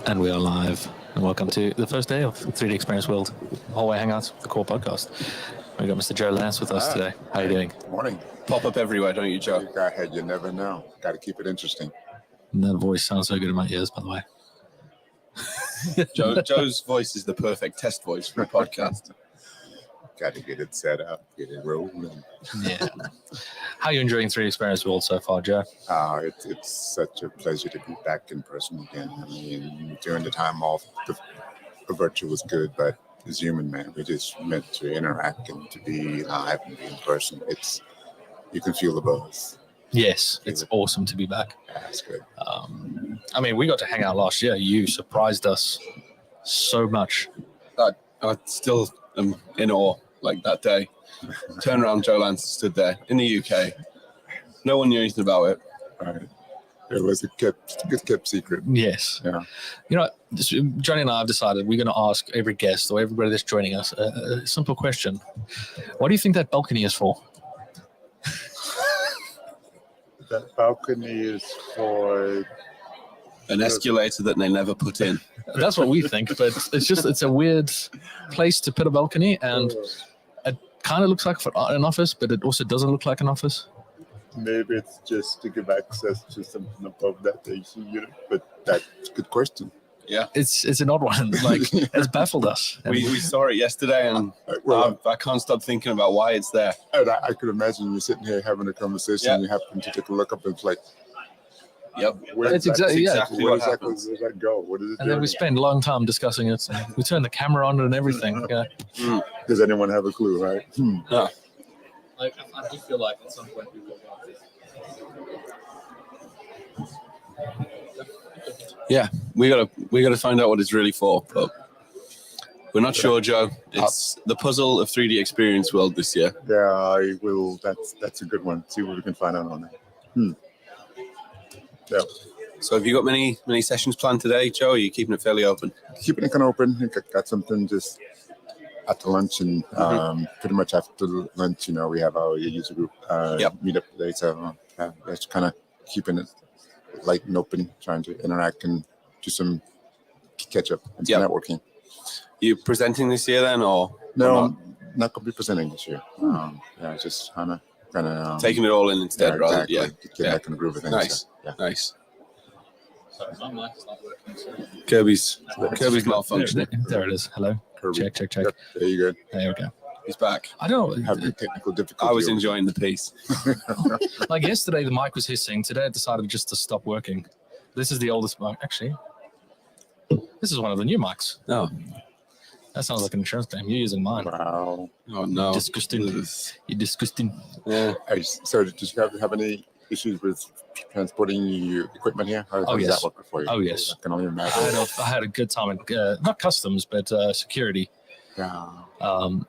And we are live. And welcome to the first day of 3D Experience World Hallway Hangouts, the core podcast. We've got Mr. Joe Lance with us today. How are you doing? Good morning. Pop up everywhere, don't you, Joe? Go ahead. You never know. Got to keep it interesting. And that voice sounds so good in my ears, by the way. Joe's voice is the perfect test voice for a podcast. Got to get it set up, get it rolling. Yeah. How are you enjoying 3D Experience World so far, Joe? It's such a pleasure to be back in person again. I mean, during the time off, the virtual was good, but as human, man, we just meant to interact and to be live and be in person. You can feel the buzz. Yes, it's awesome to be back. Yeah, that's good. I mean, we got to hang out last year. You surprised us so much. I still am in awe, like that day. Turn around, Joe Lance stood there in the UK. No one knew anything about it. Right. It was a good kept secret. Yes. Yeah. You know, Jonny and I have decided we're going to ask every guest or everybody that's joining us a simple question. What do you think that balcony is for? That balcony is for An escalator that they never put in. That's what we think, but it's a weird place to put a balcony, and it kind of looks like an office, but it also doesn't look like an office. maybe it's just to give access to something above that AC unit, but that's a good question. Yeah. It's an odd one. Like, it's baffled us. We saw it yesterday, and I can't stop thinking about why it's there. And I could imagine you sitting here having a conversation, and you happen to take a look up, and it's like, Yep. It's exactly where what happens. does that go? What is it And doing? then we spend a long time discussing it. We turn the camera on and everything. Yeah. Does anyone have a clue, right? No. Like, I do feel like at some point we will. Yeah, we gotta find out what it's really for, but we're not sure, Joe. It's the puzzle of 3D Experience World this year. Yeah, I will. That's a good one. See what we can find out on that. Yeah. So have you got many sessions planned today, Joe? Or are you keeping it fairly open? Keeping it kind of open. I got something just after lunch, and pretty much after lunch, we have our user group meetup today. So that's kind of keeping it light and open, trying to interact and do some catch up and some networking. You presenting this year then, or No, or I'm not going to be presenting this year. Just kind of taking it all in instead, rather? exactly. Yeah, Get back in the groove of things. Nice, So, yeah. nice. Sorry, my mic is not working. So. Kirby's malfunctioning. There it is. Hello. Kirby. Check. Yep, there you go. There we go. He's back. I don't Having technical difficulty. I was enjoying the piece. like yesterday the mic was hissing. Today I decided just to stop working. This is the oldest mic. Actually, this is one of the new mics. No. That sounds like an insurance claim. You're using mine. Wow. Oh no. Disgusting. You're disgusting. Yeah. Hey, so did you have any issues with transporting your equipment here? How does yes. that work for you? Oh, yes. I can only imagine. I had a good time in not customs, but security. Yeah.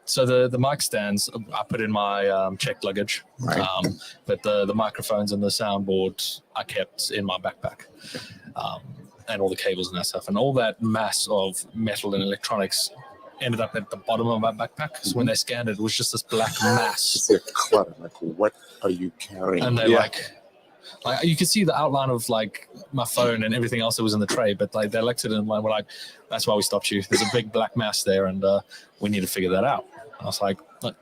So the mic stands, I put in my checked luggage, Right. but the microphones and the soundboard I kept in my backpack, and all the cables and that stuff, and all that mass of metal and electronics ended up at the bottom of my backpack. So when they scanned it, it was just this black mass. It's a clutter. Like, what are you carrying? And they're like you could see the outline of like my phone and everything else that was in the tray, but like they looked at it and were like, that's why we stopped you. There's a big black mass there, and we need to figure that out. I was like, look,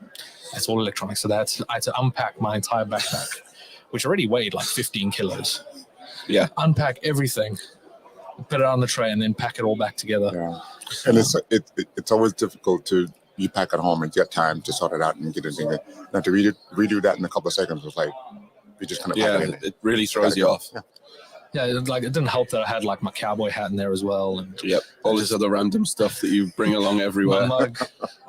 that's all electronics. So I had to unpack my entire backpack, which already weighed like 15 kilos. Yeah. Unpack everything, put it on the tray, and then pack it all back together. Yeah. And it's always difficult to you pack at home and get time to sort it out and get it in. Now to redo that in a couple of seconds was like we just kind of pack it in. It really throws you off. Yeah, it didn't help that I had like my cowboy hat in there as well, and All this other random stuff that you bring along everywhere. my mug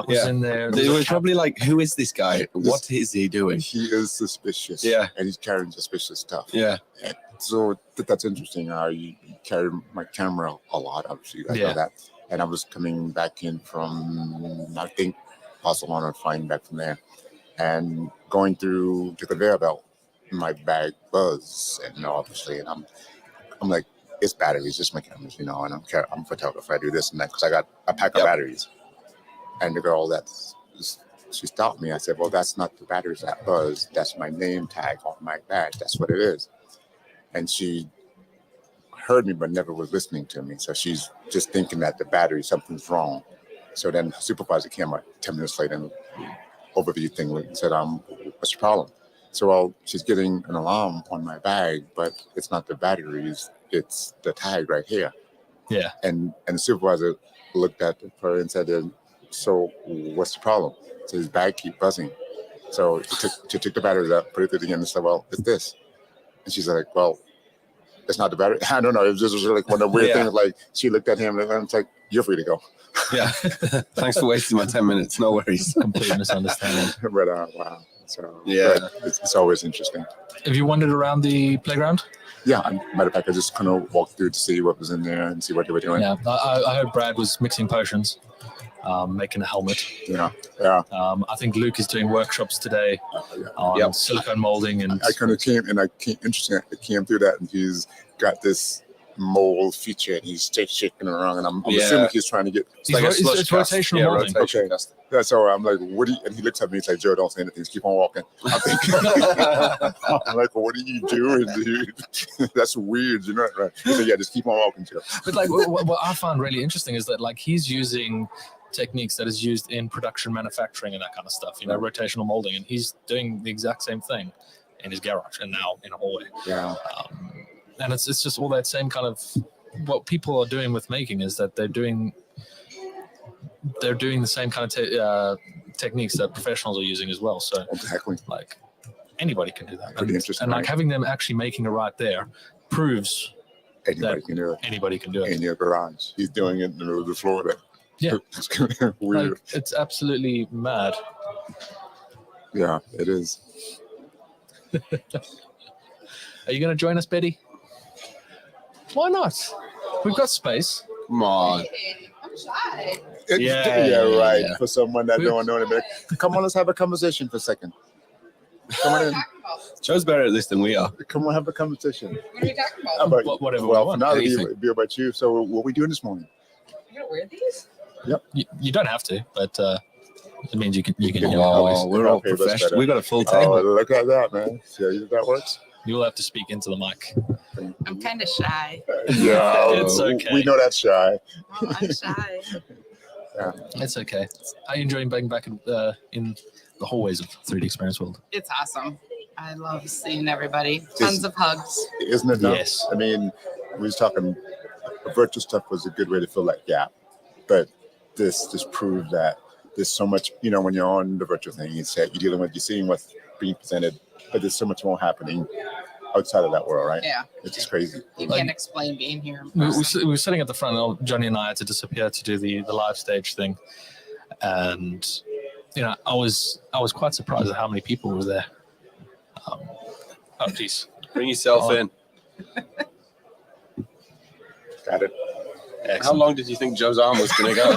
was in there. They were probably like, who is this guy? What is he doing? He is suspicious. Yeah. And he's carrying suspicious stuff. Yeah. And so that's interesting. You carry my camera a lot, obviously. I know that. And I was coming back in from, I think, Barcelona, and flying back from there. And going through the conveyor belt, my bag buzzed. And obviously, and I'm like, it's batteries, just my cameras, and I'm a photographer. I do this and that because I pack up batteries. And the girl she stopped me. I said, well, that's not the batteries that buzz. That's my name tag on my badge. That's what it is. And heard me but never was listening to me. So she's just thinking that the battery, something's wrong. So then her supervisor came like 10 minutes later and overview thing and said, what's your problem? So, well, she's getting an alarm on my bag, but it's not the batteries, it's the tag right here. Yeah. And the supervisor looked at her and said, so what's the problem? So his bag keep buzzing. So she took the batteries out, put it through the end and said, well, it's this. And she's like, well, it's not the battery. I don't know. It was just like one of the weird things. Like she looked at him and it's like, you're free to go. Yeah. Thanks for wasting my 10 minutes. No worries. Complete misunderstanding. But wow. So yeah, it's always interesting. Have you wandered around the playground? Yeah, matter of fact, I just kind of walked through to see what was in there and see what they were doing. Yeah, I heard Brad was mixing potions, making a helmet. Yeah. I think Luke is doing workshops today on silicone molding, and I kind of came interesting. I came through that, and he's got this mold feature, and he's shaking it around, and I'm assuming he's trying to get. It's rotational molding. Okay. Yeah, so I'm like, what do you, and he looks at me and says, Joe, don't say anything, just keep on walking. I'm like, what are you doing, dude? That's weird, you know, right? He said, yeah, just keep on walking, Joe. But like, what I found really interesting is that like he's using techniques that is used in production manufacturing and that kind of stuff, you know, rotational molding, and he's doing the exact same thing in his garage and now in a hallway. Yeah. And it's just all that same kind of what people are doing with making is that they're doing the same kind of techniques that professionals are using as well. So exactly, like anybody can do that. Pretty interesting. And like having them actually making it right there proves anybody can do it. Anybody can do it in your garage. He's doing it in the middle of Florida. Yeah, it's weird. Like, it's absolutely mad. Yeah, it is. Are you going to join us, Betty? Why not? We've got space. Come on. I'm shy. Right. For someone that don't know anything. Come on, let's have a conversation for a second. Come on in. Joe's better at this than we are. Come on, have a conversation. What are we talking about? Whatever. Well, now it'll be about you. So, what are we doing this morning? You're gonna wear these? Yep. You don't have to, but it means you can. Oh, we're all professional. We got a full table. Oh, look at that, man. See how that works? You will have to speak into the mic. I'm kind of shy. Yeah, it's okay. We know that's shy. Oh, I'm shy. Yeah. It's okay. Are you enjoying being back in the hallways of 3D Experience World? It's awesome. I love seeing everybody. Tons of hugs. Isn't it? Yes. I mean, we was talking. Virtual stuff was a good way to fill that gap, but this just proved that there's so much. You know, when you're on the virtual thing, you're dealing with, you're seeing what's being presented, but there's so much more happening outside of that world, right? Yeah. It's just crazy. You can't explain being here. We were sitting at the front, and Jonny and I had to disappear to do the live stage thing, and you know, I was quite surprised at how many people were there. Oh, geez. Bring yourself in. Got it. Excellent. How long did you think Joe's arm was going to go?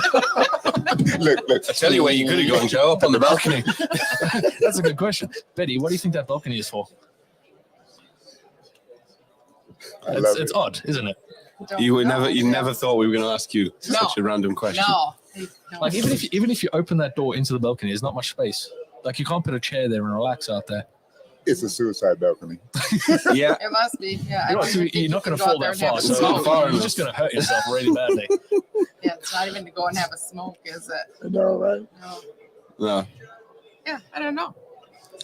Look. I tell you where you could have gone, Joe, up on the balcony. That's a good question. Betty, what do you think that balcony is for? It's odd, isn't it? You never thought we were going to ask you such a random question. No. Like even if you open that door into the balcony, there's not much space. Like you can't put a chair there and relax out there. It's a suicide balcony. Yeah. It must be. Yeah. You're not going to fall that far. So you're just going to hurt yourself really badly. Yeah, it's not even to go and have a smoke, is it? No, right? No. Yeah, I don't know.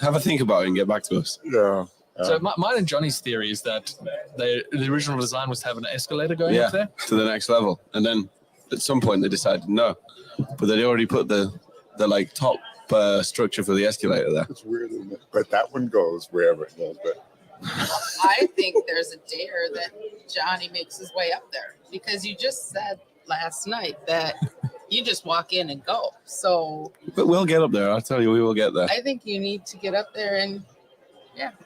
Have a think about it and get back to us. Yeah. So mine and Johnny's theory is that the original design was to have an escalator going up there to the next level, and then at some point they decided no, but they already put the like top structure for the escalator there. It's weird, isn't it? But that one goes wherever it goes. But I think there's a dare that Jonny makes his way up there, because you just said last night that you just walk in and go. So, but we'll get up there. I'll tell you, we will get there. I think you need to get up there and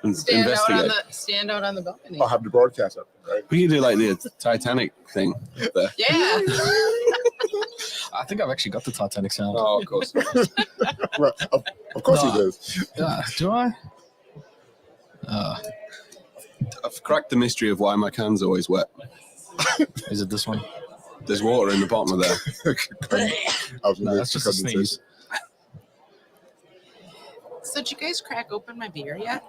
and stand out on the balcony. I'll have the broadcast up, right? We can do like the Titanic thing up there. Yeah. I think I've actually got the Titanic sound. Oh, of course. Well, of course he does. Do I? I've cracked the mystery of why my can's always wet. Is it this one? There's water in the bottom of there. No, that's just a sneeze. So did you guys crack open my beer yet?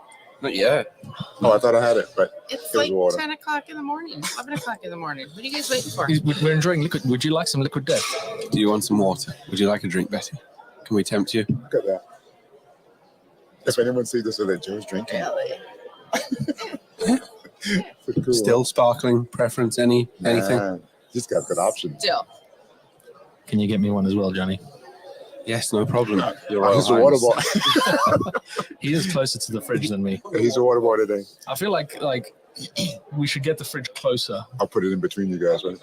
Not yet. Oh, I thought I had it, but It's Here's like water. 10 o'clock in the morning, 11 o'clock in the morning. What are you guys waiting for? We're enjoying liquid. Would you like some liquid death? Do you want some water? Would you like a drink, Betty? Can we tempt you? look at that. If anyone sees this, that Joe's drinking. Really? Cool. Still sparkling preference? Anything? Man, he's got good options. Still. Can you get me one as well, Johnny? Yes, no problem. Your Oh, Royal he's a water Highness. boy. He is closer to the fridge than me. He's a water boy today. I feel like we should get the fridge closer. I'll put it in between you guys, right?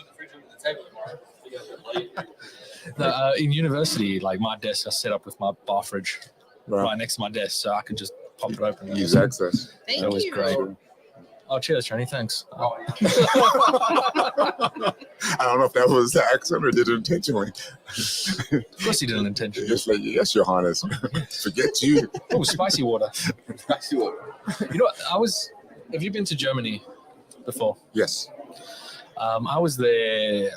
In university, like my desk, I set up with my bar fridge Right. right next to my desk, so I could just pop it open. Use access. Thank That was you. great. Oh, cheers, Johnny. Thanks. I don't know if that was the accent or did it intentionally. Of course, he didn't intentionally. Just like, yes, Your Highness. Forget you. Oh, spicy water. Spicy water. You know what? Have you been to Germany before? Yes. I was there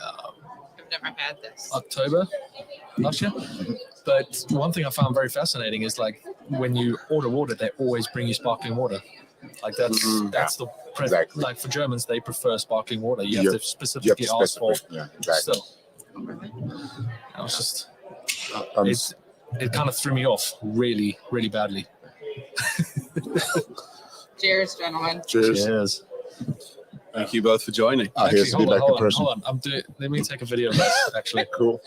I've never had this. October last year. But one thing I found very fascinating is like when you order water, they always bring you sparkling water. Like that's the exactly. like for Germans, they prefer sparkling water. You You have to specifically ask for. Yeah, exactly. So, I was just Um, it kind of threw me off really, really badly. Cheers, gentlemen. cheers. Cheers. Thank you both for joining. Here's to be back in person. hold on. Let me take a video of this, actually. Cool.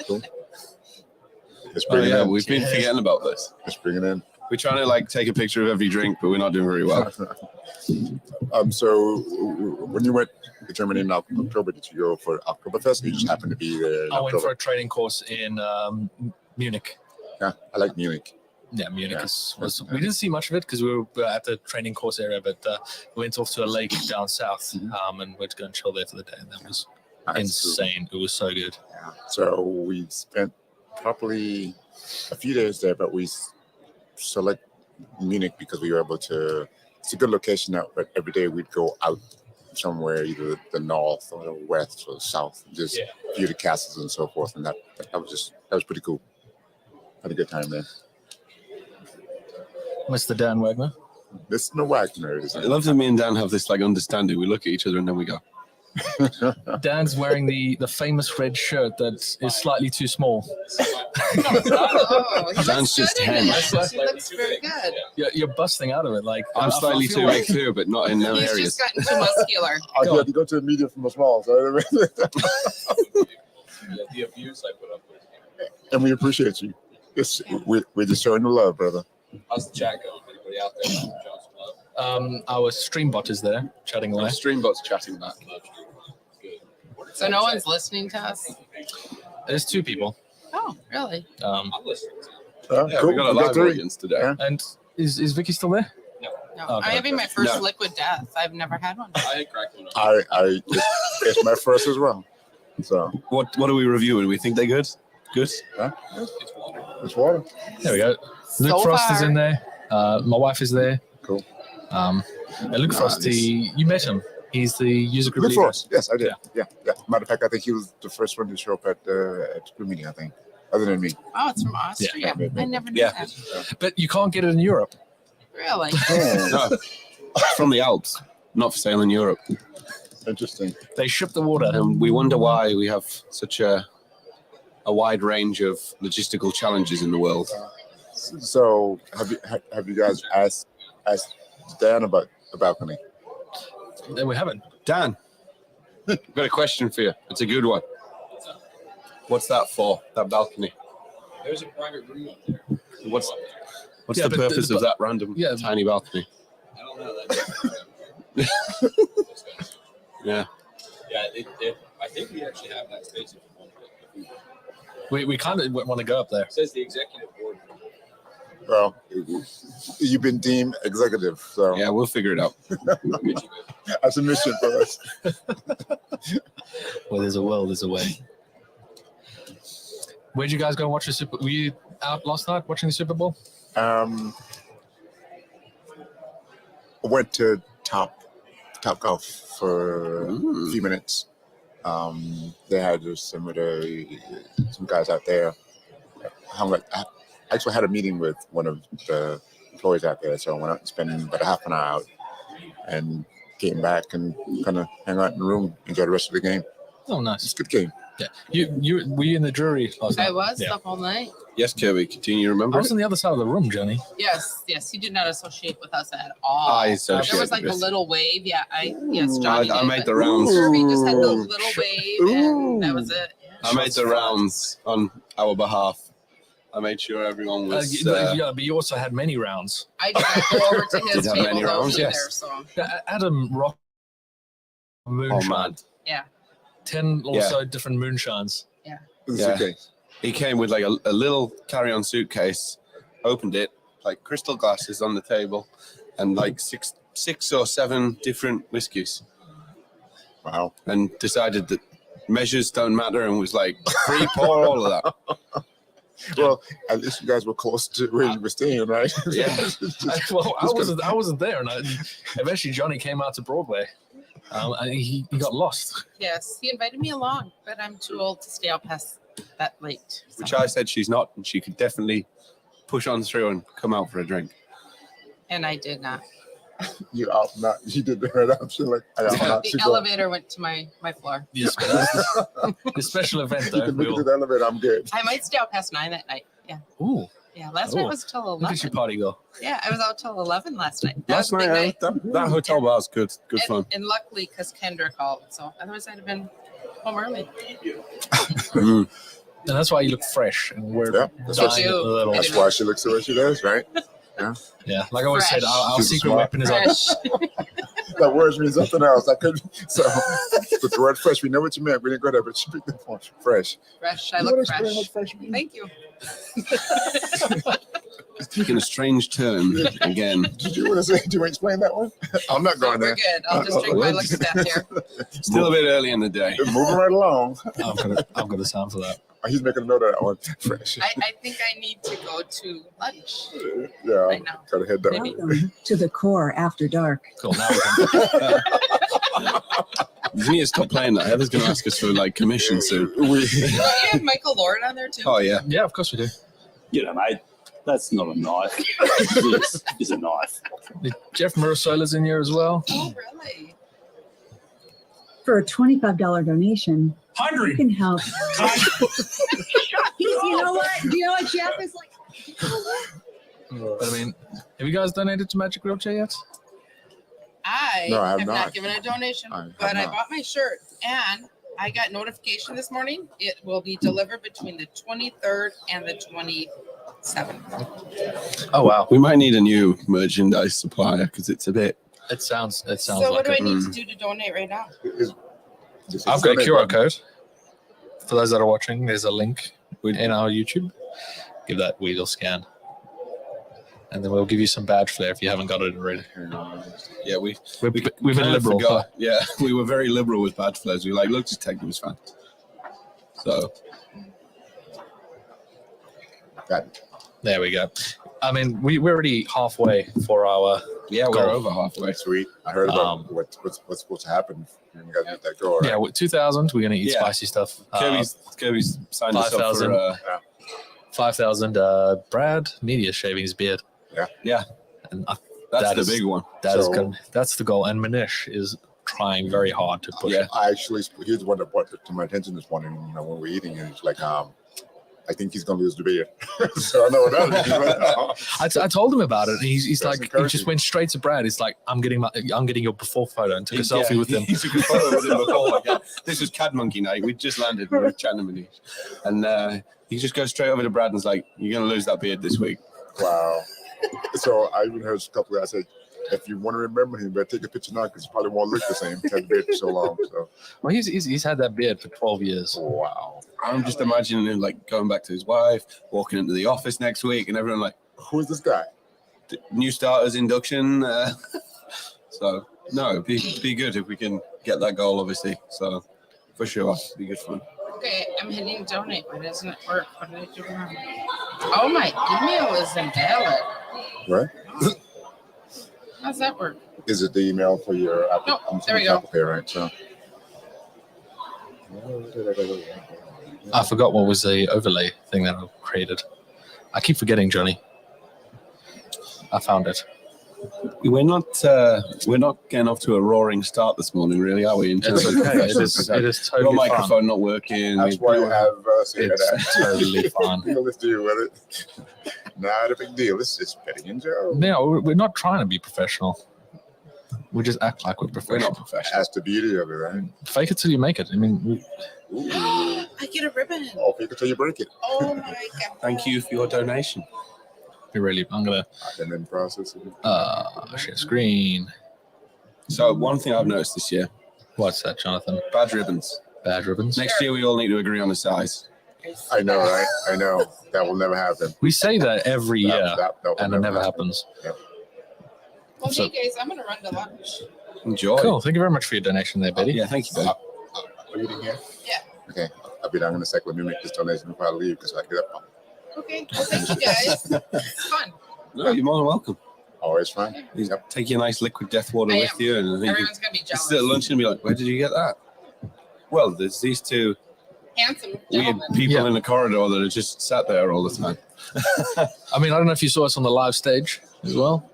Let's Oh bring it yeah, in. we've been forgetting about this. Let's bring it in. We're trying to like take a picture of every drink, but we're not doing very well. So when you went to Germany in October, did you go for Oktoberfest? Or you just happened to be there in I went for October? a training course in Munich. Yeah, I like Munich. Yeah, Munich Yeah. was we didn't see much of it because we were at the training course area, but we went off to a lake down south and we went to go and chill there for the day, and that was Nice. insane. It was so good. Yeah. So we spent probably a few days there, but we select Munich because we were able to. It's a good location out, but every day we'd go out somewhere, either the north or the west or the south, just view the castles and so forth, and that was pretty cool. Had a good time there. Mr. Dan Wagner. This is no Wagner, isn't I it? love that me and Dan have this like understanding. We look at each other and then we go. Dan's wearing the famous red shirt that is slightly too small. Oh, he Dan's looks just good in hen. it. He looks very good. You're busting out of it. Like I'm I slightly feel too like- big too, but not in no He's areas. just gotten too muscular. I Go had to go to a medium from a small, so The abuse I put up with. and we appreciate you. We're just showing the love, brother. How's the chat going? Anybody out there? Johnson Love? Our streambot is there chatting away. Streambot's chatting back. So no one's listening to us? There's two people. Oh, really? I'm listening. Yeah, We got a We live three. audience today. Yeah. And is Vicky still there? No. Okay. I'm having my first No. liquid death. I've never had one. I cracked one. It's my first as well. So What are we reviewing? We think they're good? Good? huh? It's water. It's water. There we go. Luke So Frost is far. in there. My wife is there. Cool. And Luke Frost, Nice. you met him. He's the user group Good leader. for us. Yes, I did. Yeah. Matter of fact, I think he was the first one to show up at the meeting, I think, other than me. Oh, it's from Austria. Yeah. I never knew Yeah. that. But you can't get it in Europe. Really? No, it's from the Alps, not for sale in Europe. Interesting. They ship the water. And we wonder why we have such a wide range of logistical challenges in the world. So have you guys asked Dan about the balcony? We haven't. Dan, I've got a question for you. It's a good one. What's that for? That balcony? There's a private room up there. What's Yeah, the but purpose of that random tiny balcony? I don't know. That Yeah. yeah, I think we actually have that space if you want it. We kind of want to go up there. It says the executive board. Well, you've been deemed executive, so Yeah, we'll figure it out. that's a mission for us. Where there's a will, there's a way. Where'd you guys go and watch the Super? Were you out last night watching the Super Bowl? I went to Top Golf for a few minutes. They had some guys out there. I actually had a meeting with one of the employees out there. So I went out and spent about a half an hour out and came back and kind of hang out in the room, enjoy the rest of the game. Oh, It's nice. a good game. Yeah. You were you in the jury last night? I was Yeah. the whole night. Yes, Kirby. Do you I remember? was on the other side of the room, Johnny. Yes, he did not associate with us at all. I There associated was like a with- little wave. Yeah, Johnny. I did, made but the rounds. Kirby just had the Ooh. little wave, and that was it. I made the rounds on our behalf. I made sure everyone was. Yeah, but you also had many rounds. I did not go over to his Did have table many though rounds? either. Yes. So Adam rock moonshine. man. yeah, 10 or Yeah. so different moonshines. It's Yeah. okay. He came with like a little carry-on suitcase, opened it, like crystal glasses on the table, and like six or seven different whiskies, Wow. and decided that measures don't matter, and was like, free pour all of that. Well, at least you guys were close to where you were staying, right? Yeah. I wasn't there, and eventually Johnny came out to Broadway. And he got lost. yes, he invited me along, but I'm too old to stay out past that late. So. Which I said she's not, and she could definitely push on through and come out for a drink. And I did not. You out not you did the right option like I out not The to go. elevator went to my floor. Yes, but the special event You though. can make it to the elevator, I'm good. I might stay out past 9 that night. Yeah, Ooh, yeah. Last Oh. night was till look at your 11. party girl. Yeah, I was out till 11 last night. That Last was a big night, that hotel bar was good fun. And luckily, because Kendra called, so otherwise I'd have been home early. Mm. And that's why you look fresh and we're Yeah, that's what dying you a little. do. That's why she looks the way she does, right? Yeah, like I always said, Fresh. our She's secret smart. weapon is our Fresh. That word means something else. I could so but the word fresh, we know what you meant. We didn't go there, but she picked the point. Fresh. Fresh. I You look wanna explain fresh. what fresh means? Thank you. It's taking a strange turn again. Did you want to say? Do you want to explain that one? I'm not No, going we're there. good. I'll just drink my liquor back here. Still a bit early in the day. Moving right along. I've got a sound for that. He's making a note of that one. Fresh. I think I need to go to lunch Yeah, right now. gotta head down. Maybe. Welcome to the core after dark. Cool. Now we can. You need to stop playing that. Heather's going to ask us for like commission soon. We, Don't you have Michael Lord on there too? Oh, yeah. Yeah, of course we do. You know, mate, that's not a knife. This is a knife. Jeff Murasola's in here as well. Oh, really? For a $25 donation, you 100. can help. You know what? Do you know what Jeff is like? But I mean, have you guys donated to Magic Wheelchair yet? I No, I have have not not. given a donation, I have but I not. bought my shirt and I got notification this morning. It will be delivered between the 23rd and the 27th. Oh wow, We might need a new merchandise supplier because it's a bit. it sounds So what like do I it. need to do to donate right now? I've got a QR code. For those that are watching, there's a link in our YouTube. Give that Weedle scan. And then we'll give you some badge flair if you haven't got it already. Yeah, we've We've been kind of liberal. forgot. Yeah, we were very liberal with badge flares. We were like, look, just take them as fans. So, Got it. There we go. I mean, we're already halfway for our. yeah, we're Goal. over halfway. Sweet. I heard about Um, what's supposed to happen when you guys meet that goal. Right? Yeah, with 2,000, we're going to eat Yeah. spicy stuff. Kirby's signed us up 5,000. for 5,000 Brad media shaving his beard. Yeah. And that's That the is- big one. that's the goal. And Manish is trying very hard to push Yeah. it. I actually, he's the one that brought it to my attention this morning. You know, when we're eating, and it's like, I think he's gonna lose the beard. So I know what that is. I told him about it, and he's That's like, he encouraging. just went straight to Brad. He's like, I'm getting your before photo, and took a selfie with him. He took a photo with him before. Like, this was Cad Monkey night. We just landed. We were chatting with Manish. And he just goes straight over to Brad and is like, you're going to lose that beard this week. Wow. So I even heard a couple of guys say, if you want to remember him, better take a picture now because he probably won't look the same. He's had the beard for so long. So Well, he's had that beard for 12 years. wow. I'm just imagining him like going back to his wife, walking into the office next week, and everyone like, Who is this guy? new starters induction. So, no, it'd be good if we can get that goal, obviously. So, for sure, it'd be good fun. Okay, I'm hitting donate. Why doesn't it work? What did I do wrong? Oh, my email is invalid. Right? How's that work? Is it the email for your Apple? Nope, there we go. Apple Pay, right? So I forgot what was the overlay thing that I created. I keep forgetting, Johnny. I found it. We're not getting off to a roaring start this morning, really, are we? In It's terms of okay. It is questions? totally Your fine. microphone not working. That's why you have It's totally fine. Let's deal with it. Not a big deal. It's just Betty and Joe. No, we're not trying to be professional. We just act like we're We're professional. not professional. That's the beauty of it, right? Fake it till you make it. I mean, Ooh. I get a ribbon. Oh, fake it till you break it. Oh my god. Thank you for your donation. I'm gonna And then process it. share screen. So one thing I've noticed this year, What's that, Jonathan? badge ribbons. Badge ribbons. Next year we all need to agree on the size. I know, right? I know. That will never happen. We say that every year, That will and it never happens. Well, So- hey guys, I'm gonna run to lunch. Enjoy. Cool. Thank you very much for your donation there, Betty. Yeah, thank you, Ben. Are you eating here? Yeah. Okay. I'll be down in a second. Let me make this donation before I leave because I get up. Okay. Well, thank you guys. It's fun. No, you're more than welcome. Always fine. You take your nice liquid death water I with am. you, and I think Everyone's gonna be you jealous. sit at lunch and be like, "Where did you get that?" Well, there's these two Handsome weird gentlemen. people Yeah. in the corridor that are just sat there all the time. I mean, I don't know if you saw us on the live stage as well.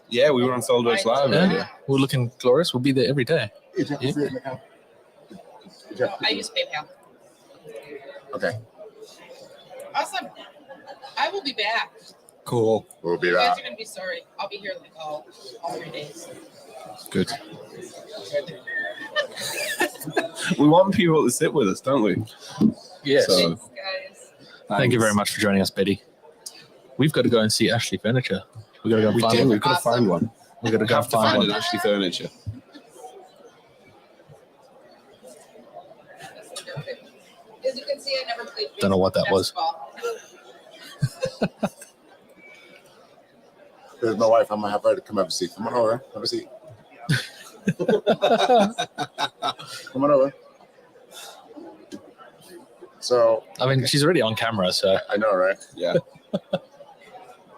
Yeah, we were on Soldworks Live Yeah. earlier. We're looking glorious. We'll be there every day. I use PayPal. Okay. Awesome. I will be back. Cool. We'll be You guys back. are gonna be sorry. I'll be here like all 3 days. Good. We want people to sit with us, don't we? Yes. So- Thanks, guys. Thank you very much for joining us, Betty. We've got to go and see Ashley Furniture. We've got to go and We find do. one. We've got to find one. We've got to We go have and to find find one. an Ashley Furniture. As you can see, I never played Don't know what that was. basketball. There's my wife. I'm going to have her to come have a seat. Come on over. Have a seat. Come on over. So, I mean, she's already on camera, so I know, right? Yeah.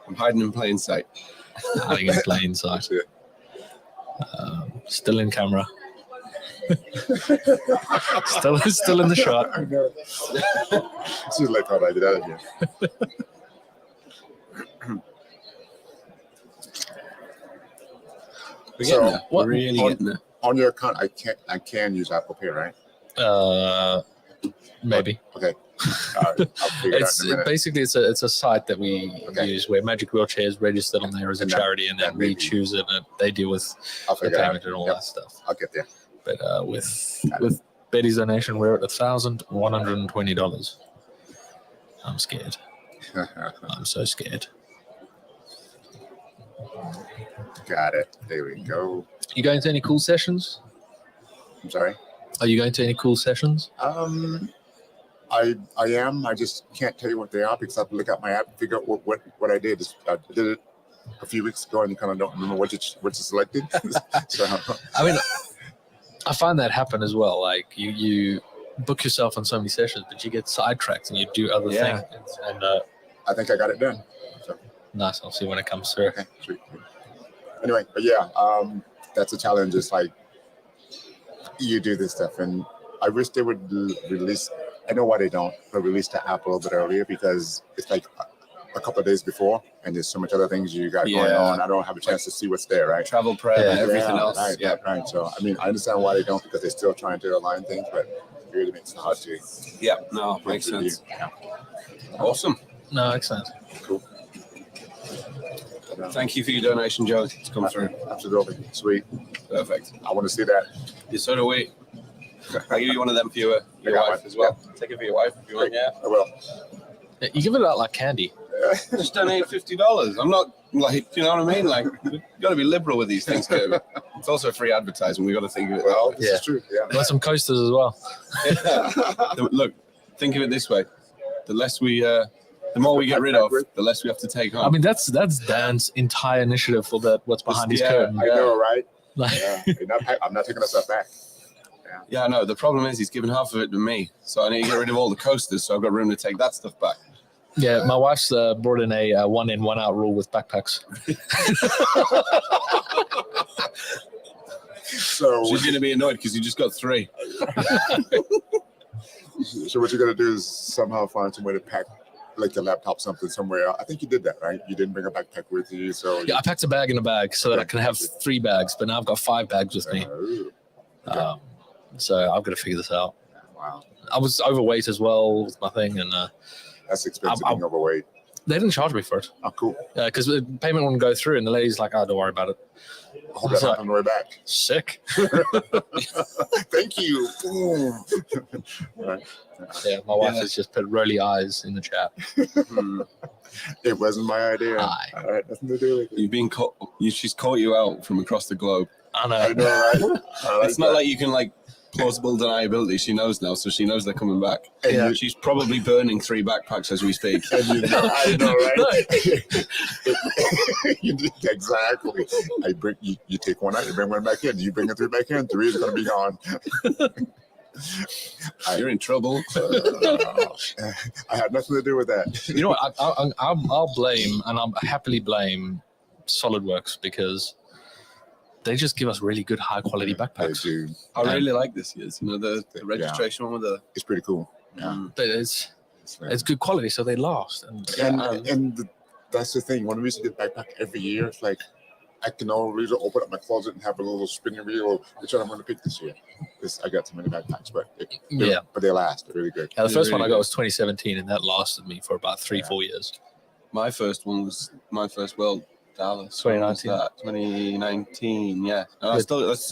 I'm hiding in plain sight. hiding in plain sight. That's it. Still in camera. still in the shot. I know. She's like, how did I get out of here? We're So, getting there. what- We're really on- getting there. On your account, I can use Apple Pay, right? Maybe. Okay. I'll figure it out It's in a minute. basically it's a site that we Okay. use where Magic Wheelchair is registered on there as a And that- charity, and then that we maybe- choose it, and they deal with I'll the figure it out. payment and all Yep. that stuff. I'll get there. But with Betty's donation, we're at $1,120. I'm scared. I'm so scared. Got it. There we go. You going to any cool sessions? I'm sorry. Are you going to any cool sessions? I am. I just can't tell you what they are because I have to look at my app and figure out what I did. I did it a few weeks ago and you kind of don't remember what you selected. So I mean, I find that happen as well. Like you book yourself on so many sessions, but you get sidetracked and you do other Yeah. things. And I think I got it done. So nice. I'll see when it comes through. okay, sweet. Anyway, but yeah, that's a challenge. It's like you do this stuff, and I wish they would release. I know why they don't, but release the app a little bit earlier because it's like a couple of days before, and there's so much other things you got going Yeah. on. I don't have a chance to see what's there, right? Travel prep and Yeah. everything else. Right, Yeah. right. So I mean, I understand why they don't because they're still trying to align things, but it really makes it hard to. Yeah. No, makes sense. Yeah. Awesome. No, excellent. Cool. Thank you for your donation, Joe. It's come through. Absolutely. Sweet. Perfect. I want to see that. Yeah, so do we. I'll give you one of them for your I got wife one. as well. Take it for your wife if you want. Yeah. I will. Yeah, you give it out like candy. Just donate $50. I'm not like, you know what I mean? Like, you got to be liberal with these things, Kirby. It's also free advertising. We got to think of it. Well, that this is true. Yeah. Got some coasters as well. way. Look, think of it this way: the more we get rid of, the less we have to take I on. mean, that's Dan's entire initiative for what's behind his Yeah. curtain. I know, right? Like, Yeah. I'm not taking us back. Yeah, I know. The problem is he's given half of it to me, so I need to get rid of all the coasters, so I've got room to take that stuff back. yeah, my wife's brought in a 1 in 1 out rule with backpacks. So, She's going to be annoyed because you just got 3. so what you're gonna do is somehow find some way to pack like your laptop, something somewhere. I think you did that, right? You didn't bring a backpack with you, so Yeah, I packed a bag in a bag so that I can have 3 bags, but now I've got 5 bags with me. So I've got to figure this out. Wow, I was overweight as well with my thing, and that's expensive being overweight. they didn't charge me for it. Oh, cool. Because the payment wouldn't go through, and the lady's like, "Oh, don't worry about it." I hope that happened on the way back. Sick. Thank you. Right. Yeah, my wife has just put rolly eyes in the chat. It wasn't my idea. Aye. All right, nothing to do with it. You've been caught. She's caught you out from across the globe. I know. I know, right? I like It's not that. like you can like plausible deniability. She knows now, so she knows they're coming back. And Yeah. She's probably burning 3 backpacks as we speak. And you know, I know, right? You did- exactly. You take one out, you bring one back in. You bring it 3 back in. 3 is going to be gone. You're in trouble. I had nothing to do with that. You know what? I'll blame, and I'll happily blame SolidWorks because they just give us really good, high quality backpacks. They do. I really like this year's. You know, the registration one with the. It's pretty cool. Yeah. But it's good quality, so they last. And that's the thing. When we used to get backpack every year, it's like I can always open up my closet and have a little spinning wheel, which I'm going to pick this year because I got too many backpacks. But they last. They're really good. Yeah, the first one I really got was 2017, and that lasted me for about 3-4 years. My first one was my first World Dallas. 2019. 2019, yeah. And that's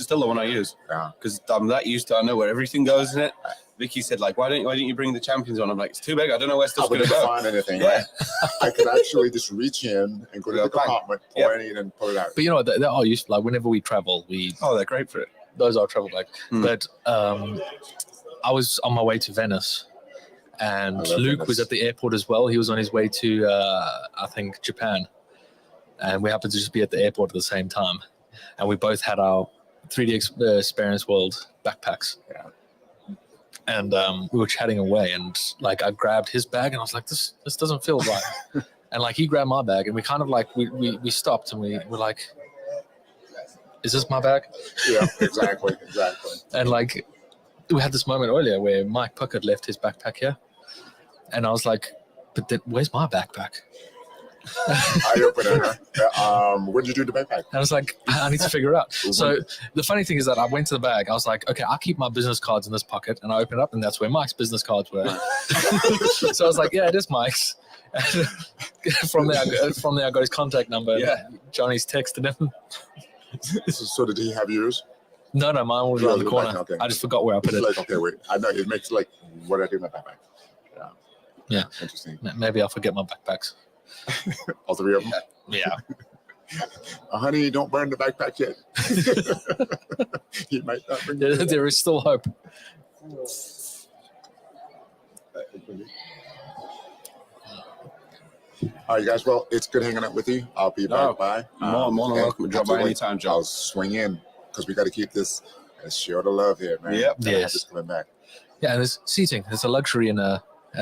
still the one I use. Yeah. Because I'm that used to. I know where everything goes in it. Vicky said, like, why didn't you bring the champions on? I'm like, it's too big. I don't know where I stuff's going wouldn't to go. find anything. Yeah. Right? I could actually just reach in and go to the compartment, pour any, and then pull it out. But you know what? They are useful. Like whenever we travel, Oh, they're great for it. those are travel bags. Hmm. But I was on my way to Venice, and I love Luke Venice. was at the airport as well. He was on his way to I think Japan, and we happened to just be at the airport at the same time, and we both had our 3D Experience World backpacks. Yeah. And we were chatting away, and like I grabbed his bag, and I was like, "This doesn't feel right." And like he grabbed my bag, and we kind of like we stopped, and we were like, "Is this my bag?" Yeah, exactly. And like we had this moment earlier where Mike Puckett left his backpack here, and I was like, "But where's my backpack?" I opened it. What did you do to the backpack? And I was like, I need to figure it out. So the funny thing is that I went to the bag. I was like, okay, I'll keep my business cards in this pocket. And I opened it up, and that's where Mike's business cards were. So I was like, yeah, it is Mike's. And from there, I got his contact number. Yeah. Johnny's texted him. So did he have yours? No, mine was Yours around the was corner. back, okay. I just forgot where I put It's it. like, okay, wait. I know it makes like what I do in my backpack. Yeah. Interesting. Maybe I'll forget my backpacks. All 3 of them. Yeah. Honey, don't burn the backpack yet. He might not bring There is still hope. All right, guys. Well, it's good hanging out with you. I'll be back by. More than welcome to drop by anytime, Joe. I'll swing in because we got to keep this show the love here, man. Yep. Gotta have Yes. this coming back. Yeah, and there's seating. It's a luxury at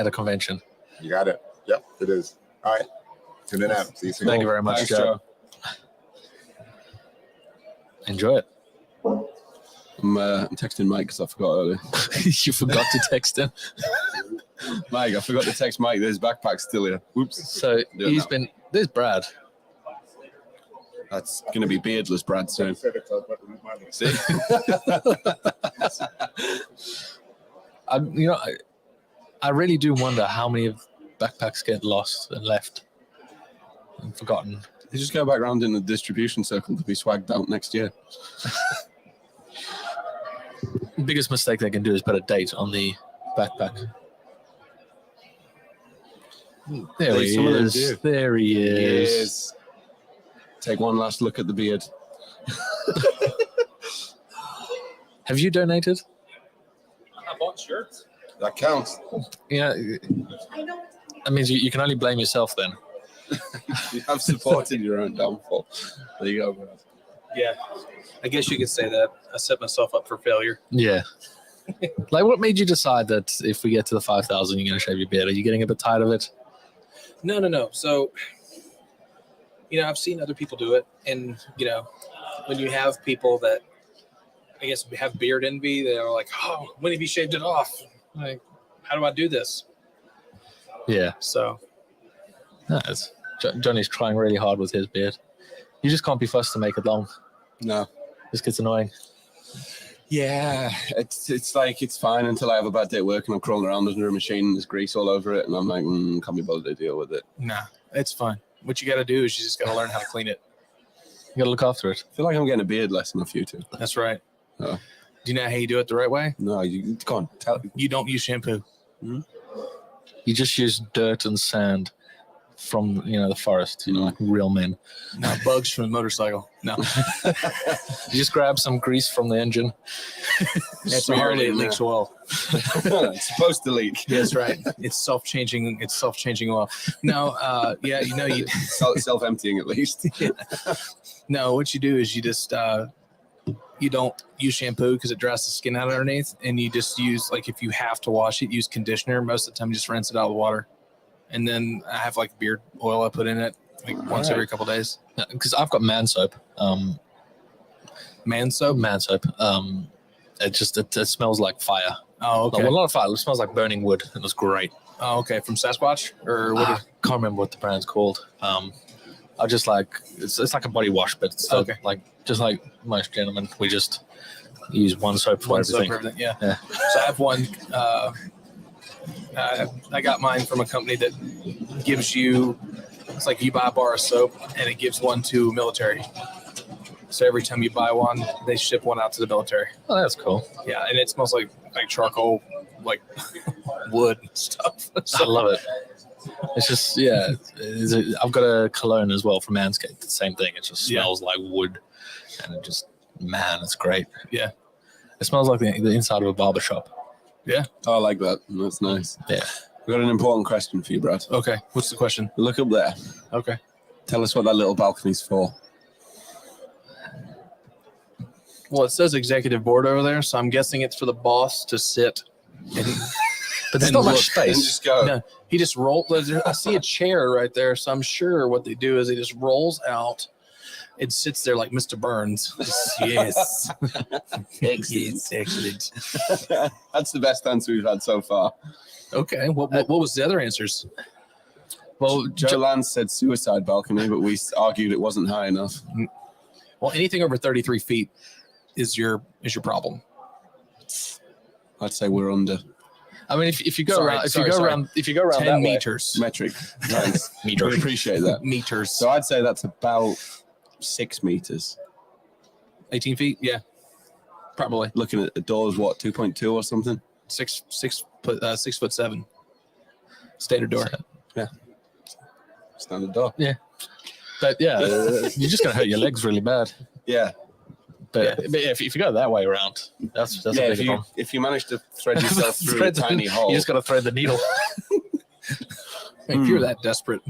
a convention. You got it. Yep, it is. All right. Tune in out. See you soon. Thank you very much, Thanks, Joe. Joe. Enjoy it. I'm texting Mike because I forgot earlier. You forgot to text him. Mike, I forgot to text Mike. There's backpack still here. Oops. So Do it he's now. been. There's Brad. That's going to be beardless Brad soon. See? I really do wonder how many of backpacks get lost and left and forgotten. They just go back around in the distribution circle to be swagged out next year. Biggest mistake they can do is put a date on the backpack. There he Some of them is. do. There he is. Yes. Take one last look at the beard. Have you donated? I bought shirts. That counts. Yeah. That means you can only blame yourself then. You have supported your own downfall. There you go, Brad. Yeah, I guess you could say that. I set myself up for failure. Yeah. Like, what made you decide that if we get to the 5,000, you're going to shave your beard? Are you getting a bit tired of it? No. So, I've seen other people do it. And, when you have people that, I guess, have beard envy, they're like, oh, when have you shaved it off? Like, how do I do this? Yeah. So No, Johnny's trying really hard with his beard. You just can't be fussed to make it long. No. This gets annoying. Yeah, it's like it's fine until I have a bad day at work and I'm crawling around under a machine and there's grease all over it and I'm like, can't be bothered to deal with it. Nah, it's fine. What you got to do is you just got to learn how to clean it. You got to look after it. I feel like I'm getting a beard lesson off you two. That's right. Oh. Do you know how you do it the right way? No, you go on. You don't use shampoo. You just use dirt and sand from the forest. Like real men. No, bugs from the motorcycle. No. You just grab some grease from the engine. It's hardly it leaks oil. It's supposed to leak. That's right. It's self-changing. It's self-changing oil. No, yeah, you Self-emptying at least. Yeah. No, what you do is you just you don't use shampoo because it dries the skin out underneath, and you just use, like, if you have to wash it, use conditioner. Most of the time, you just rinse it out with water, and then I have like beard oil I put in it like once every couple days. Because I've got man soap. Man soap. It smells like fire. Oh, okay. Well, not fire. It smells like burning wood. It was great. Oh, okay. From Sasquatch or what? I can't remember what the brand's called. I just like it's like a body wash, but it's like just like most gentlemen, we just use one soap for everything. Yeah. So I have one. I got mine from a company that gives you. It's like you buy a bar of soap and it gives one to military. So every time you buy one, they ship one out to the military. Oh, that's cool. Yeah, and it smells like charcoal, like wood and stuff. I love it. It's just, I've got a cologne as well from Manscaped. The same thing. It just smells like wood, and it just, man, it's great. Yeah, it smells like the inside of a barbershop. Yeah, I like that. That's nice. Yeah, we've got an important question for you, Brad. Okay, what's the question? Look up there. Okay, tell us what that little balcony's for. Well, it says executive board over there, so I'm guessing it's for the boss to sit. But there's not much space. And just go. No, he just rolls. I see a chair right there, so I'm sure what they do is he just rolls out. It sits there like Mr. Burns. Yes. Excellent. That's the best answer we've had so far. Okay. What was the other answers? Well, Joe Lance said suicide balcony, but we argued it wasn't high enough. Well, anything over 33 feet is your problem. I'd say we're under. I mean, if you go around 10 that meters. Metric. Nice. Meters. We appreciate that. Meters. So I'd say that's about 6 meters. 18 feet? Yeah. Probably. Looking at the doors, what, 2.2 or something? 6'7". Standard door. Yeah. Standard door. Yeah. But yeah, you're just gonna hurt your legs really bad. Yeah. But if you go that way around, that's a big problem. If you manage to thread yourself through a tiny hole, you just got to thread the needle. If you're that desperate,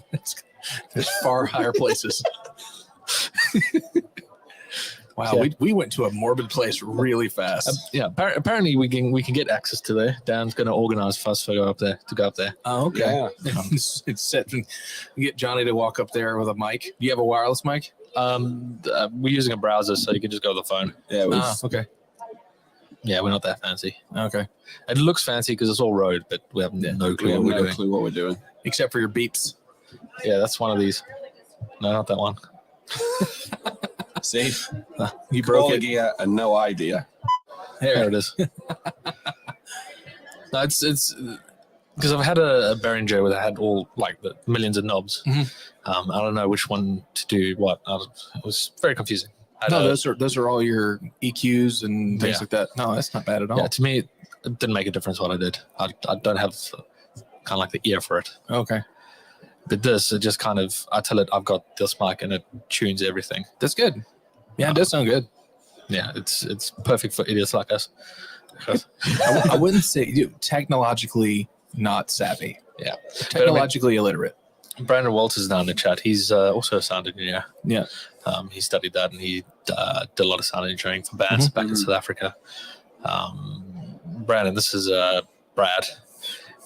there's far higher places. Wow, Yeah. we went to a morbid place really fast. Apparently we can get access to there. Dan's going to organize for us to go up there. Oh, okay. Yeah. It's set. Get Johnny to walk up there with a mic. Do you have a wireless mic? We're using a browser, so you can just go with the phone. Yeah. Okay. Yeah, we're not that fancy. Okay. It looks fancy because it's all road, but we have no clue We have what we're no doing. clue what we're doing. Except for your beeps. Yeah, that's one of these. No, not that one. See? You broke All it. gear and no idea. There it is. No, it's because I've had a Behringer where they had all like the millions of knobs. Mhm. I don't know which one to do what. It was very confusing. No, those are all your EQs and things like that. No, that's not bad at all. Yeah, to me, it didn't make a difference what I did. I don't have kind of like the ear for it. Okay. But this, it just kind of, I tell it I've got this mic and it tunes everything. That's good. Yeah, it does sound good. Yeah, it's perfect for idiots like us. I wouldn't say technologically not savvy. Yeah. Technologically illiterate. Brandon Walters is down in the chat. He's also a sound engineer. Yeah. He studied that and he did a lot of sound engineering for bands back in South Africa. Brandon, this is Brad.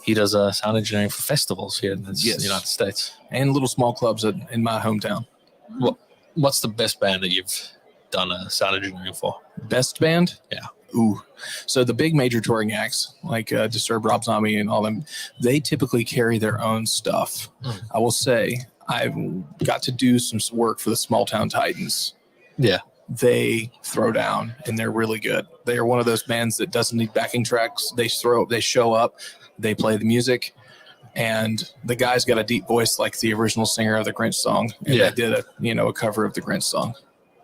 He does sound engineering for festivals here in the United States. And little small clubs in my hometown. What's the best band that you've done sound engineering for? Best band? Yeah. Ooh. So the big major touring acts like Disturbed, Rob Zombie, and all them, they typically carry their own stuff. I will say I've got to do some work for the Small Town Titans. Yeah. They throw down and they're really good. They are one of those bands that doesn't need backing tracks. They show up, they play the music, and the guy's got a deep voice like the original singer of the Grinch song. And they did a cover of the Grinch song.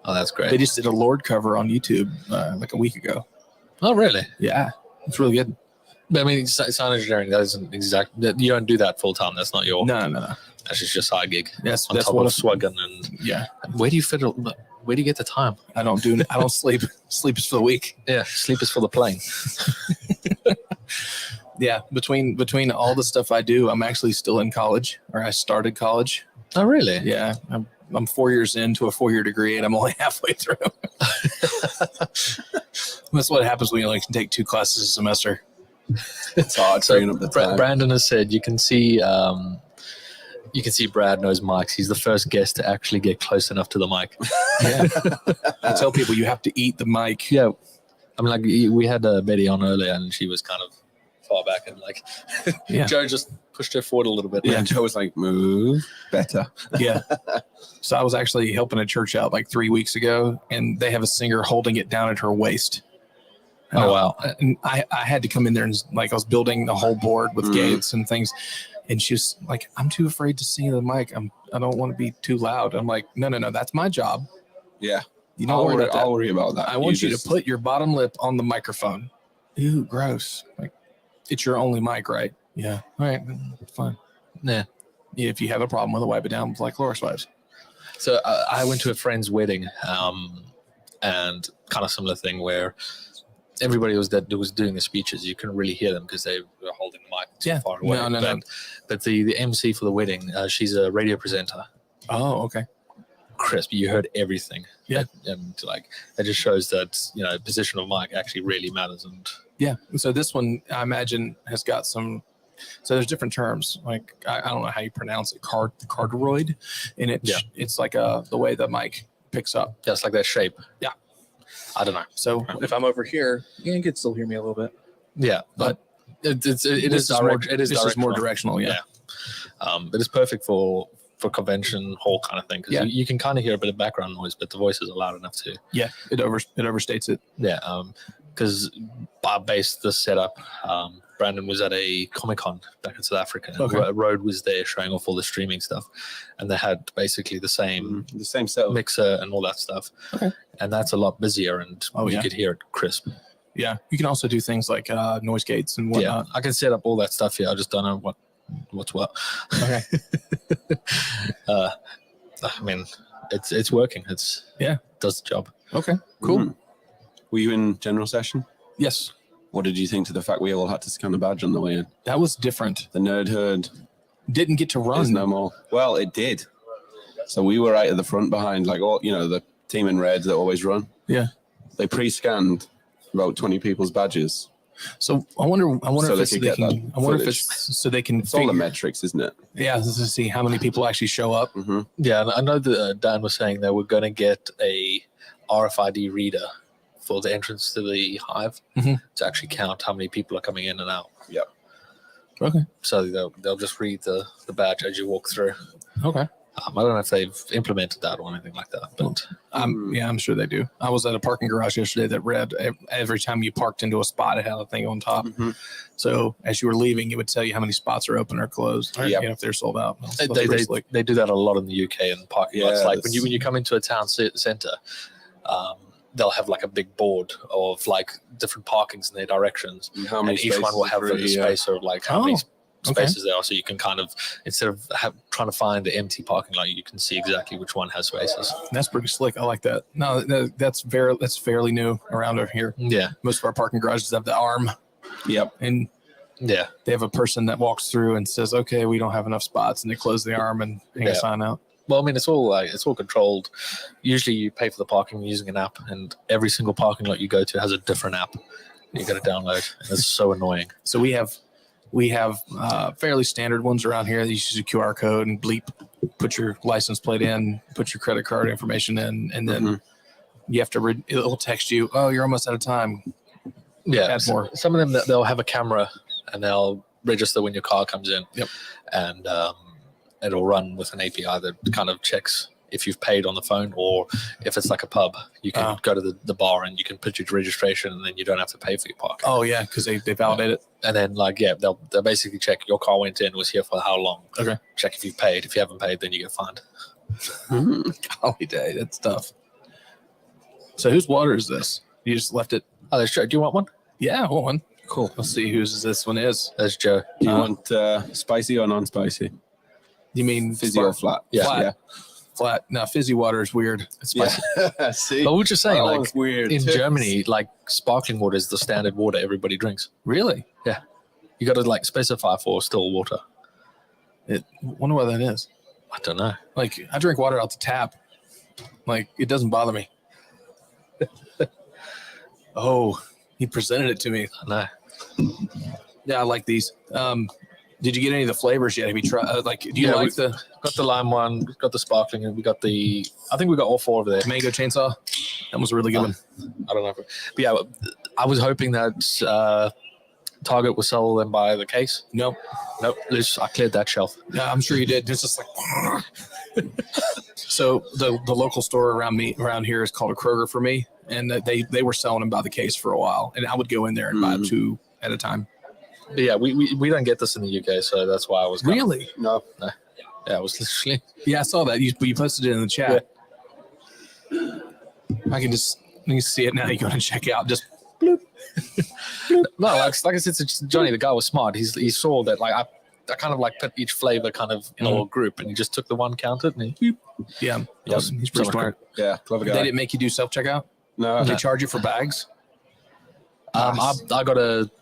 Oh, that's great. They just did a Lord cover on YouTube like a week ago. Oh, really? Yeah, it's really good. But I mean, sound engineering, that isn't exactly, you don't do that full time. That's not your, No. that's just your side gig. That's on top what of swagging and yeah. where do you fit it? Where do you get the time? I don't sleep. Sleep is for the weak. Yeah, sleep is for the plane. Yeah, between all the stuff I do, I'm actually still in college, or I started college. Oh, really? Yeah, I'm 4 years into a 4-year degree, and I'm only halfway through. That's what happens when you only can take 2 classes a semester. It's hard So freeing up the time. Brandon has said you can see Brad knows mics. He's the first guest to actually get close enough to the mic. Yeah. I tell people you have to eat the mic. Yeah. I mean, like we had Betty on earlier, and she was kind of far back, and like Joe just pushed her forward a little bit. Yeah, Joe was like, move better. Yeah. So I was actually helping a church out like 3 weeks ago, and they have a singer holding it down at her waist. Oh, wow. And I had to come in there and like I was building the whole board with gates and things. And she's like, I'm too afraid to sing in the mic. I don't want to be too loud. I'm like, no, that's my job. Yeah. You don't worry about that. I'll worry about that. I want you to put your bottom lip on the microphone. Ew, gross. Like, it's your only mic, right? Yeah. All right. Fine. Yeah. If you have a problem with it, wipe it down like Laura's wives. So I went to a friend's wedding, and kind of similar thing where everybody was doing the speeches. You couldn't really hear them because they were holding the mic too far away. No. But the MC for the wedding, she's a radio presenter. Oh, okay. Crisp. You heard everything. Yeah. And like it just shows that position of mic actually really matters. And yeah. So this one I imagine has got some. So there's different terms. Like I don't know how you pronounce it. Cardioid, and it's like the way the mic picks up. Yeah, it's like that shape. Yeah. I don't know. So if I'm over here, you can still hear me a little bit. Yeah, but it is more directional. Yeah. It is perfect for convention hall kind of thing because you can kind of hear a bit of background noise, but the voices are loud enough too. Yeah, it overstates it. Yeah, because I based the setup. Brandon was at a Comic-Con back in South Africa. And Rode was there showing off all the streaming stuff, and they had basically the same setup, mixer and all that stuff. Okay, and that's a lot busier, and you could hear it crisp. Yeah, you can also do things like noise gates and whatnot. Yeah, I can set up all that stuff here. I just don't know what's what. Okay. I mean, it's working. Does the job. Okay, cool. Were you in general session? Yes. What did you think to the fact we all had to scan the badge on the way in? That was different. The nerd herd didn't get to run. Is no more. Well, it did. So we were right at the front behind, like all the team in red that always run. Yeah. They pre-scanned about 20 people's badges. So I wonder so if it's so they can. It's all the metrics, isn't it? Yeah, to see how many people actually show up. Mm-hmm. Yeah, I know that Dan was saying they were going to get a RFID reader for the entrance to the hive to actually count how many people are coming in and out. Yep. Okay. So they'll just read the badge as you walk through. Okay. I don't know if they've implemented that or anything like that, but I'm sure they do. I was at a parking garage yesterday that read every time you parked into a spot, it had a thing on top. Mm-hmm. So as you were leaving, it would tell you how many spots are open or closed, if they're sold out. They do that a lot in the UK and parking lots. Like when you come into a town centre, they'll have like a big board of like different parkings in their directions, and each one will have a space of like how many spaces there are, so you can kind of, instead of trying to find the empty parking lot, you can see exactly which one has spaces. That's pretty slick. I like that. No, that's fairly new around here. Yeah, most of our parking garages have the arm. Yep. And they have a person that walks through and says, "Okay, we don't have enough spots," and they close the arm and hang a sign out. Well, I mean, it's all controlled. Usually, you pay for the parking using an app, and every single parking lot you go to has a different app. You got to download. And it's so annoying. So we have fairly standard ones around here. You use a QR code and bleep, put your license plate in, put your credit card information in, and then you have to. It'll text you, "Oh, you're almost out of time. Yeah, add more. some of them they'll have a camera and they'll register when your car comes in. Yep. And it'll run with an API that kind of checks if you've paid on the phone, or if it's like a pub, you can go to the bar and you can put your registration, and then you don't have to pay for your parking. Oh yeah, because they validate it. And then they'll basically check your car went in, was here for how long. Okay. Check if you've paid. If you haven't paid, then you get fined. Golly day, that's tough. So whose water is this? You just left it. Oh, that's Joe. Do you want one? Yeah, hold on. Cool. Let's see whose this one is. That's Joe. Do you want spicy or non-spicy? You mean Fizzy or flat? Yeah. Flat. Flat. No, fizzy water is weird. It's spicy. Yeah. See? But we're just saying, That like one's weird in too. Germany, like sparkling water is the standard water everybody drinks. Really? You got to like specify for still water. Wonder what that is. I don't know. Like I drink water out the tap. Like it doesn't bother me. Oh, he presented it to me. I know. Yeah, I like these. Did you get any of the flavors yet? Have you tried? Do you Yeah, like the Got the lime one, got the sparkling, and we got the. I think we got all four over there. mango chainsaw? That was a really good one. I don't know. But yeah, I was hoping that Target would sell them by the case. Nope. Nope. I cleared that shelf. Yeah, I'm sure you did. It's just like. So the local store around here is called a Kroger for me, and they were selling them by the case for a while, and I would go in there and buy 2 at a time. But yeah, we don't get this in the UK, so that's why I was Really? No. Yeah, it was literally. Yeah, I saw that. You posted it in the chat. I can see it now. You go and check out. Just No, like I said to Johnny, the guy was smart. He saw that like I kind of like put each flavor kind of in a little group, and he just took the one, counted, and he. yeah, Yeah, he's pretty smart. Yeah, clever guy. They didn't make you do self checkout. No. They charge you for bags. I got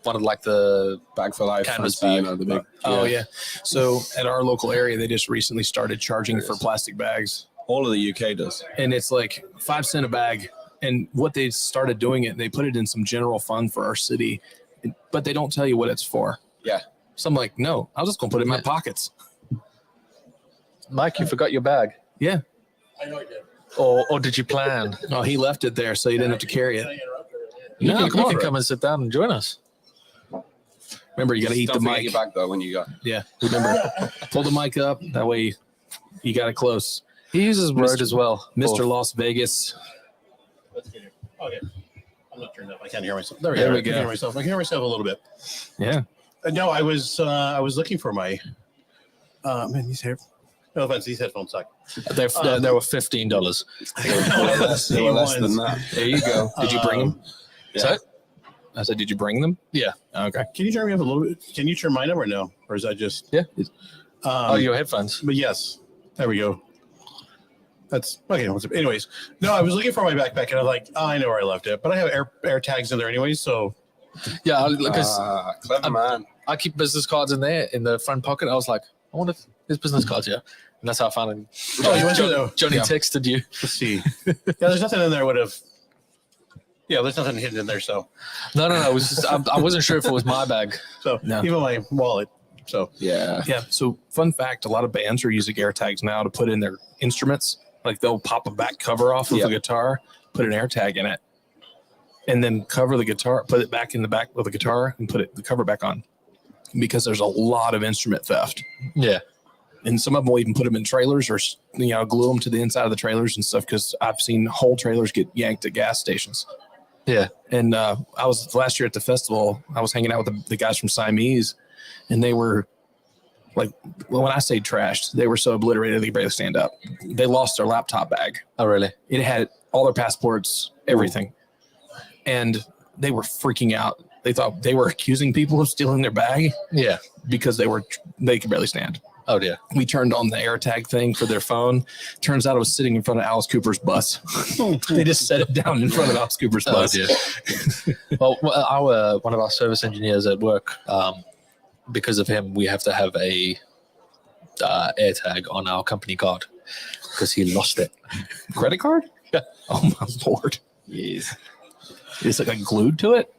one of like the Bag for life. Canvas fancy, bag. the big. Oh yeah. So at our local area, they just recently started charging for plastic bags, All of the UK does. and it's like 5 cents a bag. And what they started doing they put it in some general fund for our city, but they don't tell you what it's for. Yeah. So I'm like, no, I was just gonna put it in my pockets. Mike. You forgot your bag, Yeah. I know I did. or did you plan? No, he left it there, so you didn't have to carry it. You No, can, come you on. can come and sit down and join us. Remember, you got to eat the Don't forget mic. your bag though when you go. Yeah. Remember, pull the mic up. That way, you got it close. He uses Rode Mr. as well. Mr. Las Vegas. Let's get it. Okay. I'm not turned up. I can't hear myself. There we There go. we I can go. hear myself. I can hear myself a little bit. Yeah. No, I was looking for my. Man, these hair. No offense, these headphones suck. They were $15. They were less than that. There you go. Did you bring them? So I said, did you bring them? yeah. Okay. Can you turn me up a little bit? Can you turn mine up or no? Or is that just? Yeah. Oh, Your headphones. But yes, there we go. That's okay. Anyways, no, I was looking for my backpack and I'm like, oh, I know where I left it, but I have air tags in there anyways. So Yeah, because Clever man. I keep business cards in there in the front pocket. I was like, I wonder if there's business cards here. And that's how I found it. Oh, you went through the- Johnny Yeah. texted you. let's see. Yeah, there's nothing in there. Would have. Yeah, there's nothing hidden in there. So No. It was just, I wasn't sure if it was my bag. No. even my wallet. So Yeah. Yeah. So, fun fact: a lot of bands are using AirTags now to put in their instruments. Like they'll pop a back cover off of Yeah. the guitar, put an AirTag in it, and then cover the guitar, put it back in the back of the guitar, and put the cover back on. Because there's a lot of instrument theft, Yeah. and some of them will even put them in trailers or glue them to the inside of the trailers and stuff. Because I've seen whole trailers get yanked at gas stations. Yeah. And I was last year at the festival. I was hanging out with the guys from Siamese, and they were like, well, when I say trashed, they were so obliterated they could barely stand up. They lost their laptop bag. Oh, really? It had all their passports, everything, and they were freaking out. They thought they were accusing people of stealing their bag Yeah. because they could barely stand. Oh, dear. We turned on the AirTag thing for their phone. Turns out it was sitting in front of Alice Cooper's bus. They just set it down in front of Alice Cooper's Oh, bus. dear. Well, one of our service engineers at work, because of him, we have to have a AirTag on our company card because he lost it. Credit card? Yeah. Oh my lord! Yes. Is it like glued to it?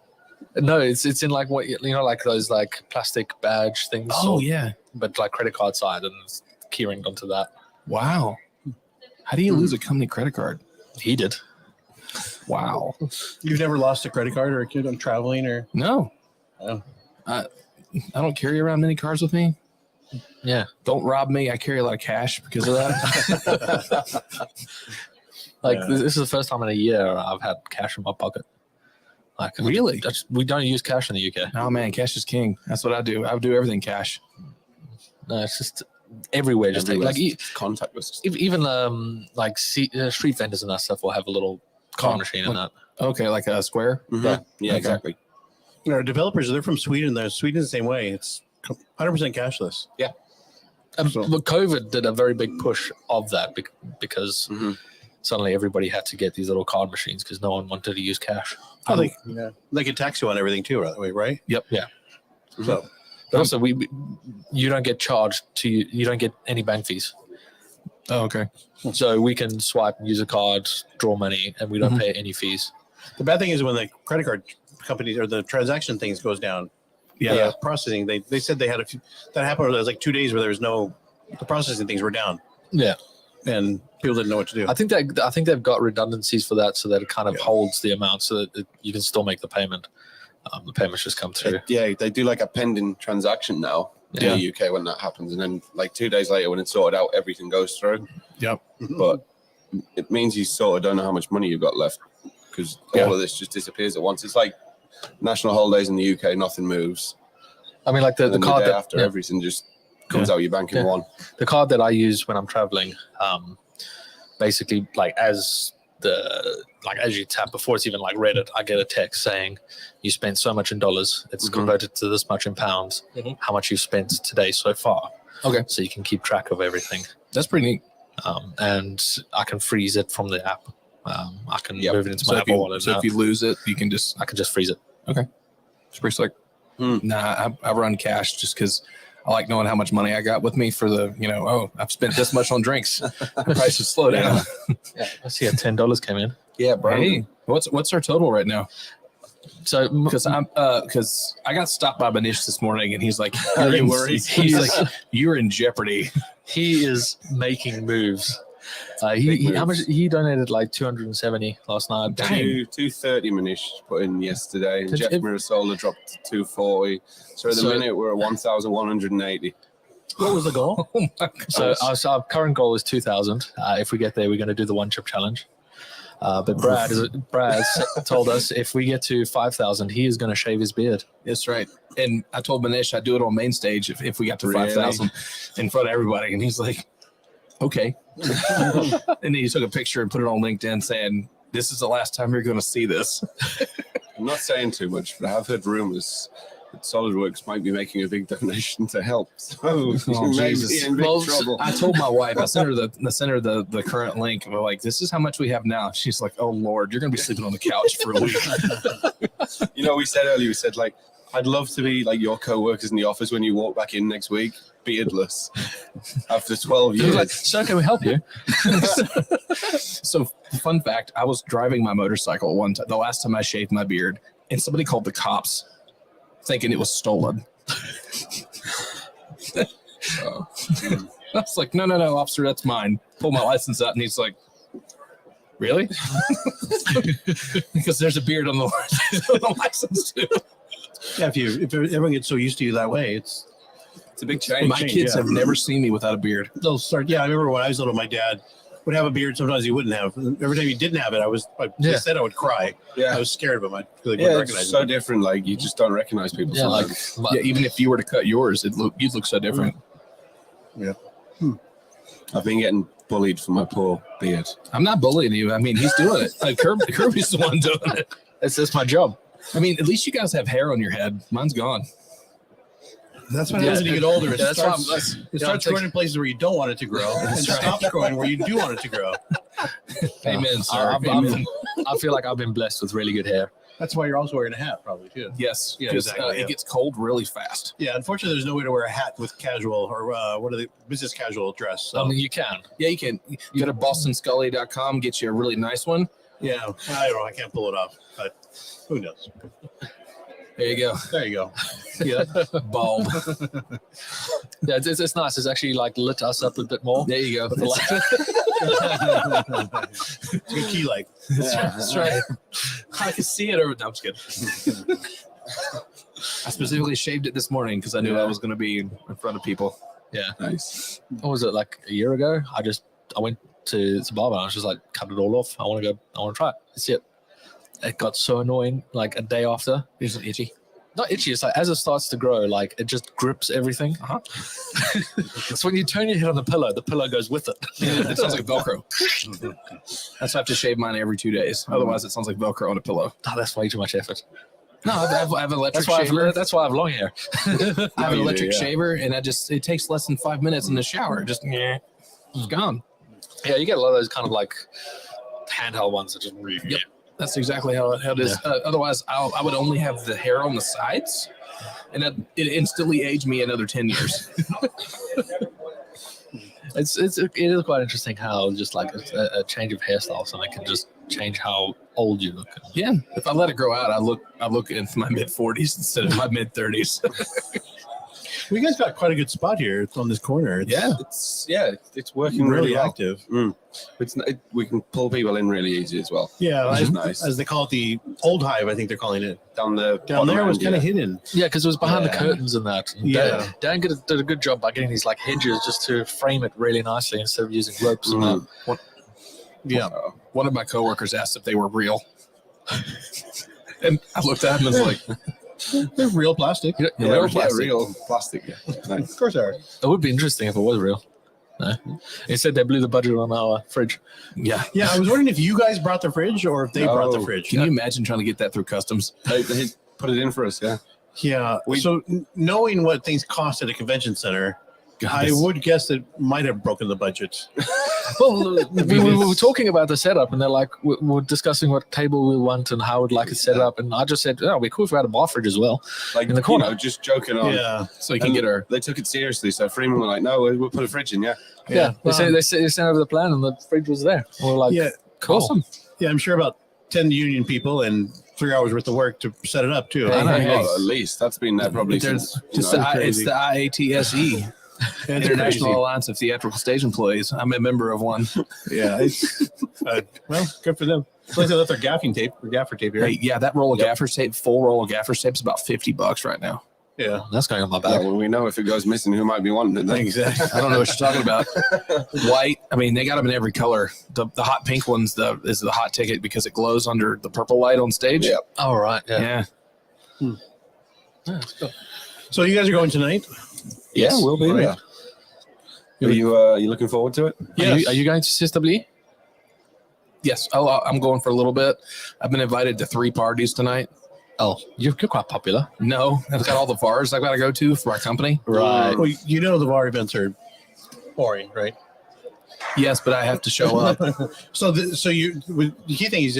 No, it's in like what like those like plastic badge things. Oh yeah! But like credit card side and it's keyringed onto that. Wow. How do you lose a company credit card? He did. Wow. You've never lost a credit card or a kid on traveling or? No. Oh. I don't carry around many cards with me. Yeah. Don't rob me. I carry a lot of cash because of that. This is the first time in a year I've had cash in my pocket. Like, Really? we don't use cash in the UK. Oh man, cash is king. That's what I do. I do everything cash. No, it's just everywhere. Just Everywhere. like Contactless. even street vendors and that stuff will have a little card machine in that. Okay, like a square. Mhm. Yeah, exactly. Our developers, they're from Sweden. Sweden's the same way. It's 100% cashless. But COVID did a very big push of that because Mhm. suddenly everybody had to get these little card machines because no one wanted to use cash. They can tax you on everything too, right? Yep. Yeah. So But also, you don't get charged you don't get any bank fees. Oh, okay. So we can swipe and use a card, draw money, and we don't pay any fees. the bad thing is when the credit card companies or the transaction things goes down. Yeah. Processing. They said they had a few that happened. There was like 2 days where there was the processing things were down Yeah. and people didn't know what to do. I think they've got redundancies for that, so that it kind of holds the amount, so that you can still make the payment. The payments just come through. Yeah, they do like a pending transaction now in the UK when that happens, and then like 2 days later when it's sorted out, everything goes through. Yep. But it means you sort of don't know how much money you've got left because all of this just disappears at once. It's like national holidays in the UK, nothing moves. I mean, like the And then card day that after everything just comes out your bank in one. the card that I use when I'm traveling, basically as you tap before it's even like read it, I get a text saying you spent so much in dollars. It's converted to this much in pounds. How much you've spent today so far. Okay. So you can keep track of everything. That's pretty neat. And I can freeze it from the app. I can move it into my So Apple Wallet. if you lose it, you can just I can just freeze it. it's pretty slick. Nah, I run cash just because I like knowing how much money I got with me for the, I've spent this much on drinks. I probably should slow down. Yeah, I see $10 came in. Yeah, bro. Hey, what's our total right now? So Because I got stopped by Manish this morning and he's like, Are you "You're in- worried?" He's like, you're in jeopardy. he is making moves. How much he donated? Like 270 last night. 230 Manish put in yesterday, and Did Jeff you- Mirasola dropped to 240. So at the minute we're at 1,180. What was the goal? Oh my So our current goal is 2,000. If we get there, we're going to do the one chip challenge. But Brad told us if we get to 5,000, he is going to shave his beard. That's right. And I told Manish I'd do it on main stage if we got to Really? 5,000 in front of everybody. And he's like, okay. And then he took a picture and put it on LinkedIn saying, this is the last time you're going to see this. I'm not saying too much, but I've heard rumors that SolidWorks might be making a big donation to help. So you may be in big trouble. I told my wife, I sent her the current link. We're like, this is how much we have now. She's like, oh Lord, you're going to be sleeping on the couch for a week. We said earlier, we said like, I'd love to be like your co-workers in the office when you walk back in next week, beardless, after 12 He was years. like, "Sir, can we help you?" So fun fact, I was driving my motorcycle the last time I shaved my beard, and somebody called the cops thinking it was stolen. I was like, no, officer, that's mine. Pull my license out, and he's like, really? Because there's a beard on the license too. Yeah, if everyone gets so used to you that way, it's It's a big change. My kids have never seen me without a beard. they'll start. Yeah, I remember when I was little, my dad would have a beard. Sometimes he wouldn't have. Every time he didn't have it, I said I would cry. Yeah. I was scared of him. I wouldn't Yeah, recognize it's so him. different. Like you just don't recognize people. Yeah, like sometimes. Yeah, even if you were to cut yours, you'd look so different. I've been getting bullied for my poor beard. I'm not bullying you. I mean, he's doing it. Kirby's the one doing it. it's just my job. I mean, at least you guys have hair on your head. Mine's gone. That's what happens when you get older. It that's why starts growing in places where you don't want it to grow, and stops growing where you do want it to grow. Amen, sir. I feel like I've been blessed with really good hair. That's why you're also wearing a hat, probably too. Yes, Yeah, because exactly, it gets cold really fast. Yeah, unfortunately, there's no way to wear a hat with casual or what are the business casual dress. So. I mean, you can. Yeah, you can. You go to bostonscully.com, get you a really nice one. Yeah, I don't know. I can't pull it off, but who knows? There you go. There you go. Yeah. Bulb. Yeah, it's nice. It's actually like lit us up a bit more. There you go. With the light. It's a good key light. That's right. I can see it over. No, I'm just kidding. I specifically shaved it this morning because I knew I was going to be in front of people. Yeah. Nice. What was it, like a year ago? I went to the barber and I was just like, cut it all off. I want to try it. That's it. It got so annoying, like a day after. It's itchy. Not itchy, it's like as it starts to grow, like it just grips everything. So when you turn your head on the pillow goes with it. Yeah, it sounds like Velcro. That's why I have to shave mine every 2 days. Otherwise, it sounds like Velcro on a pillow. Oh, that's way too much effort. No, I have an electric That's shaver. why I have long hair. I have an you electric do, yeah. shaver, and it takes less than 5 minutes in the shower. Just it's gone. Yeah, you get a lot of those kind of like handheld ones that just Yep. That's exactly how it is. Otherwise, I would only have the hair on the sides, and it instantly aged me another 10 years. It is quite interesting how just like a change of hairstyle, something can just change how old you look. Yeah, if I let it grow out, I look in my mid 40s instead of my mid 30s. Well, you guys got quite a good spot here. It's on this corner. It's It's working really really well. active. We can pull people in really easy as well. Yeah, Which is as, nice. as they call it, the old hive, I think they're calling it. Down Down bottom there was end, kind of yeah. hidden. Yeah, because it was behind the Yeah. curtains and that. And Yeah. Dan did a good job by getting these like hedges just to frame it really nicely instead of using ropes and that. Yeah. One of my coworkers asked if they were real, and I looked at him and was like, They're real plastic. Real plastic. Yeah. Nice. Of course they are. It would be interesting if it was real. No. Instead, they blew the budget on our fridge. "Yeah." Yeah, I was wondering if you guys brought the fridge or if they brought the No. fridge. Can you imagine trying to get that through customs? They put it in for us. Yeah. Yeah. We- So knowing what things cost at a convention center, I would guess it might have broken the budget. Well, we were talking about the setup, and they're like, we're discussing what table we want and how we'd like it set up. And I just said, oh, we're cool if we had a bar fridge as well. Like In the corner. just joking on. Yeah. So you can And get her. They took it seriously. So Freeman were like, "No, we'll put a fridge in." Yeah. Yeah. They sent over the plan, and the fridge was there. And we're like, Yeah. cool. Awesome. Yeah, I'm sure about 10 union people and 3 hours worth of work to set it up too. Hey, hey, hey. Well, at least that's been there probably There's since. just it's the IATSE, International Alliance of Theatrical Stage Employees. I'm a member of one. Yeah. It's, well, good for them. It's like they left their gaffing tape or gaffer tape here. Hey, yeah, that roll of gaffer tape, full roll of gaffer tape, is about $50 right now. Yeah. That's going on my Yeah, back. well, we know if it goes missing, who might be wanting it. Then. Exactly. I don't know what you're talking about. White. I mean, they got them in every color. The hot pink one's is the hot ticket because it glows under the purple light on stage. Yeah. All right. Yeah. Yeah. So you guys are going tonight? Yeah, we'll be Right. there. Are you looking forward to it? Are you going to CSW? Yes. I'm going for a little bit. I've been invited to 3 parties tonight. Oh, you're quite popular. No, I've got all the bars I've got to go to for my company. Right. Well, you know the bar events are boring, right? Yes, but I have to show up. So the key thing is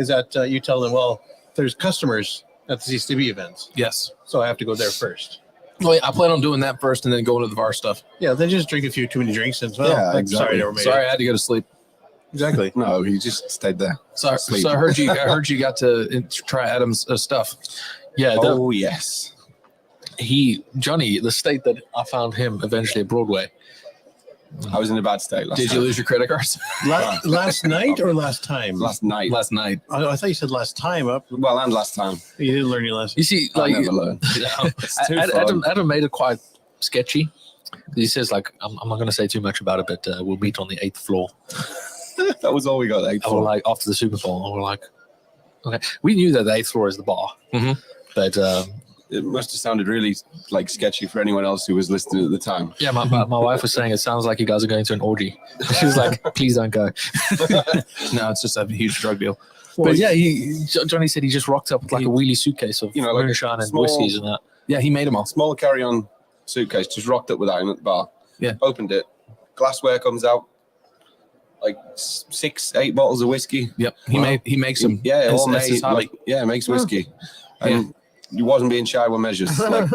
that you tell them, well, there's customers at the CCTV events, Yes. so I have to go there first. Well, yeah, I plan on doing that first and then going to the bar stuff. Yeah, then just drink a few too many drinks and well, Yeah, I'm exactly. sorry, never made Sorry, it. I had to go to sleep. Exactly. No, he just stayed there. So Sleep. I heard you got to try Adam's stuff. Yeah. Oh yes. Johnny, the state that I found him eventually at Broadway. I was in a bad state last Did you night. lose your credit cards? Last night or last time? Last night? Last night. I thought you said last time up. Well, and last time. You didn't learn your lesson. You see, I like never learned. It's too fun. Adam made it quite sketchy. He says, like, I'm not going to say too much about it, but we'll meet on the 8th floor. That was all we got. Or like after the Super Bowl. And we're like, okay. We knew that the 8th floor is the bar. Mhm. But It must have sounded really like sketchy for anyone else who was listening at the time. yeah, my wife was saying it sounds like you guys are going to an orgy. She was like, please don't go. No, it's just a huge drug deal. But yeah, Johnny said he just rocked up with like a wheelie suitcase of like a moonshine and small- whiskeys and that. Yeah, he made them all. Small carry-on suitcase, just rocked up with iron at the bar. Yeah. Opened it. Glassware comes out. Like 6-8 bottles of whiskey. Yep. He makes them. Yeah, all That's his made, hobby. makes whiskey. And he wasn't being shy with measures. Like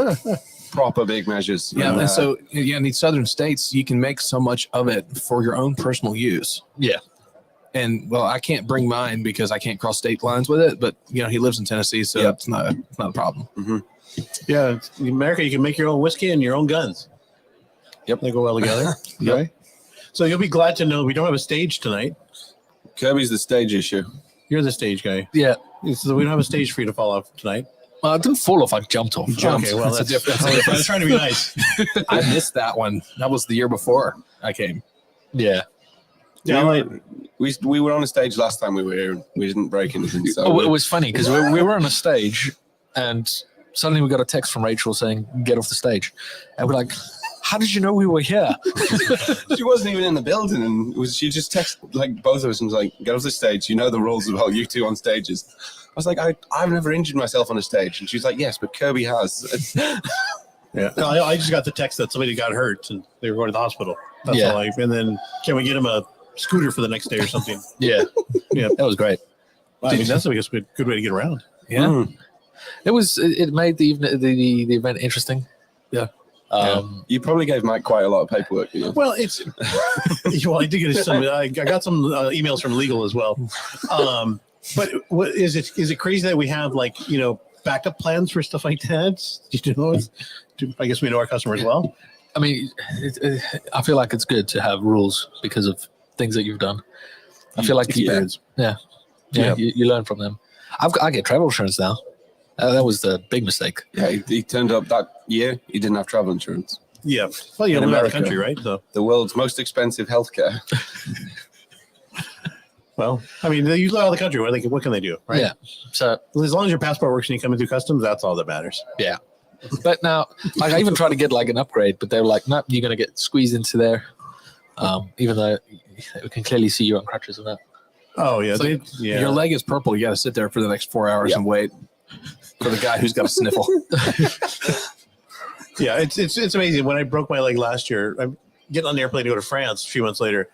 proper big measures. Yeah, and so in these southern states, you can make so much of it for your own personal use. Yeah. And well, I can't bring mine because I can't cross state lines with it. But he lives in Tennessee, so it's not a problem. Mm-hmm. Yeah, in America, you can make your own whiskey and your own guns. Yep, they go well together. Yep. Right? So you'll be glad to know we don't have a stage tonight. Kirby's the stage issue. You're the stage guy. Yeah. So we don't have a stage for you to fall off tonight. Well, I didn't fall off. I jumped off. Okay, well, that's different. I was trying to be nice. I missed that one. That was the year before I came. Yeah. Yeah, we were on a stage last time we were here. And we didn't break anything. So Oh, it was funny because we were on a stage and suddenly we got a text from Rachel saying, get off the stage. And we're like, how did you know we were here? She wasn't even in the building, and she just texted like both of us and was like, get off the stage. You know the rules about you two on stages. I was like, I've never injured myself on a stage. And she's like, yes, but Kirby has. Yeah. No, I just got the text that somebody got hurt and they were going to the hospital. That's Yeah. all. And then can we get him a scooter for the next day or something? Yeah. Yeah. That was great. I mean, that's a good way to get around. Yeah. Mm. It made the event interesting. Yeah. You probably gave Mike quite a lot of paperwork. You know? Well, it's well, I did get some. I got some emails from legal as well. But what is it? Is it crazy that we have backup plans for stuff like that? I guess we know our customers well. I mean, I feel like it's good to have rules because of things that you've done. I feel like Experience. Yeah. You learn from them. I get travel insurance now. That was the big mistake. Yeah, he turned up that year. He didn't have travel insurance. Yeah. Well, you In live out of America. the country, right? So, The world's most expensive healthcare. well, I mean, you live out of the country. What can they do, right? Yeah. So, As long as your passport works and you come in through customs, that's all that matters. yeah. But now, I even tried to get an upgrade, but they were like, nope, you're going to get squeezed into there. Even though we can clearly see you on crutches and that. Oh yeah, It's like, your leg is purple. You got to sit there for the next 4 hours and wait for the guy who's got a sniffle. Yeah, it's amazing. When I broke my leg last year, I'm getting on the airplane to go to France a few months later.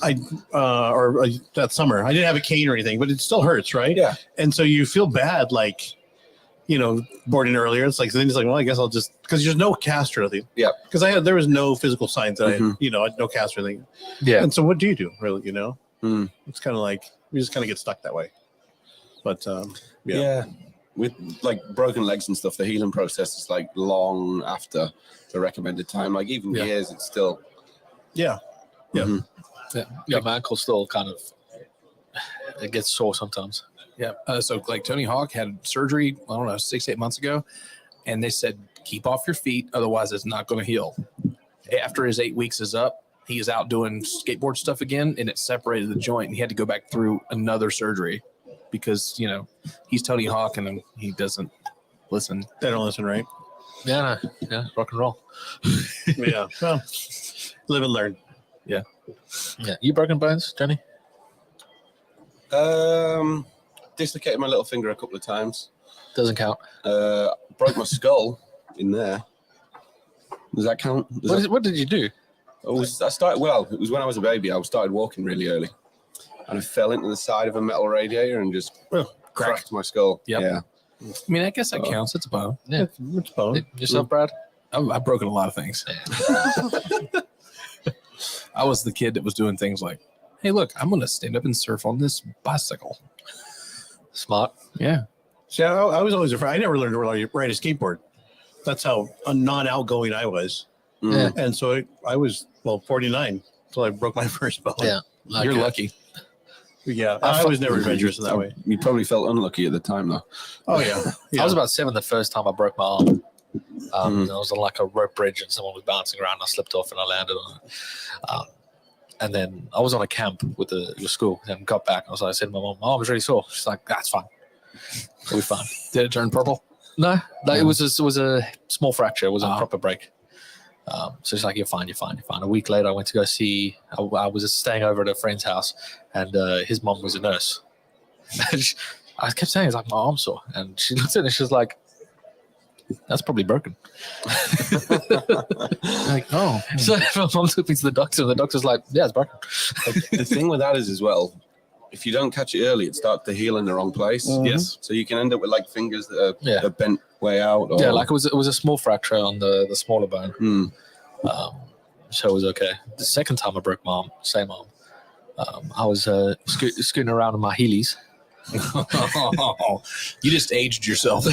That summer, I didn't have a cane or anything, but it still hurts, right? Yeah. And so you feel bad, boarding earlier. It's like, so then it's like, well, I guess I'll just, because there's no cast or anything. Yeah. Because there was no physical signs that I had no cast or anything. Yeah. And so what do you do, really? Mm. It's kind of like we just kind of get stuck that way. But Yeah. With broken legs and stuff, the healing process is long after the recommended time. Even years, it's still. yeah. Mhm. Yeah, my ankle still kind of, it gets sore sometimes. Yeah. So Tony Hawk had surgery, I don't know, 6-8 months ago. And they said, keep off your feet. Otherwise it's not going to heal. After his 8 weeks is up, he is out doing skateboard stuff again. And it separated the joint. And he had to go back through another surgery because, he's Tony Hawk and he doesn't listen. They don't listen, right? Yeah, rock and roll. Yeah. Well, live and learn. Yeah. You broken bones, Johnny? Dislocated my little finger a couple of times. Doesn't count. Broke my skull in there. Does that count? What did you do? It was when I was a baby. I started walking really early. And I fell into the side of a metal radiator and just cracked my skull. Yep. Yeah. I mean, I guess that counts. It's a bone. Yeah. It's bone. Yourself, Brad? I've broken a lot of things. I was the kid that was doing things like, hey, look, I'm going to stand up and surf on this bicycle. Smart. Yeah. See, I was always afraid. I never learned to ride a skateboard. That's how non-outgoing I was. Yeah. And so I was 49 until I broke my first bone. Yeah. You're lucky. Yeah. I was never adventurous in that way. You probably felt unlucky at the time, though. Oh yeah. I was about 7 the first time I broke my arm. I was on a rope bridge and someone was bouncing around. I slipped off and I landed on it. And then I was on a camp with the school and got back. I said to my mom, my arm was really sore. She's like, that's fine. It'll be fine. Did it turn purple? No, it was a small fracture. It wasn't a proper break. So she's like, you're fine. A week later, I went to go see, I was staying over at a friend's house and his mom was a nurse. And I kept saying, it's like, my arm's sore. And she looked at it and she's like, that's probably broken. Oh. So my mom took me to the doctor and the doctor's like, yeah, it's broken. The thing with that is as well, if you don't catch it early, it starts to heal in the wrong place. Yes. So you can end up with fingers that are bent way out. Or... Yeah, it was a small fracture on the smaller bone. So it was okay. The second time I broke my arm, same arm, I was scooting around in my Heelys. You just aged yourself.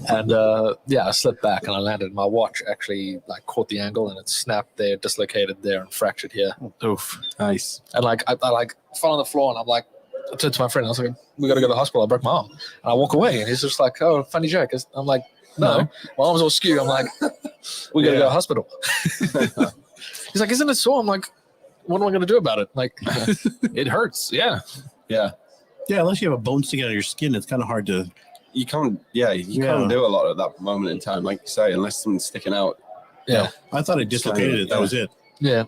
And I slipped back and I landed. My watch actually like caught the angle and it snapped there, dislocated there, and fractured here. Oof. Nice. And like I like fell on the floor and I'm like, I turned to my friend. I was like, "We got to go to the hospital. I broke my arm." And I walk away and he's just like, "Oh, funny joke." I'm like, "No, my arm's all skewed." I'm like, "We got to go to the hospital." He's like, "Isn't it sore?" I'm like, "What am I going to do about it?" Like, It hurts. Yeah. Yeah. Yeah, unless you have a bone sticking out of your skin, it's kind of hard to. You can't do a lot at that moment in time, like you say, unless something's sticking out. Yeah. I thought I dislocated it. That was it. Yeah.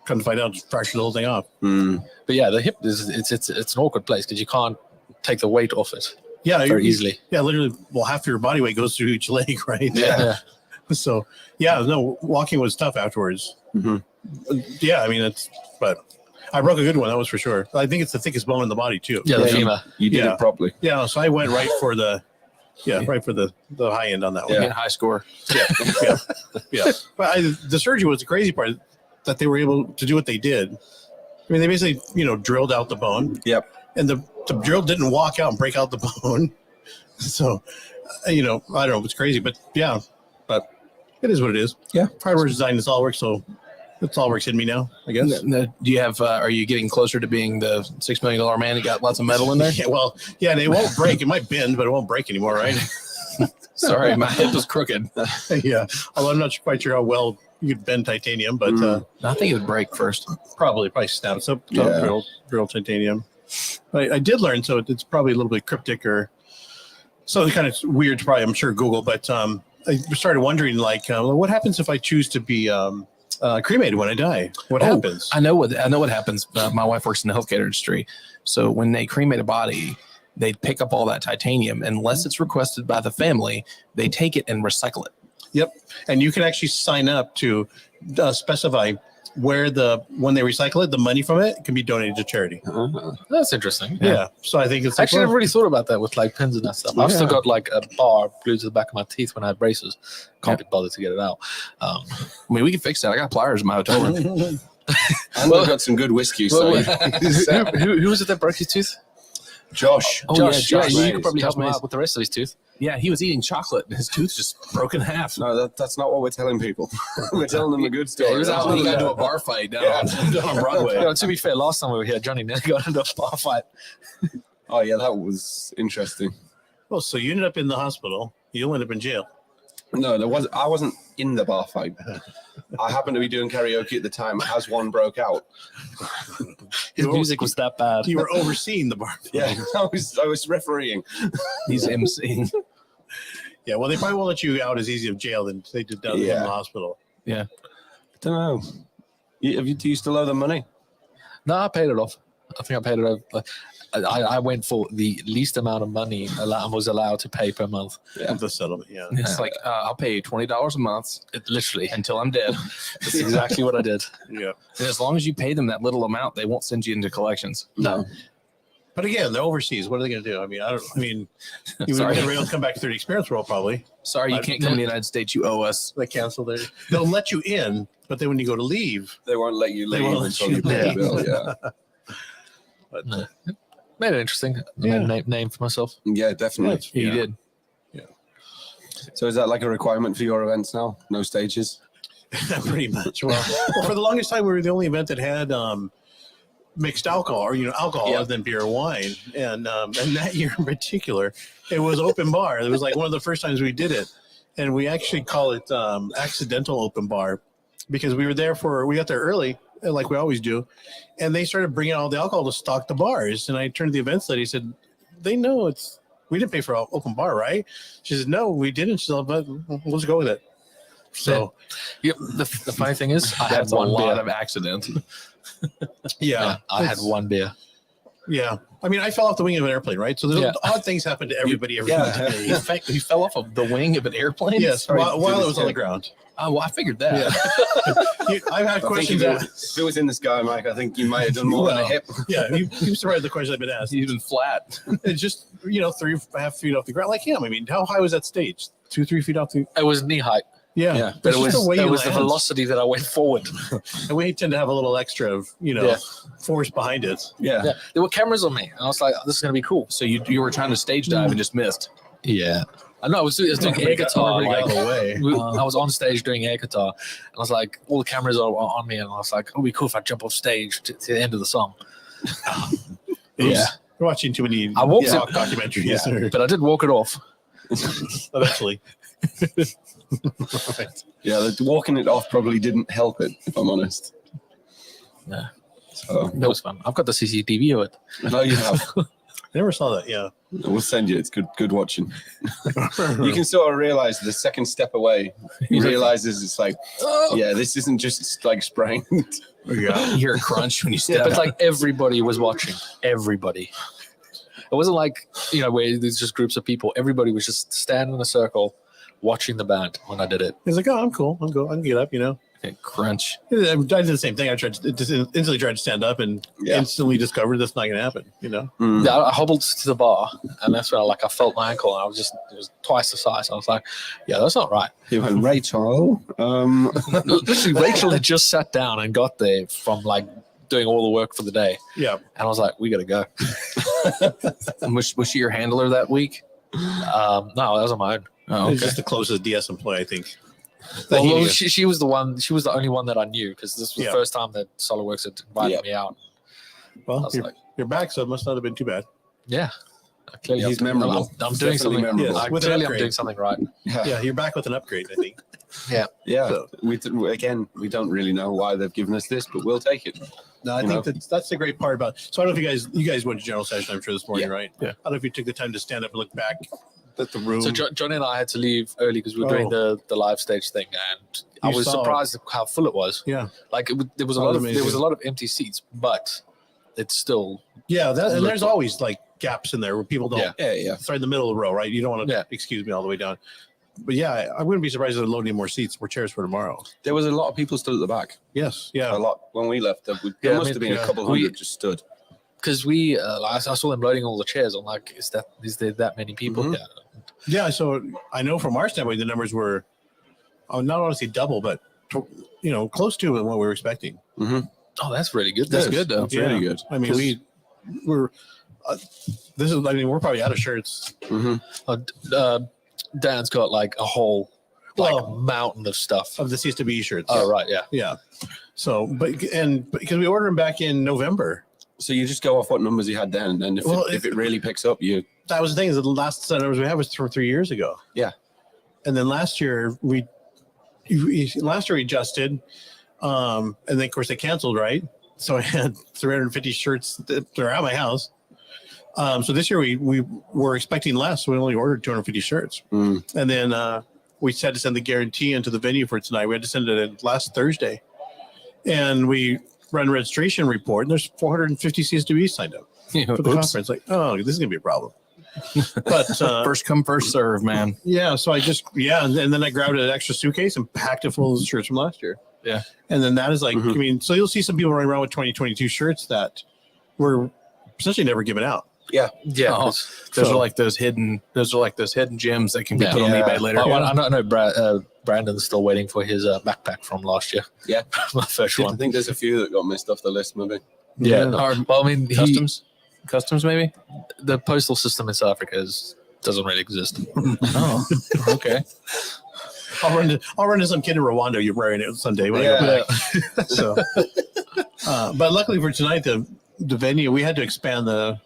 Come to find out, just fractured the whole thing off. But yeah, the hip is it's an awkward place because you can't take the weight off it very easily. Yeah, literally. Well, half your body weight goes through each leg, right? Yeah. So walking was tough afterwards. Yeah, I mean but I broke a good one. That was for sure. I think it's the thickest bone in the body too. Yeah, the femur. You did it properly. Yeah, so I went right for the high end on that one. Yeah. High score. Yeah. But the surgery was the crazy part, that they were able to do what they did. I mean, they basically, drilled out the bone. Yep. And the drill didn't walk out and break out the bone. So, I don't know. It's crazy, but yeah. But it is what it is. Yeah. Hardware design, this all works. So it's all works in me now, I guess. Do you have? Are you getting closer to being the $6 million man? You got lots of metal in there. Yeah, and it won't break. It might bend, but it won't break anymore, right? Sorry, my hip was crooked. Yeah. Although I'm not quite sure how well you could bend titanium, but I think it would break first. probably snap. So drill titanium. I did learn, so it's probably a little bit cryptic or something kind of weird to probably, I'm sure, Google. But I started wondering, what happens if I choose to be cremated when I die? What happens? I know what happens. My wife works in the healthcare industry, so when they cremate a body, they pick up all that titanium. Unless it's requested by the family, they take it and recycle it. Yep, and you can actually sign up to specify where when they recycle it, the money from it can be donated to charity. That's interesting. Yeah. So I think it's Actually, I've really thought about that with like pins and that stuff. I've still got like a bar glued to the back of my teeth when I had braces. Can't be bothered to get it out. I mean, we can fix that. I got pliers in my hotel room. And we've got some good whiskey. So who was it that broke his tooth? Josh. Josh. Josh You Mays. could probably help Josh him Mays. out with the rest of his tooth. Yeah, he was eating chocolate and his tooth just broke in half. No, that's not what we're telling people. We're telling them a good story. He was out when he got into a bar fight down on Broadway. To be fair, last time we were here, Johnny nearly got into a bar fight. Oh yeah, that was interesting. Well, so you ended up in the hospital. You'll end up in jail. No, I wasn't in the bar fight. I happened to be doing karaoke at the time as one broke out. His music was that bad. You were overseeing the bar fight. Yeah, I was refereeing. He's emceeing. Yeah, well, they probably won't let you out as easy of jail than they did down in the hospital. Yeah. I don't know. Do you still owe them money? No, I paid it off. I think I paid it off. I went for the least amount of money I was allowed to pay per month. Yeah. The settlement, yeah. It's like, I'll pay you $20 a month Literally. until I'm dead. That's exactly what I did. Yeah. And as long as you pay them that little amount, they won't send you into collections. No. But again, they're overseas. What are they going to do? I mean, you Sorry. would never be able to come back through the experience world, probably. Sorry, you can't come in the United States. You owe us. They cancel their. They'll let you in, but then when you go to leave, They won't let you They leave won't let until you you pay leave. the bill. Yeah. but No. Made it interesting. I made a name for myself. Yeah, definitely. You did. So is that like a requirement for your events now? No stages? pretty much. Well, for the longest time, we were the only event that had mixed alcohol, or alcohol other than beer or wine. And that year in particular, it was open bar. It was like one of the first times we did it, and we actually call it accidental open bar because we got there early, like we always do, and they started bringing all the alcohol to stock the bars. And I turned to the events lady, said, "They know we didn't pay for an open bar, right?" She said, "No, we didn't." She said, "But let's go with it." So, the funny thing is, I had That's a one lot beer. of accident. yeah, I had one beer. Yeah, I mean, I fell off the wing of an airplane, right? So there's odd things happen to everybody every day. He fell off of the wing of an airplane? Yes, while it was on the ground. Oh, well, I figured that. Yeah. I've had questions. If it was in the sky, Mike, I think you might have done more than a hip. Yeah, you'd surprised the questions I've been asked. He's been flat. It's just 3.5 feet off the ground, like him. I mean, how high was that stage? 2-3 feet off the. It was knee height. Yeah, Yeah. But It's just the way it he was the lands. velocity that I went forward. And we tend to have a little extra of Yeah. force behind it. Yeah. Yeah, there were cameras on me, and I was like, "This is gonna be cool." So you were trying to stage dive and just missed. Yeah, I know. I was doing air guitar. Like, away. I was on stage doing air guitar, and I was like, all the cameras are on me, and I was like, "It'll be cool if I jump off stage to the end of the song." Yeah, we're watching too many I walked rock it- documentaries. But I did walk it off. Eventually. Yeah, walking it off probably didn't help it, if I'm honest. Yeah, So, it was fun. I've got the CCTV of it. I know you have. I never saw that. Yeah. We'll send you. It's good watching. You can sort of realize the second step away. He realizes it's like, yeah, this isn't just like spraying. Yeah. You hear a crunch when you Yeah, step. but like everybody was watching. Everybody. It wasn't like where there's just groups of people. Everybody was just standing in a circle, watching the band when I did it. He's like, oh, I'm cool. I'm cool. I can get up. Crunch. I did the same thing. I tried to just instantly tried to stand up and instantly discovered that's not going to happen. Mm. Yeah, I hobbled to the bar, and that's when I felt my ankle, and it was twice the size. I was like, "Yeah, that's not right." He went, Rachel. Literally, Rachel had just sat down and got there from like doing all the work for the day, Yeah. and I was like, "We got to go." And was she your handler that week? No, that was on my own. Oh, It's okay. just the closest DS employee, I think. that he Well, knew. she was the one. She was the only one that I knew because this was Yeah. the first time that SolidWorks had invited Yeah. me out. I Well, was you're, like, you're back, so it must not have been too bad. "Yeah, clearly He's I'm memorable. I'm He's doing definitely something. memorable. Yes. With an Clearly, I'm upgrade. doing something right." Yeah, you're back with an upgrade, I think. Yeah. So- We don't really know why they've given us this, but we'll take it. No, I You think know? that's the great part about. So I don't know if you guys went to general session. I'm sure this morning, Yeah. right? Yeah. I don't know if you took the time to stand up and look back at the room. So Johnny and I had to leave early because we were doing the live stage thing, and I You was saw- surprised at how full it was. yeah, Like there was a That lot was of there was a amazing. lot of empty seats, but it's still yeah. And Look- there's always like gaps in there where people don't. Yeah. Yeah. It's right in the middle of the row, right? You don't want to Yeah. excuse me all the way down. But yeah, I wouldn't be surprised if they load any more seats, more chairs for tomorrow. There was a lot of people stood at the back. Yes, A yeah. lot. When we left, there Yeah, I must mean, have been yeah. a couple We- hundred just stood. because we I saw them loading all the chairs. I'm like, is there that many people? Mhm. Yeah. Yeah, so I know from our standpoint, the numbers were, not honestly double, but close to what we were expecting. Oh, that's really good. That's Yes. good though. It's really good. I mean, 'Cause- we're we're probably out of shirts. Dan's got like a whole Well- mountain of stuff. Of the CSWE shirts. Oh right, yeah. Yeah. So, but because we ordered them back in November, So you just go off what numbers you had then, and if, Well, if it really picks up, you that was the thing. Is the last set of numbers we had was from 3 years ago. Yeah. And then last year we adjusted, and then of course they canceled, right? So I had 350 shirts that are at my house. So this year we were expecting less. So we only ordered 250 shirts, and then we had to send the guarantee into the venue for tonight. We had to send it in last Thursday, and we run registration report, and there's 450 CSWEs signed up for the conference. Like, oh, this is gonna be a problem. But First come, first serve, man. yeah, so and then I grabbed an extra suitcase and packed it full of shirts from last year. Yeah. And then that is like, Mhm. I mean, so you'll see some people running around with 2022 shirts that were essentially never given out. Yeah. Oh, it's- Those So- are like those hidden gems that can be Yeah. put on Yeah. eBay later. I know Brandon's still waiting for his backpack from last year. Yeah. My first I one. think there's a few that got missed off the list, maybe. Yeah. Yeah. no. Or Well, I mean, customs maybe. the postal system in South Africa doesn't really exist. Oh, okay. I'll run to some kid in Rwanda. You're wearing it Sunday when I go back. So, but luckily for tonight, the venue, we had to expand the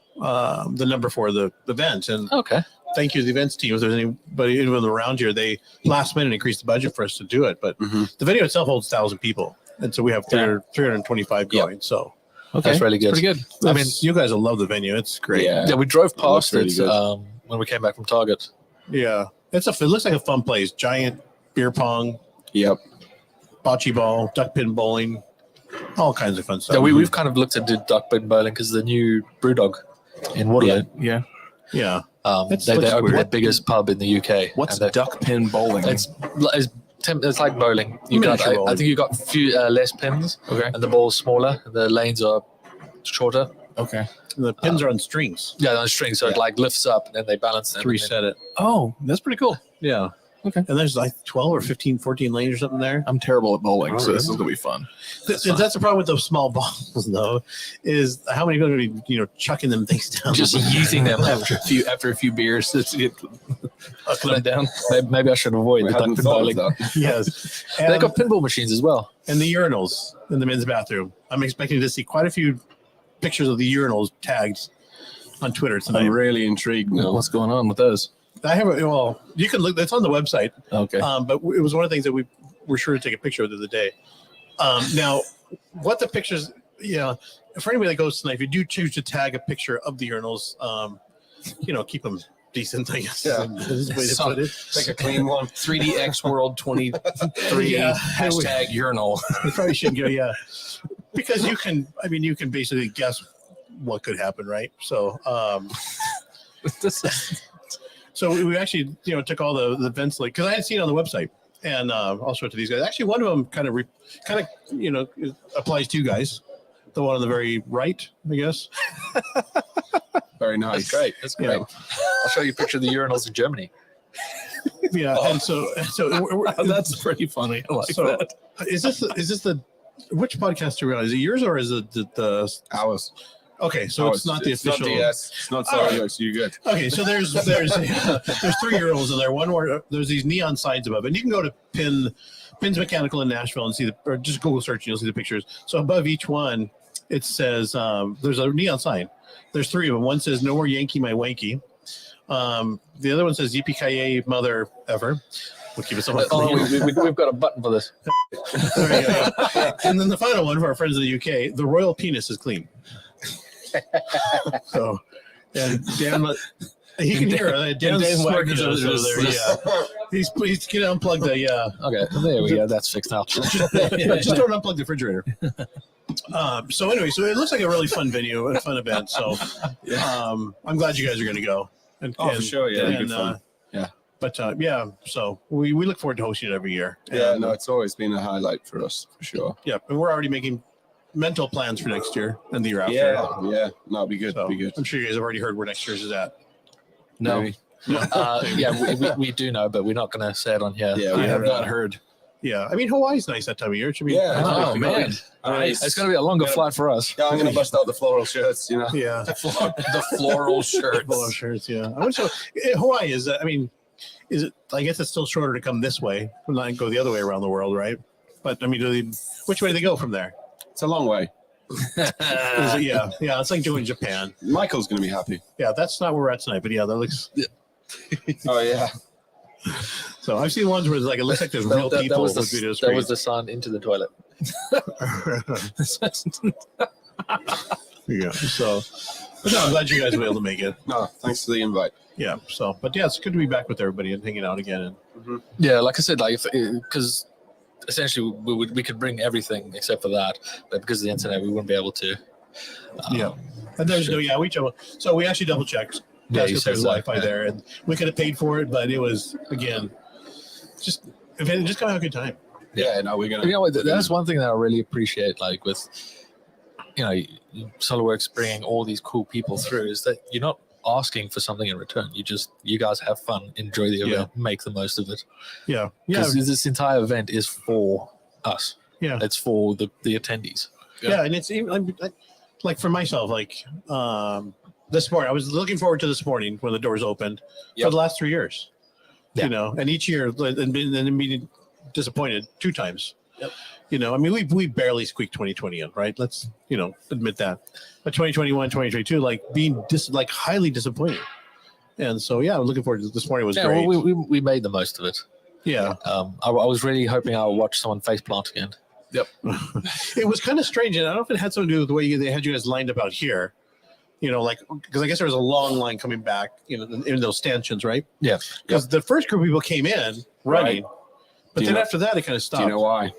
number for the event, and Okay. thank you to the events team. If there's anyone around here, they last minute increased the budget for us to do it. But Mhm. the venue itself holds 1,000 people, and so we have 325 Yep. going. So Okay. That's really good. Pretty good. I mean, you guys will love the venue. It's great. Yeah. yeah, we drove That looks past really it good. when we came back from Target. Yeah. It looks like a fun place. Giant beer pong, Yep. bocce ball, duck pin bowling, all kinds of fun stuff. Yeah, we've kind of looked at the duck bin bowling because the new Brewdog in Waterloo. Yeah. Yeah. They looks opened weird. their biggest pub in the UK. What's and they- duck pin bowling? It's like bowling. You got Miniature I bowling. think you got a few less pins, Okay. and the ball's smaller. And the lanes are shorter. Okay. The pins are on strings Yeah, on strings, so it Yeah. like lifts up, and then they balance them. to reset it. Oh, that's pretty cool. Yeah. Okay. And there's like 12 or 15, 14 lanes or something there. I'm terrible at bowling, Oh, so this really? is gonna be fun. That's the problem with those small balls, though, is how many people are going to be, chucking them things down. Just using them after a few beers. It's put them down. Maybe I should avoid We the duck hadn't thought of pinballing. that. Yes. They've got pinball machines as well. And the urinals in the men's bathroom. I'm expecting to see quite a few pictures of the urinals tagged on Twitter tonight. I'm really intrigued now. What's going on with those? I have you can look. It's on the website. Okay. But it was one of the things that we were sure to take a picture of the other day. Now, what the pictures? For anybody that goes tonight, if you do choose to tag a picture of the urinals, keep them decent. I guess. Yeah. Is the way to put it. Take a clean one. 3DX World 23 Yeah. hashtag urinal. You probably should go. Yeah, because you can basically guess what could happen, right? So. So we actually, took all the events because I had seen it on the website, and I'll show it to these guys. Actually, one of them kind of applies to you guys. The one on the very right, I guess. Very nice. That's great. That's great. Yeah. I'll show you a picture of the urinals in Germany. Yeah, and so That's pretty funny. I like so that. is this the which podcast are we on? Is it yours or is it the Ours. okay? So it's not the official. Not DS. It's not All right. Sorry, so you're good. Okay, so there's 3 urinals in there. One where there's these neon signs above, and you can go to Pins Mechanical in Nashville and see or just Google search and you'll see the pictures. So above each one, it says there's a neon sign. There's 3 of them. One says "No more Yankee, my wanky." The other one says "Yippee-ki-yay, mother ever." We'll keep it somewhat clean. We've got a button for this. There you go, yeah. And then the final one for our friends in the UK: "The royal penis is clean." So, and Dan, he can hear it. Dan's Dan smirking Wagner's over there. Yeah, he's please get unplugged the. Okay, there we go. That's fixed now. Just don't unplug the refrigerator. So anyway, so it looks like a really fun venue, a fun event. So I'm glad you guys are going to go. And, Oh, for sure. Yeah, it'll be and, fun. Yeah. But so we look forward to hosting it every year. Yeah, And, no, it's always been a highlight for us, for sure. yeah, and we're already making mental plans for next year and the year after. Yeah. No, it'll be good. So It'll be good. I'm sure you guys have already heard where next year's is at. No. Maybe. Yeah, we do know, but we're not going to say it on here. Yeah, I we have have not heard. Yeah, I mean Hawaii's nice that time of year. It should be. Yeah. Oh, man. Nice. It's going to be a longer flight for us. Yeah, I'm going to bust out the floral shirts, Yeah. The floral shirts. Polo shirts. Yeah. I would say Hawaii is. I mean, is it? I guess it's still shorter to come this way, not go the other way around the world, right? But I mean, which way do they go from there? It's a long way. Is it, yeah. It's like doing Japan. Michael's going to be happy. Yeah, that's not where we're at tonight, but yeah, that looks. Oh, yeah. So I've seen ones where it looks like there's real people with video that was screens. the sign into the toilet. Yeah. So, but no, I'm glad you guys were able to make it. No, thanks for the invite. Yeah. So, but yeah, it's good to be back with everybody and hanging out again. And Yeah, like I said, because essentially we could bring everything except for that, but because of the internet, we wouldn't be able to. Yeah. And there's no, so we actually double checked. Yeah, That's you if said there's so, Wi-Fi yeah. there, and we could have paid for it, but it was again, just come have a good time. Yeah, no, we're going You to. know what? That's one thing that I really appreciate, like with, SolidWorks bringing all these cool people through, is that you're not asking for something in return. You guys have fun, enjoy the event, make the most of it. Yeah. Because this entire event is for us. Yeah. It's for the attendees. Yeah, and it's even like for myself, this morning I was looking forward to this morning when the doors opened for the last 3 years. Yeah. And each year and being disappointed 2 times. Yep. I mean we barely squeaked 2020 in, right? Let's admit that. But 2021, 2022, being highly disappointing. And so I'm looking forward to this morning. Was great. Well, we made the most of it. Yeah. I was really hoping I would watch someone face plant again. Yep. It was kind of strange, and I don't know if it had something to do with the way they had you guys lined up out here. Because I guess there was a long line coming back, in those stanchions, right? Yeah. Because the first group of people came in running, but then after that it kind of stopped. Do you know why?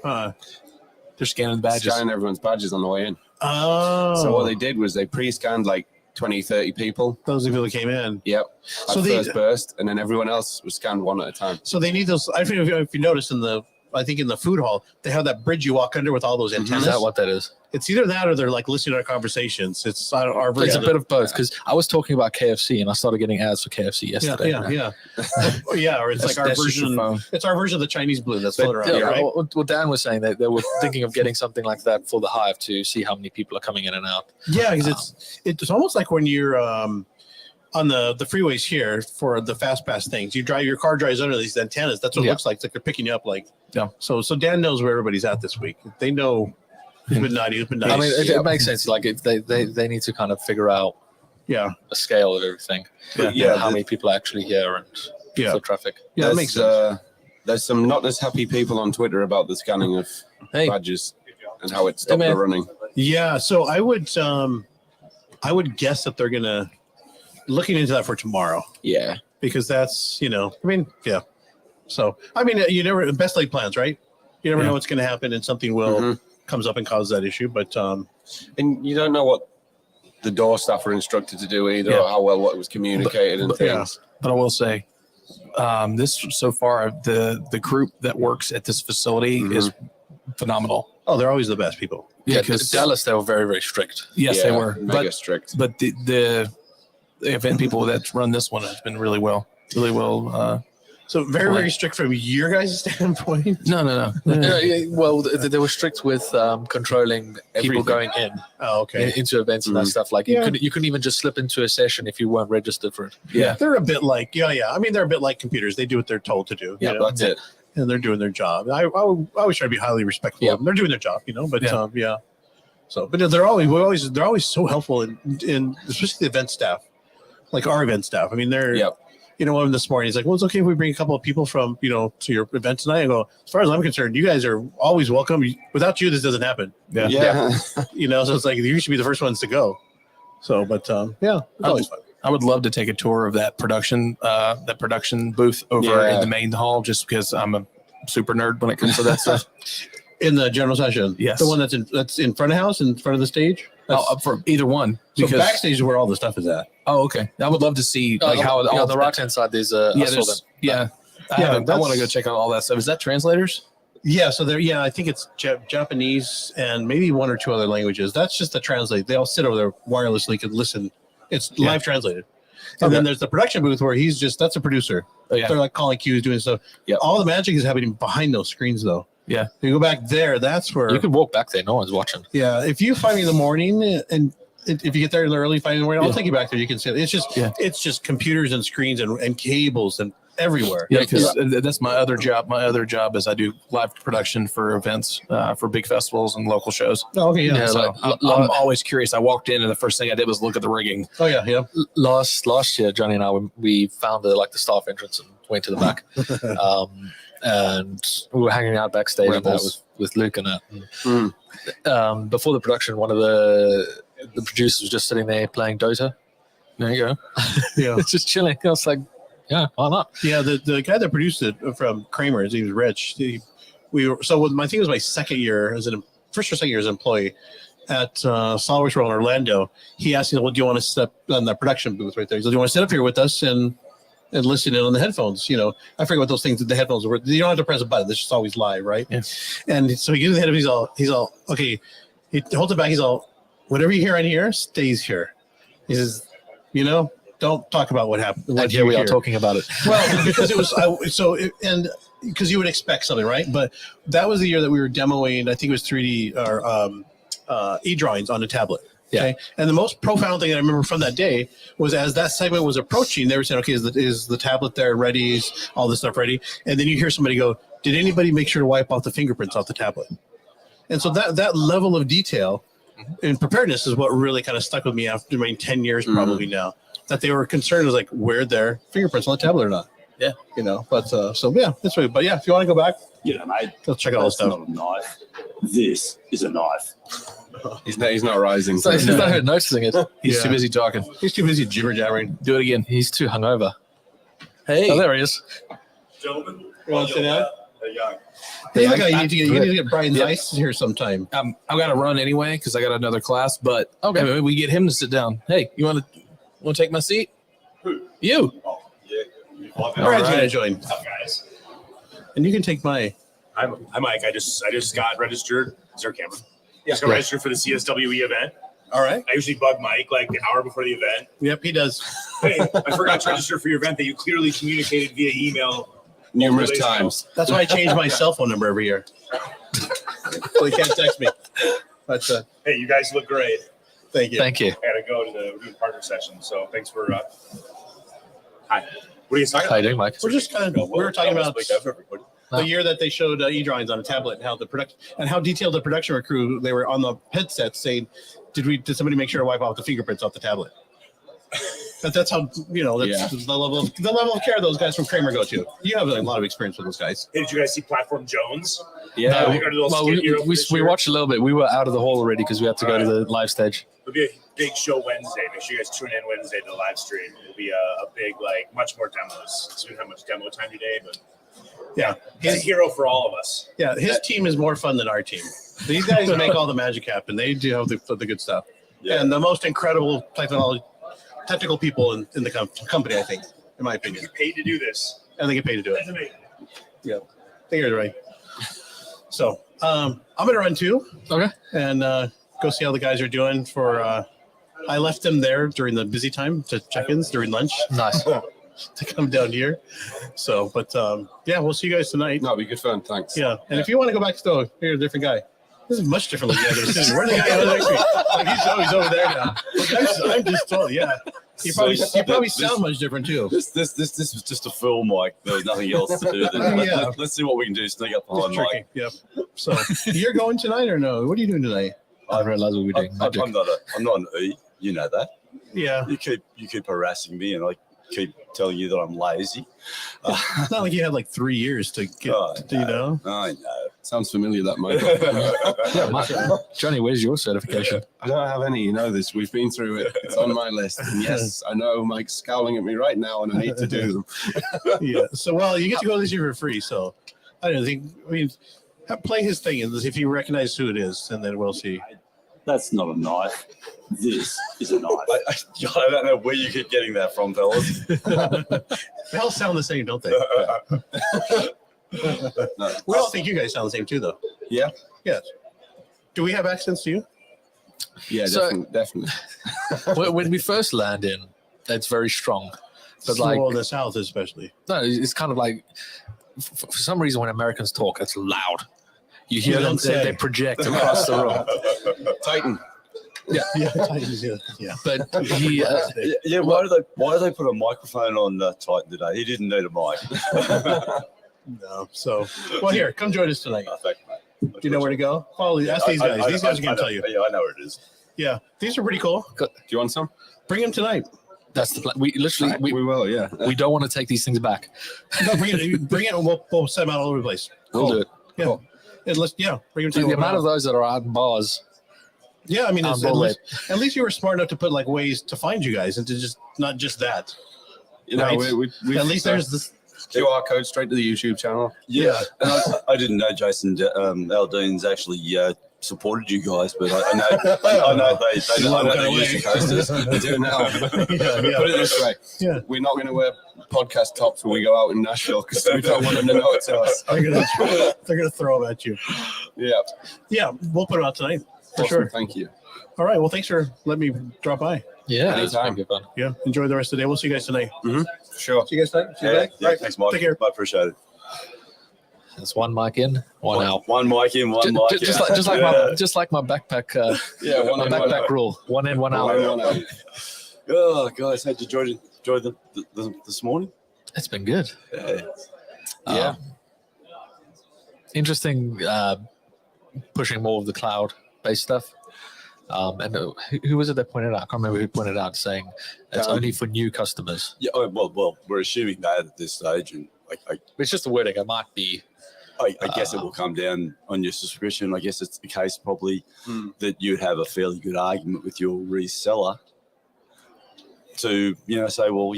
They're scanning the badges. Scanning everyone's badges on the way in. Oh. So what they did was they pre-scanned 20, 30 people. Those people that came in. Yep. So First burst, and then everyone else was scanned one at a time. So they need those. I don't know if you noticed in the I think in the food hall, they have that bridge you walk under with all those antennas. Is that what that is? It's either that or they're like listening to our conversations. It's our It's version. a bit of both because I was talking about KFC and I started getting ads for KFC yesterday. Yeah. Or it's like our That's just your version. phone. It's our version of the Chinese blue that's floating around. Yeah, here, right? well, Dan was saying that they were thinking of getting something like that for the Hive to see how many people are coming in and out. Yeah, because it's almost like when you're on the freeways here for the fast pass things. Your car drives under these antennas. That's what it looks like. It's like they're picking you up. Like, Yeah. So Dan knows where everybody's at this week. They know who's been naughty, who's been nice. I mean, it makes sense. Like, if they need to kind of figure out yeah, a scale of everything. Yeah. How many people are actually here and foot traffic. yeah, that makes sense. There's some not as happy people on Twitter about the scanning of Hey, badges and how it stopped man. the running. Yeah, so I would guess that they're gonna looking into that for tomorrow Yeah. because that's So I mean, you never best laid plans, right? You never know what's going to happen, and something will comes up and causes that issue. But And you don't know what the door staff are instructed to do either, or how well what was communicated and things. But I will say, this so far, the group that works at this facility is phenomenal. oh, they're always the best people. yeah, because Dallas, they were very, very strict. yes, they were. Mega strict. But the event people that run this one has been really well. So very, very strict from your guys' standpoint. No. Well, they were strict with controlling people going in Oh, okay. into events and that stuff. Like you couldn't even just slip into a session if you weren't registered for it. Yeah. They're a bit like I mean, they're a bit like computers. They do what they're told to do. Yeah, you know? that's it. And they're doing their job. I always try to be highly respectful of them. They're doing their job, But So, but they're always so helpful in especially the event staff, like our event staff. I mean, they're one this morning he's like, well, it's okay if we bring a couple of people from to your event tonight. I go, as far as I'm concerned, you guys are always welcome. Without you, this doesn't happen. Yeah. So it's like you should be the first ones to go. So, but it's always fun. I would love to take a tour of that production booth over in the main hall, just because I'm a super nerd when it comes to that stuff. In the general session, Yes. the one that's in front of house, in front of the stage. For either one. So Because, backstage is where all the stuff is at. oh, okay. I would love to see how on the right hand side. There's I saw them. I want to go check out all that stuff. Is that translators? Yeah, so they're I think it's Japanese and maybe one or two other languages. That's just the translate. They all sit over there wirelessly, can listen. It's live translated. And then there's the production booth where that's a producer. Oh, yeah. They're like calling cues, doing stuff. Yeah. All the magic is happening behind those screens, though. Yeah. You go back there, that's where. You can walk back there. No one's watching. Yeah, if you find me in the morning and if you get there early, find me in the morning, I'll take you back there. You can see it. It's just computers and screens and cables and everywhere. Yeah, because that's my other job. My other job is I do live production for events, for big festivals and local shows. Oh, okay, yeah. So I'm always curious. I walked in and the first thing I did was look at the rigging. Oh, yeah. Last year, Johnny and I we found the staff entrance and went to the back, and we were hanging out backstage and that was with Luke and that. Before the production, one of the producers was just sitting there playing Dota. There you go. Yeah, just chilling. I was like, yeah, why not? Yeah, the guy that produced it from Kramer's, he was Rich. My thing was my first or second year as an employee at SolidWorks World in Orlando. He asked me, well, do you want to sit up on the production booth right there? He said, do you want to sit up here with us and listen in on the headphones? I forget what those things, the headphones were. You don't have to press a button. It's just always live, right? Yeah. And so he gives the headphones. He's all, okay. He holds it back. He's all, whatever you hear on here stays here. He says, don't talk about what happened. And here we are talking about it. Well, because it was because you would expect something, right? But that was the year that we were demoing. I think it was 3D or e-drawings on a tablet. Yeah. Okay. And the most profound thing I remember from that day was as that segment was approaching, they were saying, "Okay, is the tablet there ready? Is all this stuff ready?" And then you hear somebody go, "Did anybody make sure to wipe off the fingerprints off the tablet?" And so that level of detail and preparedness is what really kind of stuck with me after 10 years probably now. That they were concerned was like, were there fingerprints on the tablet or not? Yeah. But so yeah, that's right. But yeah, if you want to go back, mate. go check out all the That's stuff. not a knife. This is a knife. He's not rising. So he's not even noticing it. He's too busy talking. He's too busy jibber jabbering. Do it again. He's too hungover. Hey. Oh, there he is. Gentlemen, You want to sit down? young. Hey, look, you need to get Brian Zeiss here sometime. I've got to run anyway because I got another class. But maybe we get him to sit down. Hey, you want to take my seat? Who? You. Oh, yeah. Brian's going to join. Tough guys. And you can take my Hi, Mike. I just got registered. Is there a camera? Yeah, just got registered for the CSWE event. All right. I usually bug Mike like an hour before the event. Yep, he does. Hey, I forgot to register for your event that you clearly communicated via email numerous times. That's why I change my cell phone number every year. So he can't text me. But hey, you guys look great. Thank you. Thank you. I gotta go to the partner session, so thanks for. Hi. What are you talking How you about? doing, Mike? We're just kind of we were talking about everybody. the year that they showed e-drawings on a tablet, and how the production and how detailed the production crew they were on the headsets saying, "Did somebody make sure to wipe off the fingerprints off the tablet?" That's how that's the level of care those guys from Kramer go to. You have a lot of experience with those guys. Hey, did you guys see Platform Jones? Yeah. No, We got a little well, skit hero for we this year. watched a little bit. We were out of the hall already because we had to go to the live stage. It'll be a big show Wednesday. Make sure you guys tune in Wednesday to the live stream. It'll be a big, much more demos. So we don't have much demo time today, but Yeah, he's a hero for all of us. yeah. His team is more fun than our team. These guys make all the magic happen. They do have the good stuff, and the most incredible technical people in the company. I think, in my You opinion, get paid to do this. and they get paid to do it. That's amazing. Yeah, I think you're right. So I'm gonna run too. Okay. And go see how the guys are doing. I left them there during the busy time to check-ins during lunch Nice. to come down here. So, but yeah, we'll see you guys tonight. No, it'll be good fun. Thanks. Yeah, and if you want to go back to here's a different guy. This is much different than the other city. Where's the guy over there? Like, he's always over there now. I'm just told, yeah. You probably sound much different too. This was just a film, Mike. There was nothing else to do. Yeah. Let's see what we can do. Sneak up behind It's tricky. Mike. Yep. So you're going tonight or no? What are you doing tonight? I realized we were doing magic. I'm not an E. You know that. Yeah. You keep harassing me, and I keep telling you that I'm lazy. It's not like you had 3 years to get, you know. I know. Sounds familiar, that Mike. Johnny, where's your certification? I don't have any. You know this. We've been through it. It's on my list. And yes, I know Mike's scowling at me right now, and I need to do them. Yeah. So, well, you get to go this year for free. So, I don't think. I mean, play his thing, and if you recognize who it is, and then we'll see. That's not a knife. This is a knife. I don't know where you keep getting that from, fellas. They all sound the same, don't they? No. We all think you guys sound the same too, though. Yeah. Yes. Do we have accents to you? Yeah, So- definitely. When we first land in, it's very strong. But Well, the South especially. no, it's kind of like, for some reason, when Americans talk, it's loud. You hear You them, don't say. they project across the room. Titan. Yeah. Yeah. But he, Yeah, why do they put a microphone on Titan today? He didn't need a mic. No. So, well, here, come join us tonight. Thank you, mate. Do you know where to go? Follow. Ask these guys. These guys are going to tell you. Yeah, I know where it is. Yeah. These are pretty cool. Do you want some? Bring them tonight. that's the plan. We literally, We will, yeah. we don't want to take these things back. No, bring it, and we'll send them out all over the place. We'll do it. Yeah. Cool. And bring them to The amount of those that are out in bars. Yeah, I mean, on at bullet. least you were smart enough to put ways to find you guys and to just not just that. You know, Right. we At least there's this. QR code straight to the YouTube channel. Yeah, and I didn't know Jason Aldean's actually supported you guys, but I know they use the coasters. They do now. Yeah. Put it this way. Yeah. We're not going to wear podcast tops when we go out in Nashville because we don't want them to know it's us. They're gonna throw them at you. Yeah. Yeah, we'll put them out tonight for Awesome. sure. Thank you. All right. Well, thanks for letting me drop by. Yeah, Anytime. it's fun. Yeah. Enjoy the rest of the day. We'll see you guys tonight. Sure. See you guys tonight. See you Yeah, tonight. yeah, Right. thanks, Mike. Take care. I appreciate it. It's one mic in, one out. One mic in, one mic Just out. just like my backpack. Yeah, one my in, one backpack out. rule. One in, one out. One out. Oh, guys, how'd you enjoy this morning? It's been good. Yeah. Yeah. Interesting. Pushing more of the cloud-based stuff. And who was it that pointed out? I can't remember who pointed out, saying it's only for new customers. Yeah. Well, we're assuming that at this stage, and It's just the wording. It might be. I guess it will come down on your subscription. I guess it's the case probably that you'd have a fairly good argument with your reseller to, say, well,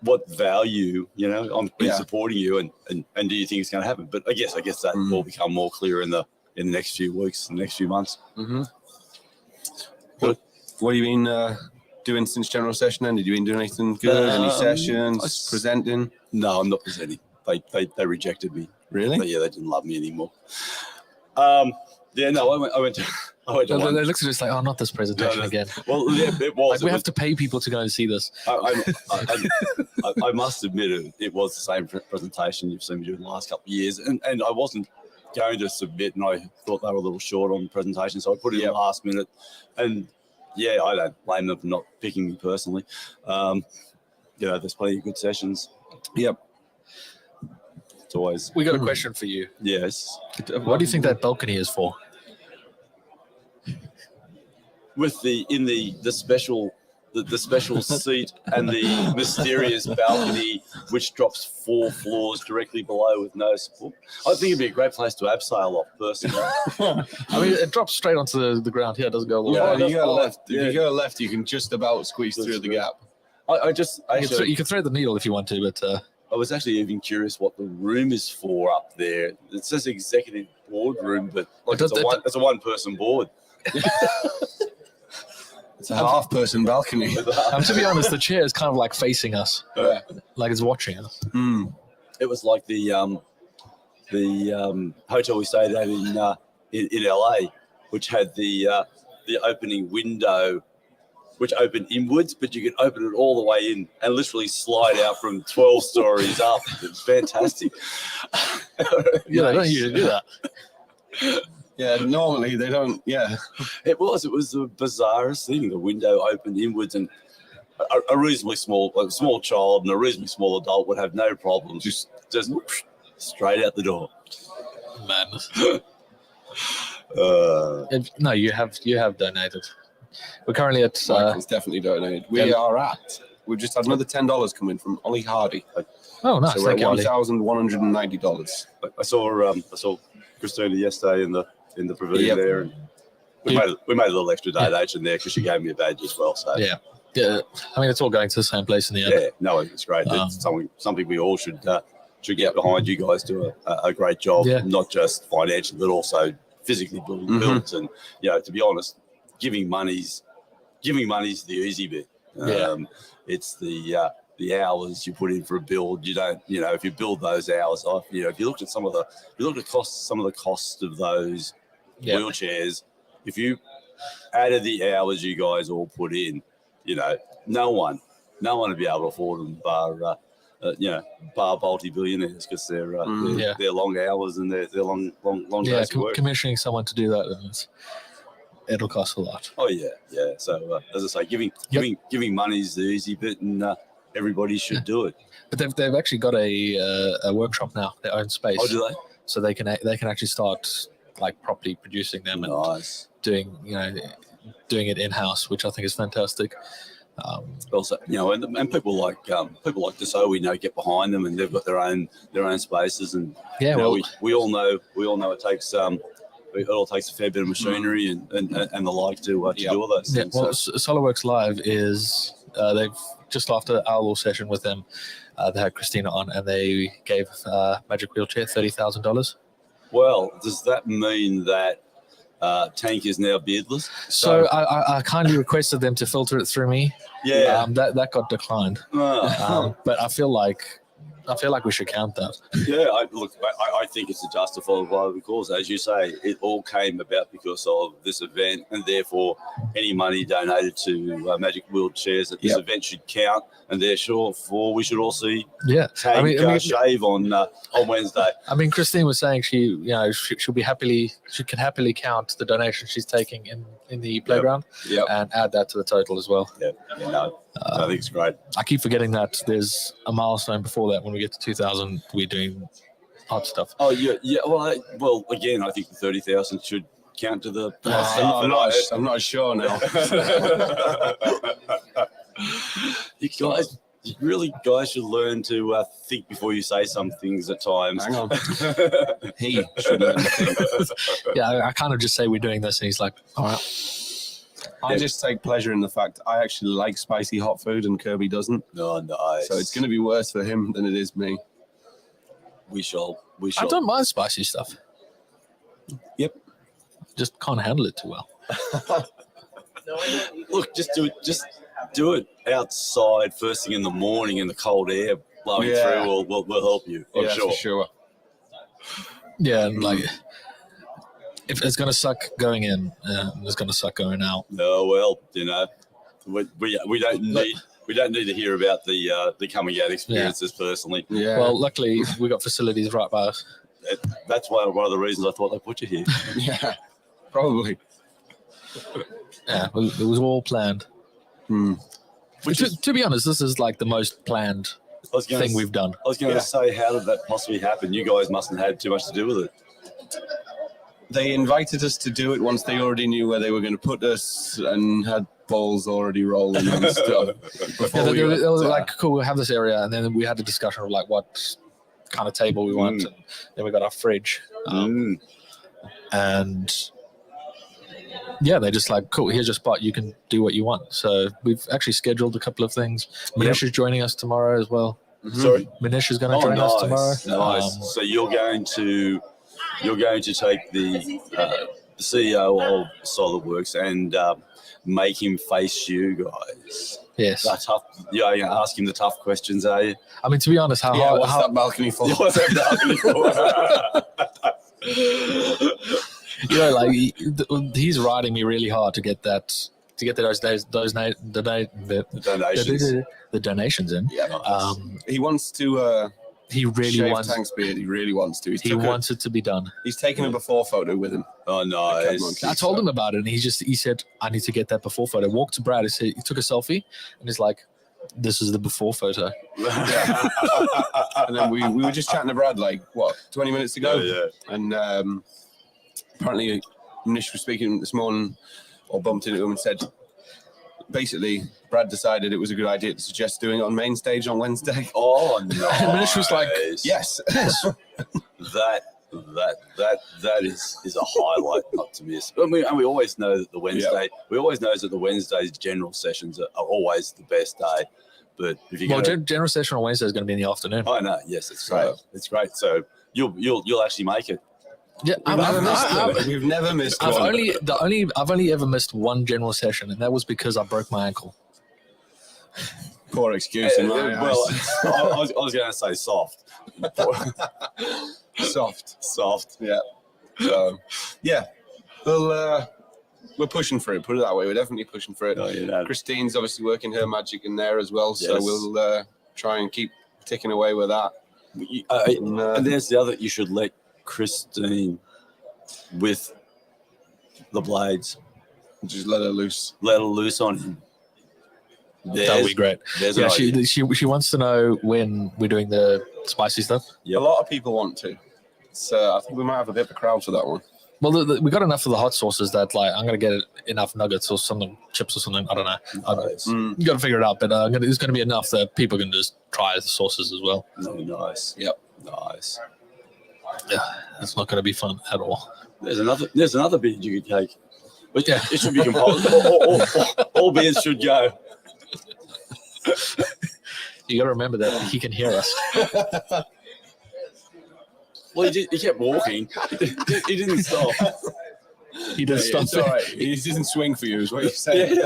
what value, I'm supporting you and do you think it's going to happen? But I guess that will become more clear in the next few weeks, the next few months. Mm-hmm. What have you been doing since general session? And have you been doing anything good? Any sessions? Presenting? No, I'm not presenting. they rejected me. Really? Yeah, they didn't love me anymore. Yeah, no, I went to They one. look at us like, oh, not this presentation again. Well, yeah, it was. Like, we have to pay people to go and see this. I must admit it was the same presentation you've seen me do in the last couple of years, and I wasn't going to submit, and I thought they were a little short on the presentation, so I put it in last minute, and yeah, I don't blame them for not picking me personally. There's plenty of good sessions. Yep. It's always. We got a question for you. Yes. What do you think that balcony is for? With the special seat and the mysterious balcony, which drops 4 floors directly below with no support. I think it'd be a great place to abseil off, personally. I mean, it drops straight onto the ground here. It doesn't go all the way. If you go left, if you go left, you can just about squeeze through the gap. You can thread the needle if you want to, but I was actually even curious what the room is for up there. It says executive boardroom, but like it's a one-person board. It's a half-person balcony. to be honest, the chair is kind of like facing us, like it's watching us. It was like the hotel we stayed at in LA, which had the opening window, which opened inwards, but you could open it all the way in and literally slide out from 12 stories up. It's fantastic. Yeah, they don't usually do that. Yeah, normally they don't. Yeah, it was the bizarrest thing. The window opened inwards, and a reasonably small child and a reasonably small adult would have no problem. Just straight out the door. Madness. No, you have donated. We're currently at. Michael's definitely donated. We've just had another $10 come in from Ollie Hardy. Oh, nice! So we're at Thank you, $1,190. I saw Christina yesterday in the pavilion there, and we made a little extra donation there because she gave me a badge as well. So yeah. I mean, it's all going to the same place in the end. Yeah, no, it's great. It's something we all should get behind. You guys do a great job, not just financially, but also physically building builds. And to be honest, giving money's the easy bit. It's the hours you put in for a build. You don't, if you build those hours off, if you looked at some of the cost of those wheelchairs, if you added the hours you guys all put in, no one would be able to afford them bar multi-billionaires because they're long hours and they're long days of work. Commissioning someone to do that, it'll cost a lot. Oh yeah. So as I say, giving money is the easy bit, and everybody should do it. But they've actually got a workshop now, their own space. Oh, do they? So they can actually start like properly producing them and doing it in house, which I think is fantastic. Also, and people like Dassault, get behind them, and they've got their own spaces, and we all know it takes it all takes a fair bit of machinery and the like to do all those things. Well, SolidWorks Live is they've just after our little session with them, they had Christina on, and they gave Magic Wheelchair $30,000. Well, does that mean that Tank is now beardless? So I kindly requested them to filter it through me. Yeah, that got declined. But I feel like we should count that. Yeah, I think it's a justifiable because, as you say, it all came about because of this event, and therefore any money donated to Magic Wheelchairs at this event should count, and therefore we should all see Tank shave on Wednesday. I mean, Christine was saying she can happily count the donation she's taking in the playground and add that to the total as well. I think it's great. I keep forgetting that there's a milestone before that. When we get to 2,000, we're doing hot stuff. Oh yeah. Well, again, I think the 30,000 should count to the. I'm not sure now. You guys should learn to think before you say some things at times. Hang on. He should learn to think. Yeah, I kind of just say we're doing this, and he's like, all right. I just take pleasure in the fact I actually like spicy hot food and Kirby doesn't. Oh, nice. So it's going to be worse for him than it is me. We shall. I don't mind spicy stuff. Yep. Just can't handle it too well. Look, just do it. Just do it outside first thing in the morning in the cold air, blowing Yeah. through will help you. I'm Yeah, sure. for sure. Yeah, and like if it's gonna suck going in, it's gonna suck going out. No, well, you know, we don't need to hear about the coming out experiences personally. Yeah. Well, luckily we got facilities right by us. That's why one of the reasons I thought they put you here. yeah. Probably. Yeah, it was all planned. Which is, To be honest, this is like the most planned thing we've done. I was going to say, how did that possibly happen? You guys mustn't have had too much to do with it. They invited us to do it once they already knew where they were going to put us and had balls already rolling and stuff. Yeah, they was like, cool, we'll have this area, and then we had a discussion of like what kind of table we want. And then we got our fridge, and yeah, they just like, cool, here's your spot. You can do what you want. So we've actually scheduled a couple of things. Manish is joining us tomorrow as well. Sorry, Manish is going to join us tomorrow. Nice. So you're going to take the CEO of SolidWorks and make him face you guys. Yes. The tough. You're going to ask him the tough questions, are you? I mean, to be honest, what's that balcony for? What's that balcony for? You know, like he's riding me really hard to get those donations in. Yeah. He wants to. He really shave wants. Tank's beard. He really wants to. He wants it to be done. He's taken a before photo with him. Oh, nice. I told him about it, and he said, "I need to get that before photo." Walked to Brad. He took a selfie, and he's like, "This is the before photo." Yeah. And then we were just chatting to Brad like 20 minutes ago. Yeah. And apparently Manish was speaking this morning, or bumped into him and said, basically, Brad decided it was a good idea to suggest doing it on main stage on Wednesday. Oh, no. And Manish was like, Yes. That is a highlight not to miss. And we always know that the Wednesday's general sessions are always the best day. But if you general session on Wednesday is going to be in the afternoon. I know, yes, it's great. It's great. So you'll actually make it. Yeah, We've never missed I've one. only ever missed one general session, and that was because I broke my ankle. Poor excuse in my eyes. Well, I was going to say soft. Soft. Yeah. So, yeah. We're pushing for it. Put it that way. We're definitely pushing for it. Oh, yeah. Christine's obviously working her magic in there as well. So Yes. we'll try and keep ticking away with that. And there's the other. You should let Christine with the blades. Just let her loose. Let her loose on him. That would be great. There's Yeah, an idea. she wants to know when we're doing the spicy stuff. Yep. A lot of people want to. So I think we might have a bit of a crowd for that one. Well, we got enough of the hot sauces that like I'm gonna get enough nuggets or something, chips or something. I don't know. Nice. You got to figure it out, but there's going to be enough that people can just try the sauces as well. Nice. Yep. Nice. Yeah, it's not going to be fun at all. There's another beard you could take. But Yeah. it should be compulsory. All beards should go. You got to remember that he can hear us. Well, he kept walking. He didn't stop. He does It's stuff. all right. He doesn't swing for you, is what you're saying.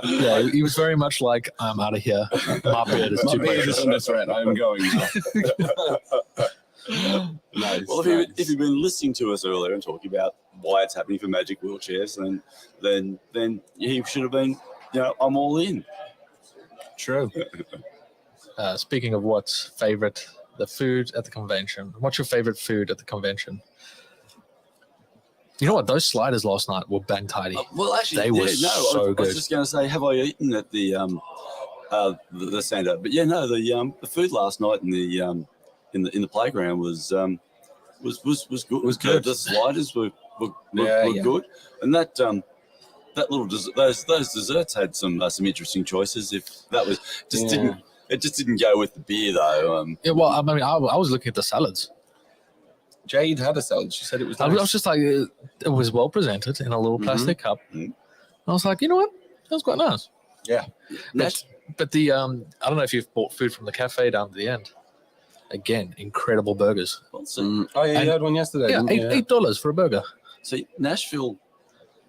Yeah, he was very much like, I'm out of here. My beard is My too beard is precious. under threat. I am going now. Nice. Well, if you've been listening to us earlier and talking about why it's happening for Magic wheelchairs, then he should have been, I'm all in. True. Speaking of what's favorite, the food at the convention. What's your favorite food at the convention? You know what? Those sliders last night were bang tidy. Well, actually, They were so I good. was just going to say, have I eaten at the stand-up? But yeah, no, the food last night in the playground was good. Was good. The sliders were Yeah. good, and that little those desserts had some interesting choices. If that was just didn't go with the beer though. Yeah, well, I mean, I was looking at the salads. Jade had a salad. She said it was I nice. was just like, it was well presented in a little plastic cup. Mhm. I was like, you know what? That was quite nice. Yeah. But the I don't know if you've bought food from the cafe down to the end. Again, incredible burgers. Oh, yeah, you had one yesterday. Yeah, didn't you? $8 for a burger. See, Nashville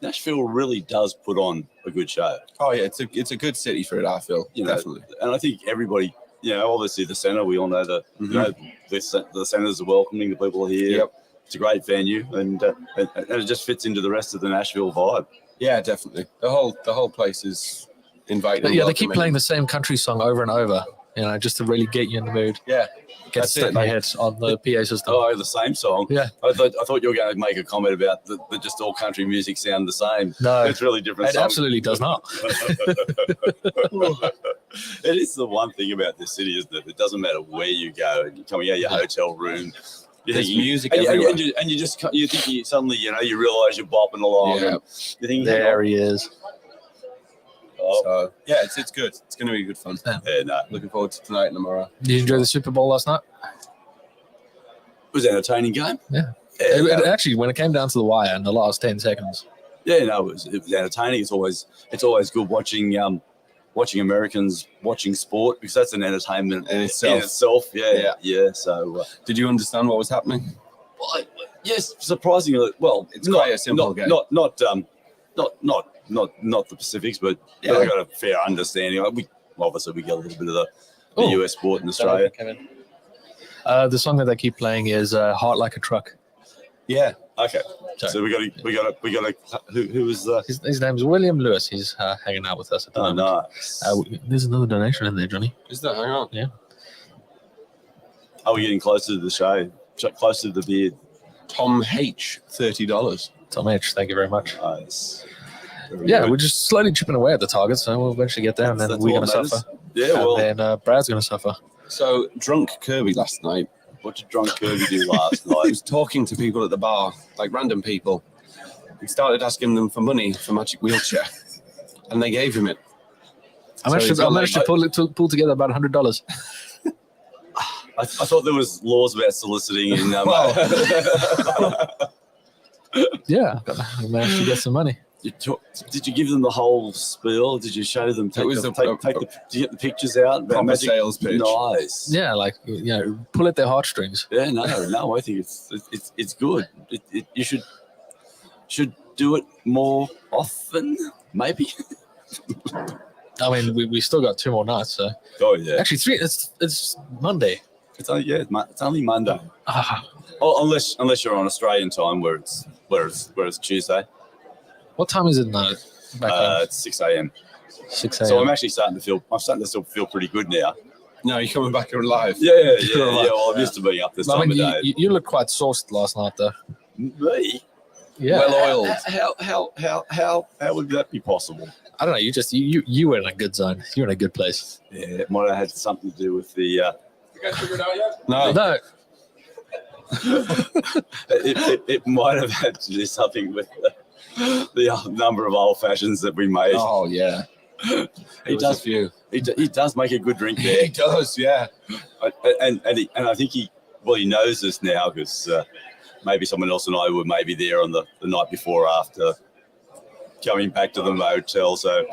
really does put on a good show. Oh, yeah, it's a good city for it, I feel. You know, Definitely. and I think everybody, obviously the centre. We all know that the centres are welcoming. The people are here. Yep. It's a great venue, and it just fits into the rest of the Nashville vibe. Yeah, definitely. The whole place is inviting. But yeah, they keep playing the same country song over and over, just to really get you in the mood. Yeah. Get That's stuck it, in your like- head on the PA system. Oh, the same song. Yeah. I thought you were going to make a comment about that just all country music sound the same. No, It's really different. it songs. absolutely does not. It is the one thing about this city, isn't it? It doesn't matter where you go, and you're coming out of your hotel room. There's music and everywhere. you just you think suddenly you realise you're bopping along. Yeah. And you think There he is. Oh, So yeah, it's good. It's going to be good fun. yeah, no. Looking forward to tonight and tomorrow. Did you enjoy the Super Bowl last night? It was an entertaining game. Yeah. Yeah, It actually, when it came down to the wire in the last 10 seconds. yeah, no, it was entertaining. It's always good watching Americans watching sport, because that's an entertainment In itself. Yeah. So, Did you understand what was happening? yes, surprisingly, well, It's quite a simple game. Not the specifics, but I got a fair understanding. We get a little bit of the US sport in Australia. The song that they keep playing is "Heart Like a Truck." Yeah. Okay, Sorry. so we got who was His name's William Lewis. He's hanging out with us at the moment. nice. There's another donation in there, Johnny. Is that? Hang on. We're getting closer to the show, closer to the beard. Tom H. $30. Tom H, thank you very much. Nice. Very Yeah, good. we're just slowly chipping away at the target, so we'll eventually get there, and then That's we're all going to that suffer. matters. Yeah, well, And then Brad's going to suffer. So drunk Kirby last night. what did drunk Kirby do last He night? was talking to people at the bar, like random people. He started asking them for money for Magic Wheelchair, and they gave him it. I So he's managed got, to pull together about $100. I thought there was laws about soliciting in. Yeah, I managed to get some money. Did you give them the whole spiel? Did you show them? It was did you get the pictures out? about Proper Magic? sales pitch. Nice. Yeah, like pull at their heartstrings. Yeah, no. I think it's good. You should do it more often, maybe. I mean, we still got 2 more nights, so Oh yeah. actually 3. It's Monday. It's only Monday. Ah, Oh, unless you're on Australian time, where it's Tuesday. what time is it now? Back home? It's 6 a.m. 6 a.m. So I'm actually starting to still feel pretty good now. No, you're coming back alive. Yeah. Well, I'm used to being up this I time mean, of day. you look quite sauced last night, though. Me? Yeah. Well oiled. How would that be possible? I don't know. You were in a good zone. You're in a good place. Yeah, it might have had something to do with the. You guys figured out yet? No. No. It might have had to do something with the number of old fashions that we made. Oh yeah. He does. He does make a good drink He there, does. Yeah. and I think he knows this now, because maybe someone else and I were maybe there on the night before or after coming back to the motel. So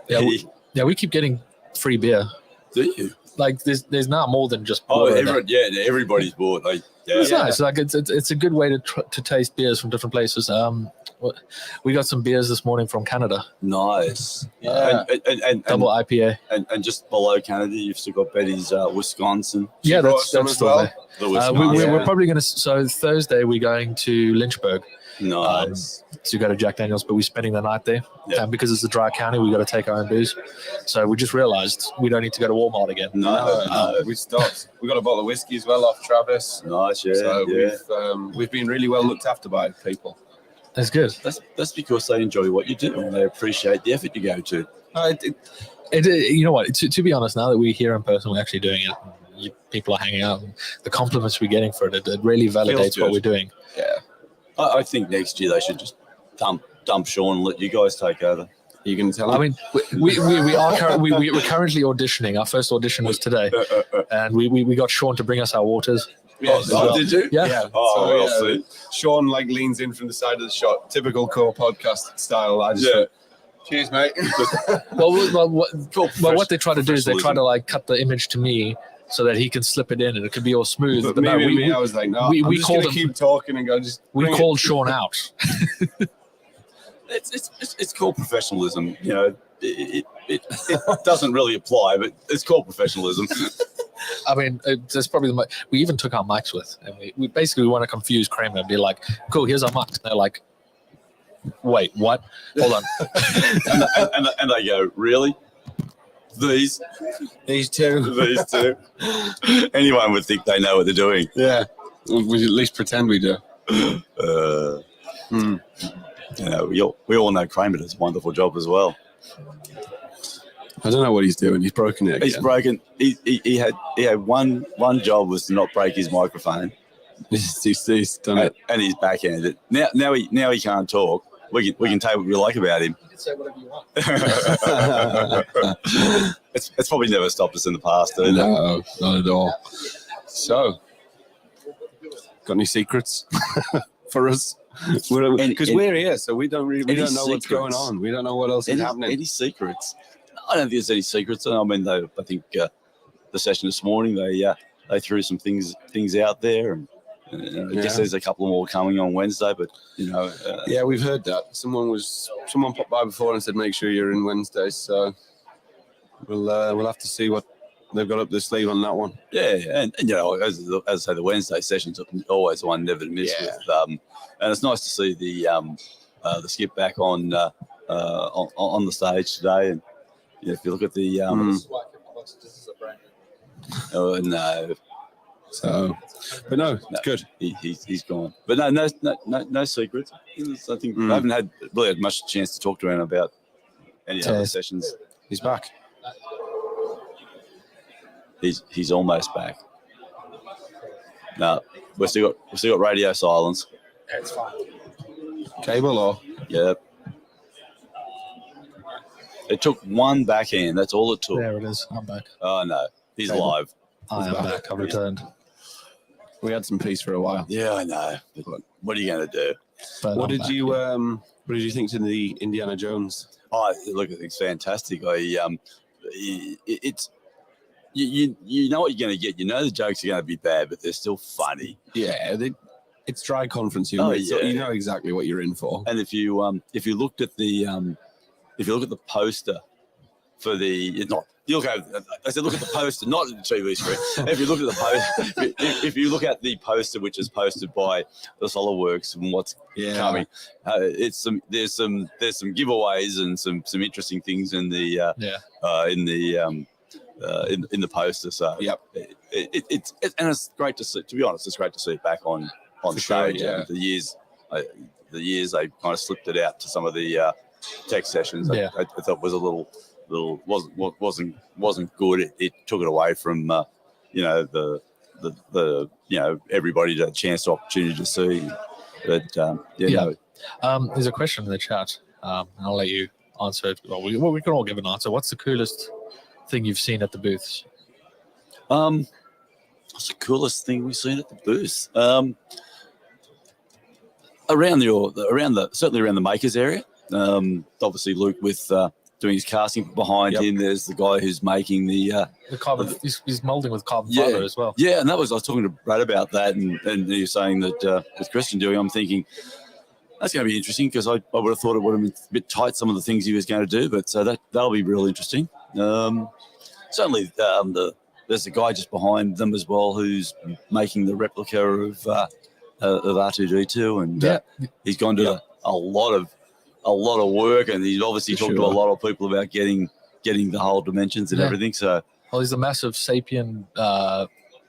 Yeah, we keep getting free beer. do you? Like there's now more than just. Oh, water in there. everybody's bought. Like, It's nice. Like it's a good way to taste beers from different places. We got some beers this morning from Canada. Nice. Yeah. And Double IPA. and just below Canada, you've still got Betty's Wisconsin. Yeah, brought that's some as still well? there. The We're Wisconsin. probably going to. So Thursday we're going to Lynchburg Nice. to go to Jack Daniels, but we're spending the night there. Yeah. And because it's a dry county, we got to take our own booze. So we just realized we don't need to go to Walmart again. No. We stopped. We got a bottle of whiskey as well off Travis. Nice. Yeah. So yeah. we've been really well looked after by people. That's good. That's because they enjoy what you do and they appreciate the effort you go to. You know what? To be honest, now that we're here in person, we're actually doing it. People are hanging out. And the compliments we're getting for it, it really validates what good. we're doing. Yeah. I think next year they should just dump Sean and let you guys take over. You can tell. I mean, we're currently auditioning. Our first audition was today, and we got Sean to bring us our waters. Yeah, Oh, did you? Yeah. Oh, So, well, yeah, see. Sean leans in from the side of the shot, typical core podcast style. I just Yeah. went, cheers, mate. What they try to do is they try to cut the image to me so that he can slip it in and it could be all smooth. But But no, me, I was like, no, we I'm just called gonna him- keep talking and go. Just we bring called it. Sean out. It's called professionalism. You know, it doesn't really apply, but it's called professionalism. I mean, that's probably we even took our mics with, and we basically want to confuse Kramer and be like, "Cool, here's our mics." And they're like, "Wait, what? Hold on." and they go, "Really? These two? Anyone would think they know what they're doing." Yeah, we at least pretend we do. You know, we all know Kramer does a wonderful job as well. I don't know what he's doing. He's broken it again. He's broken. He had one job was to not break his microphone. He's done it, and he's backhanded. Now he can't talk. We can tell you what we like about him. You can say whatever you want. It's probably never stopped us in the past, either. No, not at all. So, got any secrets for us? Because we're here, so we don't know what's going on. We don't know what else is happening. Any secrets? I don't think there's any secrets. I mean, I think the session this morning they threw some things out there, and I guess there's a couple more coming on Wednesday. But yeah, we've heard that. Someone popped by before and said, "Make sure you're in Wednesday." So we'll have to see what they've got up their sleeve on that one. Yeah, and as I say, the Wednesday sessions are always the one never to miss. Yeah. With, and it's nice to see the skip back on the stage today. And if you look at the oh no. So, but no, it's good. He's gone. But no secrets. I think I haven't really had much chance to talk to him about any other sessions. He's back. He's almost back. No, we still got radio silence. It's fine. Cable or Yep. It took one backhand. That's all it took. There it is. I'm back. Oh no, he's live. I am back. I've returned. we had some peace for a while. Yeah, I know. But what are you going to do? But What I'm did back. you think to the Indiana Jones? Oh, look, it's fantastic. It's you know what you're going to get. You know the jokes are going to be bad, but they're still funny. Yeah, it's dry conference humor. Oh, yeah. So you know exactly what you're in for. And if you looked at the poster for the look at the poster, not at the TV screen. If you look at the poster, if you look at the poster which is posted by the SolidWorks and what's coming, there's some giveaways and some interesting things in the in the poster. So Yep. it's great to see. To be honest, it's great to see it back on For sure, stage. yeah. The years they kind of slipped it out to some of the tech sessions. Yeah. I thought was a little wasn't good. It took it away from the everybody had a chance opportunity to see. But There's a question in the chat. I'll let you answer it. Well, we can all give an answer. What's the coolest thing you've seen at the booths? What's the coolest thing we've seen at the booth? Certainly around the makers area. Obviously Luke with doing his casting behind him. There's the guy who's making the carbon. He's molding with carbon fiber as well. Yeah, and I was talking to Brad about that, and he was saying that with Christian doing, I'm thinking that's going to be interesting because I would have thought it would have been a bit tight some of the things he was going to do, but so that'll be real interesting. Certainly, there's a guy just behind them as well who's making the replica of R2D2, and he's gone to a lot of work, and he's obviously talked to a lot of people about getting the whole dimensions and everything. So, well, he's a massive Sapien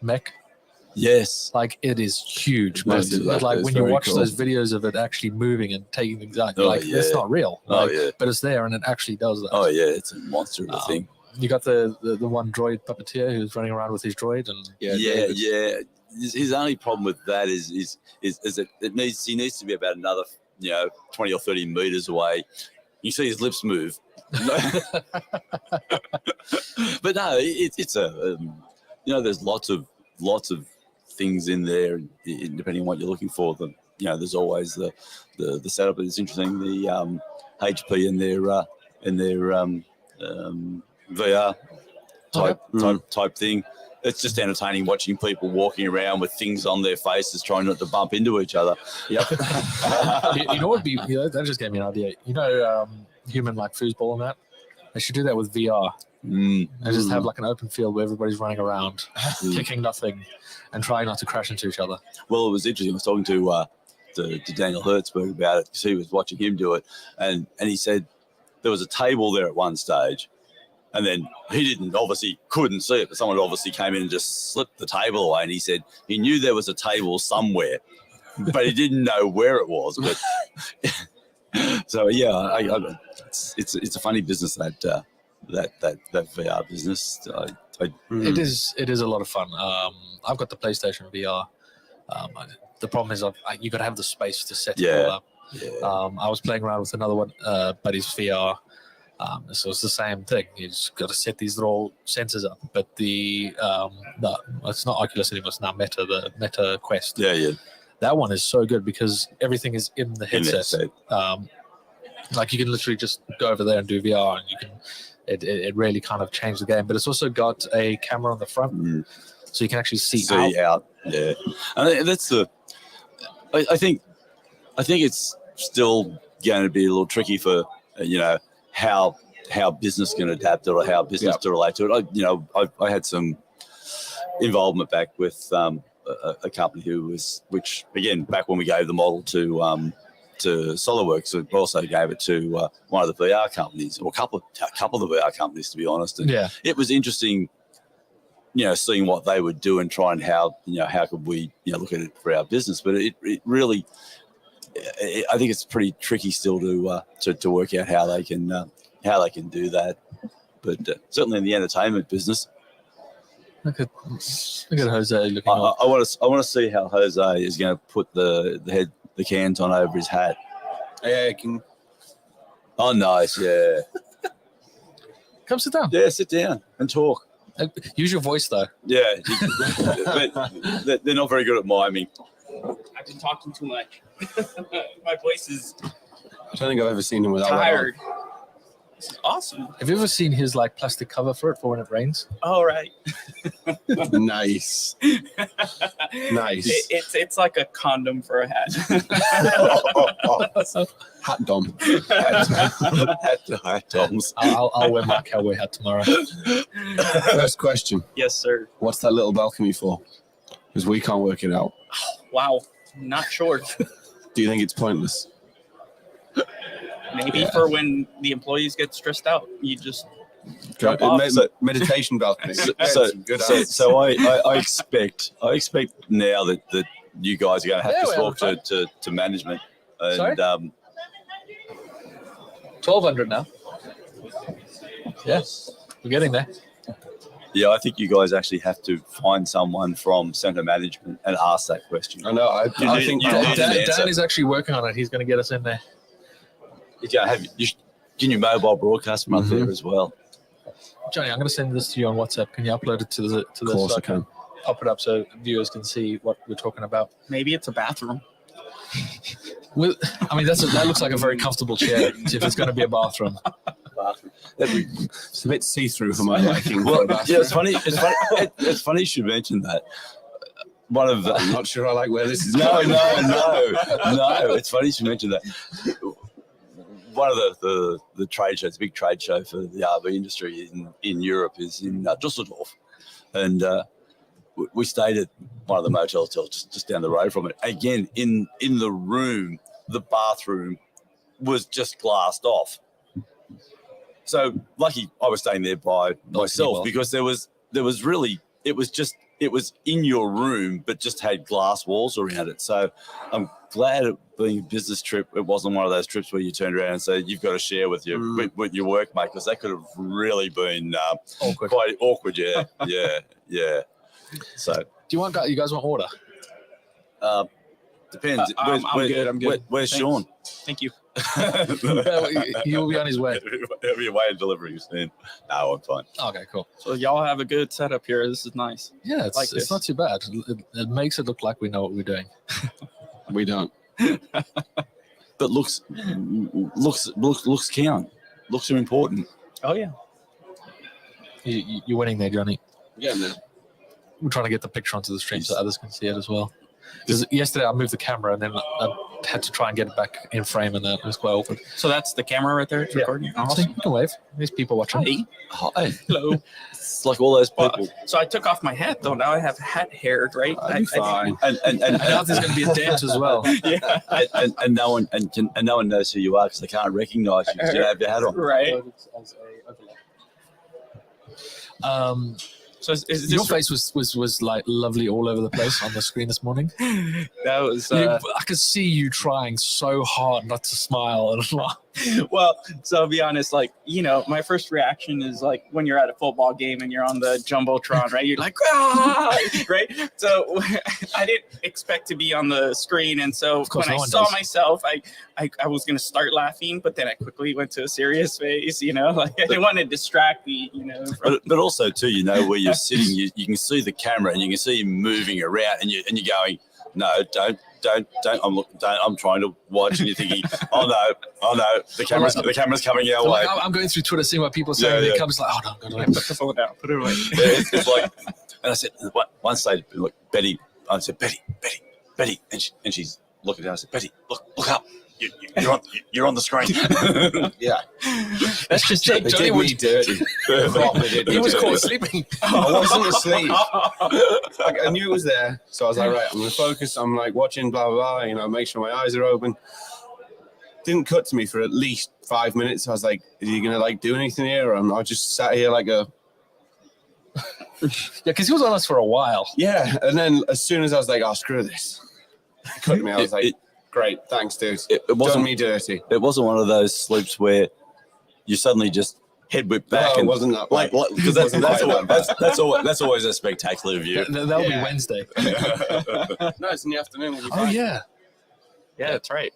mech. Yes, like it is huge. Massive. Like when you very watch cool. those videos of it actually moving and taking things out, it's not real. But it's there and it actually does that. Oh yeah, it's a monster of a thing. You got the one droid puppeteer who's running around with his droid, and His only problem with that is that he needs to be about another 20 or 30 meters away. You see his lips move. But no, it's there's lots of things in there, depending on what you're looking for. There's always the setup is interesting. The HP in their VR type thing. It's just entertaining watching people walking around with things on their faces, trying not to bump into each other. Yep. you know what would be? That just gave me an idea. Human like foosball and that. They should do that with VR. Mm. And just have like an open field where everybody's running around, kicking nothing, and trying not to crash into each other. Well, it was interesting. I was talking to Daniel Hertzberg about it because he was watching him do it, and he said there was a table there at one stage, and then he couldn't see it, but someone obviously came in and just slipped the table away, and he said he knew there was a table somewhere, but he didn't know where it was. But so yeah, it's a funny business that VR business. It is a lot of fun. I've got the PlayStation VR. The problem is you got to have the space to set it all up. Yeah. I was playing around with another one, buddy's VR. So it's the same thing. You just got to set these little sensors up. But it's not Oculus anymore. It's now Meta, the Meta Quest. Yeah. That one is so good because everything is in the headset. Like you can literally just go over there and do VR, and you can. It really kind of changed the game. But it's also got a camera on the front, so you can actually see out. Yeah, and that's the. I think it's still going to be a little tricky for how business can adapt it or how business to relate to it. I had some involvement back with a company which again back when we gave the model to SolidWorks, we also gave it to one of the VR companies or a couple of the VR companies, to be honest. And it was interesting, seeing what they would do and try and how could we look at it for our business. But it really, I think it's pretty tricky still to work out how they can do that. But certainly in the entertainment business. Look at Jose looking. I want to see how Jose is going to put the canton over his hat. Yeah, Oh, nice. Yeah. Come sit down. Yeah, sit down and talk. Use your voice though. Yeah, but they're not very good at miming. I've been talking too much. My voice is I don't think I've ever seen him without tired. This is awesome. Have you ever seen his plastic cover for when it rains? All right. Nice. Nice. It's like a condom for a hat. Hat dom. Hat doms. I'll wear my cowboy hat tomorrow. First question. Yes, sir. What's that little balcony for? Because we can't work it out. Wow. Not sure. Do you think it's pointless? Maybe for when the employees get stressed out, you just Jump off. Meditation balcony. So I expect now that you guys are going to have to talk to management. And, Sorry? 1,200 now. Yes, we're getting there. Yeah, I think you guys actually have to find someone from centre management and ask that question. I know. I think Dan is actually working on it. He's going to get us in there. Can you mobile broadcast from up there as well? Johnny, I'm going to send this to you on WhatsApp. Can you upload it to the Of course I can. Pop it up so viewers can see what we're talking about? Maybe it's a bathroom. That looks like a very comfortable chair if it's going to be a bathroom. It's a bit see-through for my liking. Well, yeah, it's funny. It's funny you should mention that. I'm not sure I like where this is No. going. It's funny you should mention that. One of the trade shows, big trade show for the RV industry in Europe is in Dusseldorf, and we stayed at one of the motel hotels just down the road from it. Again, in the room, the bathroom was just glassed off. So lucky I was staying there by myself because there was really it was in your room but just had glass walls around it. So I'm glad it being a business trip, it wasn't one of those trips where you turned around and said you've got to share with your workmate, because that could have really been quite awkward. Yeah. So Do you guys want order? depends. I'm good. I'm good. Where's Thanks. Sean? Thank you. He'll be on his way. He'll be away in delivery soon. No, I'm fine. Okay, cool. So y'all have a good setup here. This is nice. Yeah, Like it's this. not too bad. It makes it look like we know what we're doing. We don't. But looks count. Looks are important. Oh yeah. You're winning there, Johnny. Yeah, man. We're trying to get the picture onto the stream so others can see it as well. Because yesterday I moved the camera and then I had to try and get it back in frame, and that was quite awkward. So that's the camera right there. It's recording. So Awesome. you can wave. There's people watching. Hi. Hi. Hello. It's like all those people. So I took off my hat though. Now I have hat hair, right? Fine. And Now there's going to be a dent as well. Yeah. and no one knows who you are because they can't recognise you because you have your hat on. Right. So is this Your face was like lovely all over the place on the screen this morning. that was I could see you trying so hard not to smile and laugh. well, so I'll be honest, like, you know, my first reaction is like when you're at a football game and you're on the Jumbotron, right? You're like, ah, right? So I didn't expect to be on the screen. And so when I saw myself, I was going to start laughing, but then I quickly went to a serious face, you know, like I didn't want to distract me, you know. But also too, you know, where you're sitting, you can see the camera and you can see you moving around and you're going, no, don't. I'm trying to watch and you're thinking, oh no, the camera's coming our way. I'm going through Twitter seeing what people say. And it comes like, oh no, Put the phone down, put it away. It's like, and I said, one stage, look, Betty. I said, Betty, and she's looking down. I said, Betty, look up. You're on the screen. Yeah. That's just They did me dirty. He was caught sleeping. I wasn't asleep. I knew it was there, so I was like, right, I'm gonna focus. I'm like watching, blah blah blah. You know, make sure my eyes are open. Didn't cut to me for at least 5 minutes. I was like, is he gonna like do anything here? Or I just sat here like a because he was on us for a while. yeah. And then as soon as I was like, oh screw this, cut to me. I was like, great, thanks, dude. It wasn't Done me dirty. It wasn't one of those sleeps where you suddenly just head whip back. No, and it wasn't that like because that's always a spectacular view. That'll be Wednesday. No, it's in the afternoon. When Oh yeah. Yeah, that's right.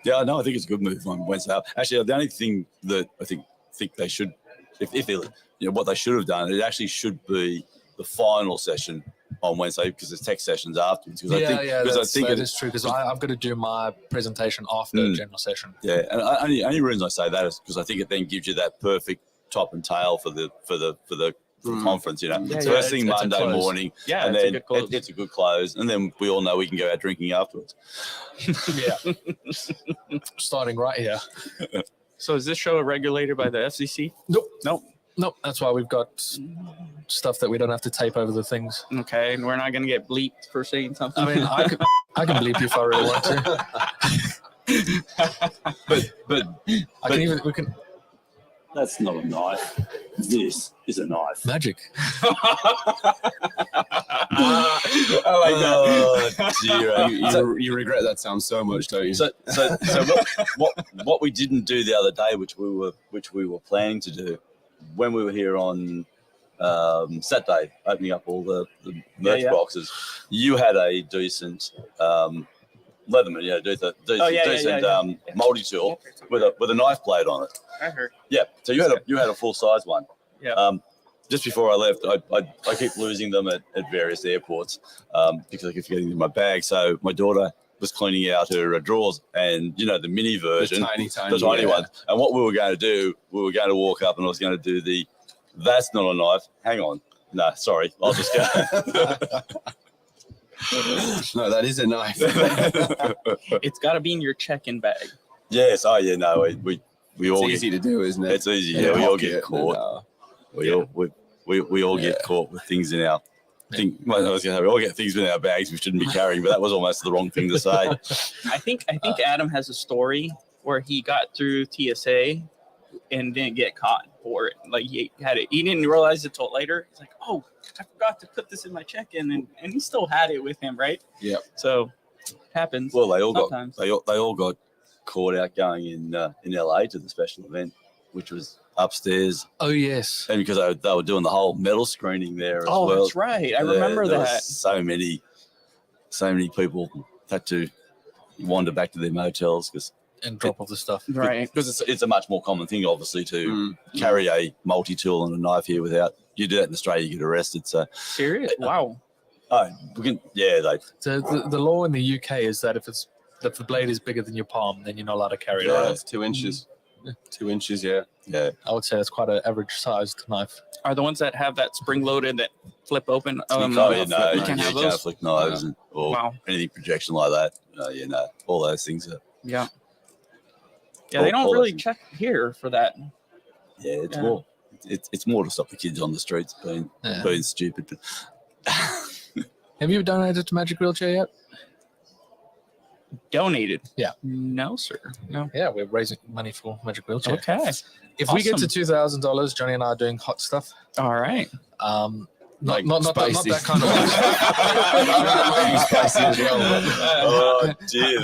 Yeah, no, I think it's a good move on Wednesday. Actually, the only thing that I think they should, if they, you know, what they should have done, it actually should be the final session on Wednesday because there's tech sessions afterwards. Because I think that is true because I've got to do my presentation after general session. Yeah, and only reason I say that is because I think it then gives you that perfect top and tail for the conference. You know, first thing Monday morning, Yeah, and it's then a good close. it's a good close, and then we all know we can go out drinking afterwards. Yeah. Starting right here. So is this show regulated by the FCC? Nope. That's why we've got stuff that we don't have to tape over the things. Okay, and we're not going to get bleeped for saying something. I mean, I can bleep you if I really want to. but We can. that's not a knife. This is a knife. Magic. I like that. Dear, you regret that sound so much, don't you? So what we didn't do the other day, which we were planning to do when we were here on Saturday, opening up all the merch boxes, you had a decent Leatherman, decent multi-tool with a knife blade on it. I heard. Yeah, so you had a full size one. Yeah. Just before I left, I keep losing them at various airports because I keep forgetting them in my bag. So my daughter was cleaning out her drawers, and you know the mini version, the tiny one. And what we were going to do, we were going to walk up, and I was going to do that's not a knife. Hang on, no, sorry, I'll just go. No, that is a knife. It's got to be in your check-in bag. Yes, oh yeah, no, we all it's easy to do, isn't it? It's easy. Yeah, we all get caught. We all get caught with things in our. We all get things in our bags we shouldn't be carrying, but that was almost the wrong thing to say. I think Adam has a story where he got through TSA and didn't get caught for it. Like he had it, he didn't realize it till later. He's like, "Oh, I forgot to put this in my check-in," and he still had it with him, right? Yeah. So it happens. Well, they all got caught out going in LA to the special event, which was upstairs. Oh yes, and because they were doing the whole metal screening there as well. Oh, that's right. I remember there that. Was so many people had to wander back to their motels and drop off the stuff. Right. Because it's a much more common thing, obviously, to carry a multi-tool and a knife here without. You do that in Australia, you get arrested. So serious? Wow. Oh, So the law in the UK is that if the blade is bigger than your palm, then you're not allowed to carry it. Yeah, it's 2 inches. 2 inches, yeah. Yeah. I would say that's quite an average-sized knife. Are the ones that have that spring-loaded that flip open? You can't, you can have you those. can't flick knives or Wow. anything projection like that. All those things are. Yeah. Yeah, they don't really check here for that. Yeah, it's more. It's more to stop the kids on the streets being stupid. Have you donated to Magic Wheelchair yet? Donated? Yeah. No, sir. No. Yeah, we're raising money for Magic Wheelchair. Okay. If we get to $2,000, Johnny and I are doing hot stuff. All right. Not spicy. that kind of. Spicy as well. Oh dear,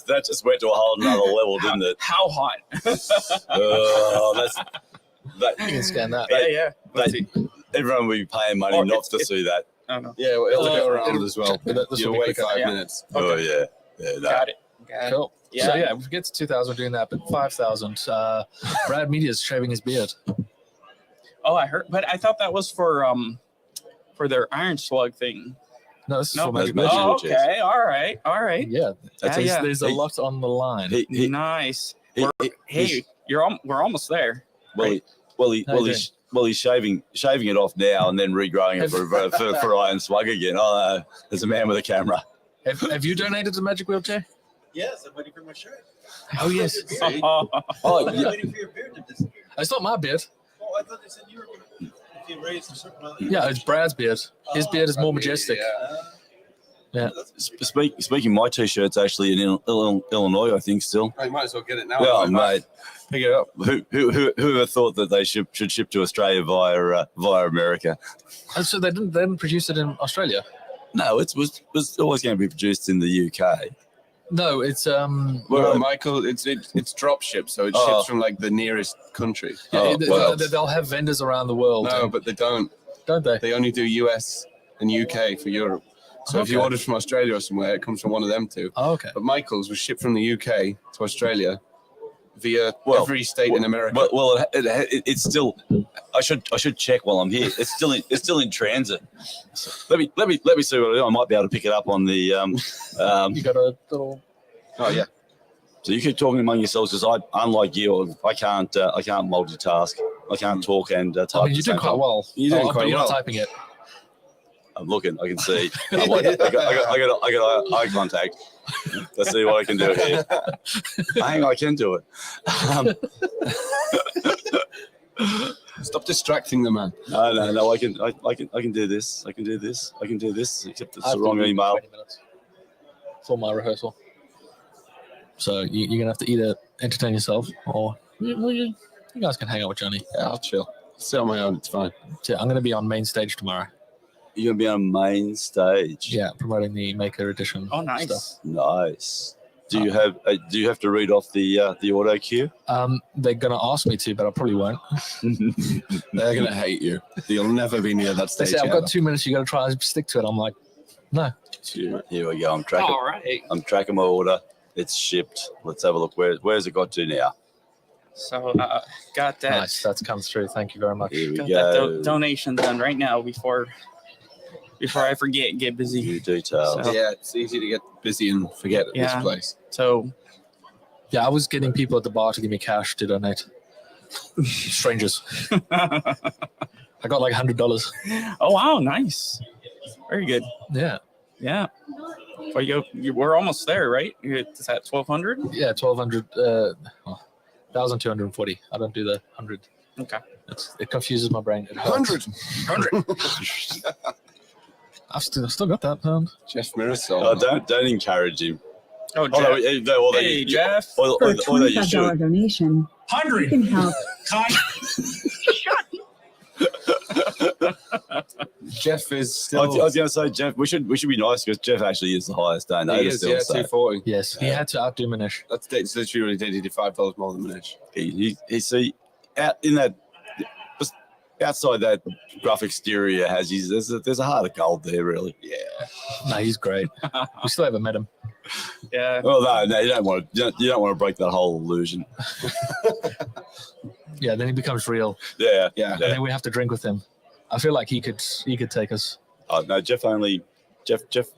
that just went to a whole nother level, didn't it? How hot? That. You can scan that. Yeah. Let's see. Everyone will be paying money not to see that. Oh, no. Yeah, well, it'll go around as well. This You will be wait quicker. 5 Yeah. minutes. Oh yeah. No. Got it. Cool. Yeah. So yeah, if we get to 2,000 doing that, but 5,000. Brad Media's shaving his beard. Oh, I heard, but I thought that was for their Iron Slug thing. No, this is No, for Magic Magic Wheelchair. Oh, Wheelchairs. okay. All right. Yeah, Yeah. there's a lot on the line. Nice. He- Hey, we're almost there. He's shaving it off now and then regrowing it for Iron Slug again. Oh, there's a man with a camera. Have you donated to Magic Wheelchair? Yes, I'm waiting for my shirt. Oh yes. Oh, I'm yeah. waiting for your beard to disappear. It's not my beard. Oh, I thought they said you were going to, if you raised a certain amount. Yeah, it's Brad's beard. His beard is more majestic. Yeah. Speaking, my t-shirt's actually in Illinois, I think, still. Oh, you might as well get it now. Well, mate, Pick it up. whoever thought that they should ship to Australia via America? And so they didn't produce it in Australia. No, it was always going to be produced in the UK. No, it's Well, Michael, it's drop shipped, so it ships from like the nearest country. they'll have vendors around the world. No, but they don't. Don't they? They only do US and UK for Europe. So if you Okay. ordered from Australia or somewhere, it comes from one of them two. Oh, okay. But Michael's was shipped from the UK to Australia via Well, every state in America. It's still. I should check while I'm here. It's still in transit. So let me see what I do. I might be able to pick it up on the. You got a little. Oh yeah. So you keep talking among yourselves because unlike you, I can't multitask. I can't talk and type. I mean, you're doing quite well. You're doing but quite you're not well. typing it. I'm looking. I can see. I got eye contact. Let's see what I can do here. Hang on, I can do it. Stop distracting the man. No. I can do this. I can do this. Except it's the wrong email. 20 minutes for my rehearsal. So you're gonna have to either entertain yourself or you guys can hang out with Johnny. Yeah, I'll chill. Sit on my own. It's fine. So I'm gonna be on main stage tomorrow. You're gonna be on main stage. Yeah, promoting the Maker Edition. Oh, nice. Stuff. Nice. Do you have to read off the auto cue? They're gonna ask me to, but I probably won't. They're gonna hate you. You'll never be near that They stage. say I've ever. got 2 minutes. You got to try and stick to it. I'm like, no. Here we go. I'm tracking. All right. I'm tracking my order. It's shipped. Let's have a look. Where's it got to now? So got that. Nice. That's come through. Thank you very much. Here we Got go. that donation done right now before I forget. Get busy. New details. So- Yeah, it's easy to get busy and forget at Yeah. this place. So Yeah, I was getting people at the bar to give me cash to donate. Strangers. I got like $100. oh wow, nice. Very good. Yeah. Yeah. Well, we're almost there, right? Is that 1,200? Yeah, 1,200. 1,240. I don't do the 100. Okay. It confuses my brain. It hurts. 100. I've still got that pound. Jeff Mirasol. Oh, don't encourage him. Oh, Jeff. Hey, Jeff. For a Or that you $25 should. donation, you 100. can help. Jeff is I still. was going to say, Jeff. We should be nice because Jeff actually is the highest donor. He is, yeah, 240. Yes, he had to outdo Manish. That's literally what he did. $5 more than Manish. He see out in that just outside that rough exterior there's a heart of gold there, really. Yeah. No, he's great. We still haven't met him. Yeah. Well, no, you don't want to break that whole illusion. Yeah, then he becomes real, Yeah. and then we have to drink with him. I feel like he could take us. Oh no, Jeff only drinks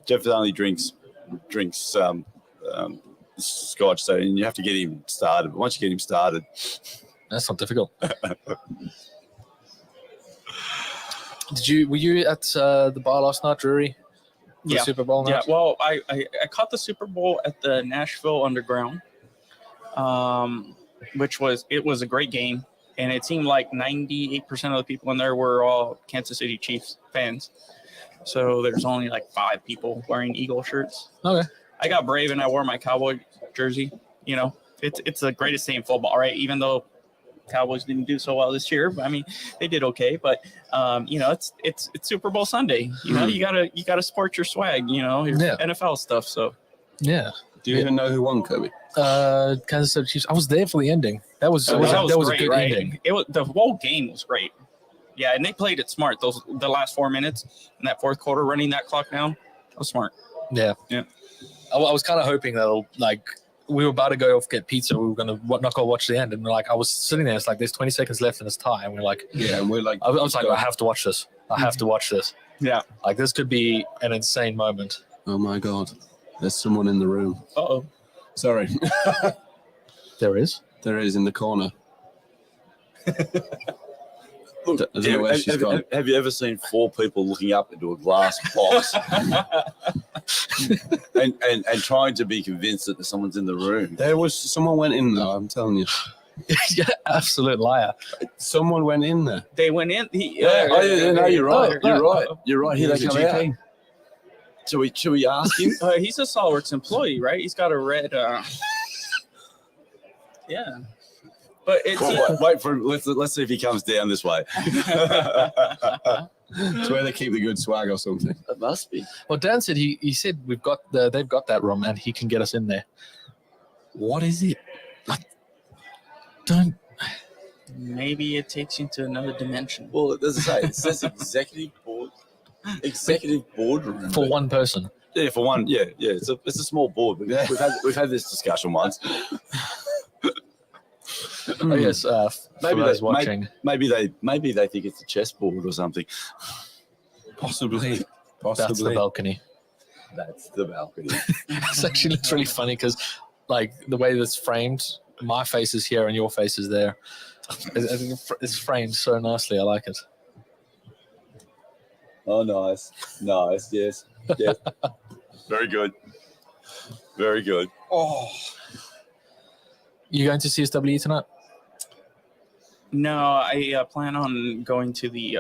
Scotch, so and you have to get him started. But once you get him started, That's not difficult. Were you at the bar last night, Drury? The Yeah. Super Bowl night? Yeah, well, I caught the Super Bowl at the Nashville Underground, which was a great game, and it seemed like 98% of the people in there were all Kansas City Chiefs fans. So there's only like 5 people wearing Eagle shirts. Okay. I got brave and I wore my Cowboy jersey. You know, it's the greatest thing in football, right? Even though Cowboys didn't do so well this year, but I mean they did okay. But you know, it's Super Bowl Sunday. You know, you gotta support your swag. You know, your NFL stuff. So yeah. Do you even know who won, Kirby? Kansas City Chiefs. I was there for the ending. That was great, a good right? ending. It was the whole game was great. Yeah, and they played it smart. The last 4 minutes in that fourth quarter, running that clock down, that was smart. Yeah. Yeah. I was kind of hoping that like we were about to go off get pizza. We were going to not go watch the end, and like I was sitting there. It's like there's 20 seconds left in this tie, and we're like, and we're like, I was like, I have to watch this. I have to watch this. Yeah. Like this could be an insane moment. Oh my God, there's someone in the room. Uh-oh. Sorry. There is in the corner. Look, I don't know where she's gone. have you ever seen 4 people looking up into a glass box and trying to be convinced that someone's in the room? There was someone went in there. I'm telling you. Yeah, absolute liar. Someone went in there. They went in. No, you're right. You're right. You're right. Here they He's a come GP. out. Should we ask him? He's a SolidWorks employee, right? He's got a red. Yeah. But it's Wait for him. Let's see if he comes down this way. It's where they keep the good swag or something. It must be. Well, Dan said he said they've got that room and he can get us in there. What is it? I don't. maybe it takes you to another dimension. Well, as I say, it says executive boardroom For one person. Yeah, for one. Yeah. It's a small board. We've had this discussion once. Oh yes. Maybe those they watching. maybe they think it's a chessboard or something. Possibly. That's the balcony. That's the balcony. It's actually looks really funny because, like, the way that's framed, my face is here and your face is there. It's framed so nicely. I like it. Oh, nice. Yes. Very good. Very good. Oh. You going to CSW tonight? No, I plan on going to the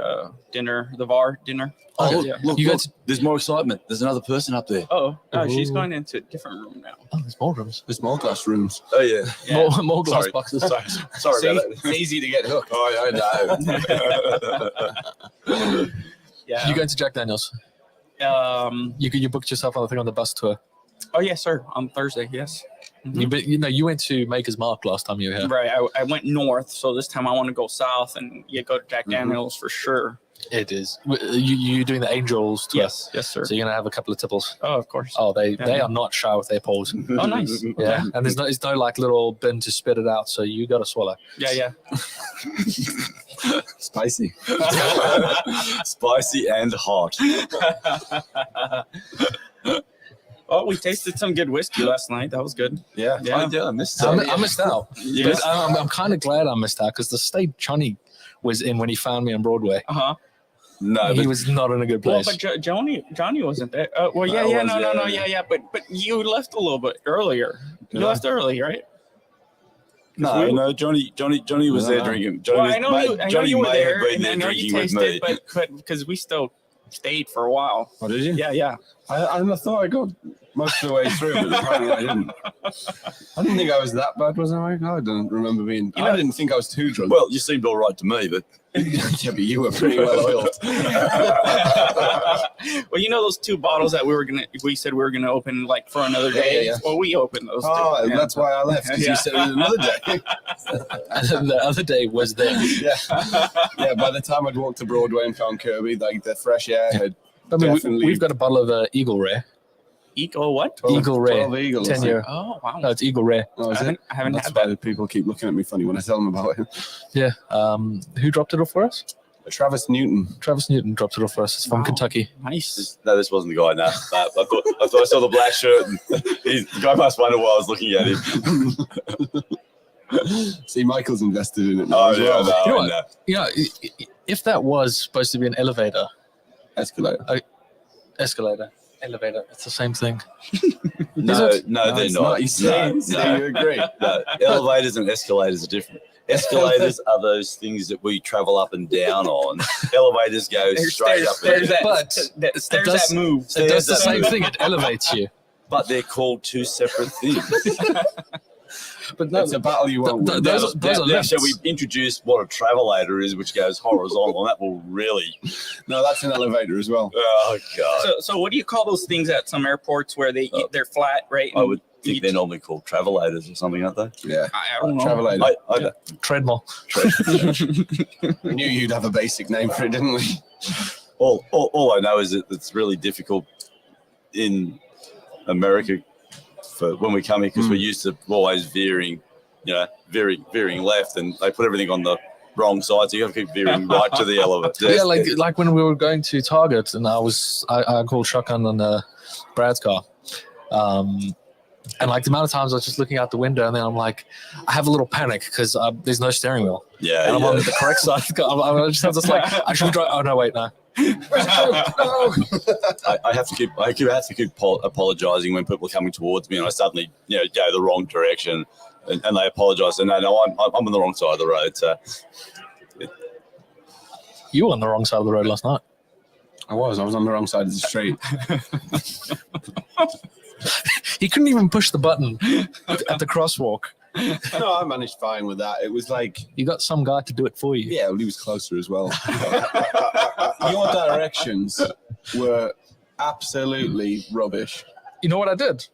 the VAR dinner. Oh, yeah. look, there's more excitement. There's another person up there. Oh, she's going into a different room now. Oh, there's more rooms. There's more glass rooms. Oh, yeah. More glass boxes. Sorry about that. It's easy to get hooked. Oh, I know. Yeah. You going to Jack Daniels? You booked yourself, I think, on the bus tour. Oh, yes, sir. On Thursday, yes. Mm-hmm. You went to Maker's Mark last time you were here. Right. I went north, so this time I want to go south and go to Jack Daniels for sure. It is. You doing the Angels tour? Yes, sir. So you're gonna have a couple of tipples. Oh, of course. Oh, they are not shy with their paws. Oh, nice. Yeah, and there's no like little bin to spit it out, so you got to swallow. Yeah. Spicy. Spicy and hot. Oh, we tasted some good whiskey last night. That was good. Yeah. I missed I missed out. Yes. I'm kind of glad I missed out because the state Johnny was in when he found me on Broadway. No, he was not in a good place. Well, but Johnny wasn't there. But you left a little bit earlier. You left early, right? No, Johnny was there drinking. I know you were there, and I know you tasted, but because we still stayed for a while. Oh, did you? Yeah. I thought I got most of the way through, but apparently I didn't. I didn't think I was that bad, was I? I don't remember being. I didn't think I was too drunk. Well, you seemed all right to me, but yeah, but you were pretty well oiled. Well, you know those 2 bottles that we said we were gonna open like for another day. Yeah. Well, we opened those. Oh, two. that's why I left because you said it was another day. And then the other day was there. Yeah. By the time I'd walked to Broadway and found Kirby, like the fresh air had. I mean, we've got a bottle of Eagle Rare. Eagle what? Eagle Rare. 12 Eagles. 10 year. Oh wow. No, it's Eagle Rare. Oh, is it? I haven't That's had why that. people keep looking at me funny when I tell them about it. Yeah. Who dropped it off for us? Travis Newton. Travis Newton dropped it off for us. It's from Kentucky. Nice. No, this wasn't the guy. No, I thought I saw the black shirt. And the guy must wonder why I was looking at him. See, Michael's invested in it now as well. You know what? Yeah, if that was supposed to be an elevator, Escalator. elevator, it's the same thing. No, they're not. You see, you agree. No, elevators and escalators are different. Escalators are those things that we travel up and down on. Elevators go straight up and down. But Stairs that move. it does the same thing. It elevates you. But they're called two separate things. But no, It's a battle you won't win. those are lifts. So we introduced what a travelator is, which goes horizontal, and that will really. No, that's an elevator as well. Oh God! So what do you call those things at some airports where they're flat, right? I would think they're normally called travelators or something, aren't they? Yeah. I don't know. Travelator. I Treadmill. We knew you'd have a basic name for it, didn't we? all I know is that it's really difficult in America for when we come here because we're used to always veering left, and they put everything on the wrong side, so you have to keep veering right to the elevator. Yeah, like when we were going to Target, and I called shotgun on Brad's car, and like the amount of times I was just looking out the window, and then I'm like, I have a little panic because there's no steering wheel. Yeah, and I'm on the correct side. I just have this like, I should drive. Oh no, wait, no. I have to keep apologizing when people are coming towards me, and I suddenly go the wrong direction, and they apologize. And no, I'm on the wrong side of the road. So You were on the wrong side of the road last night. I was on the wrong side of the street. He couldn't even push the button at the crosswalk. No, I managed fine with that. It was like You got some guy to do it for you. yeah, well, he was closer as well. Your directions were absolutely rubbish. You know what I did?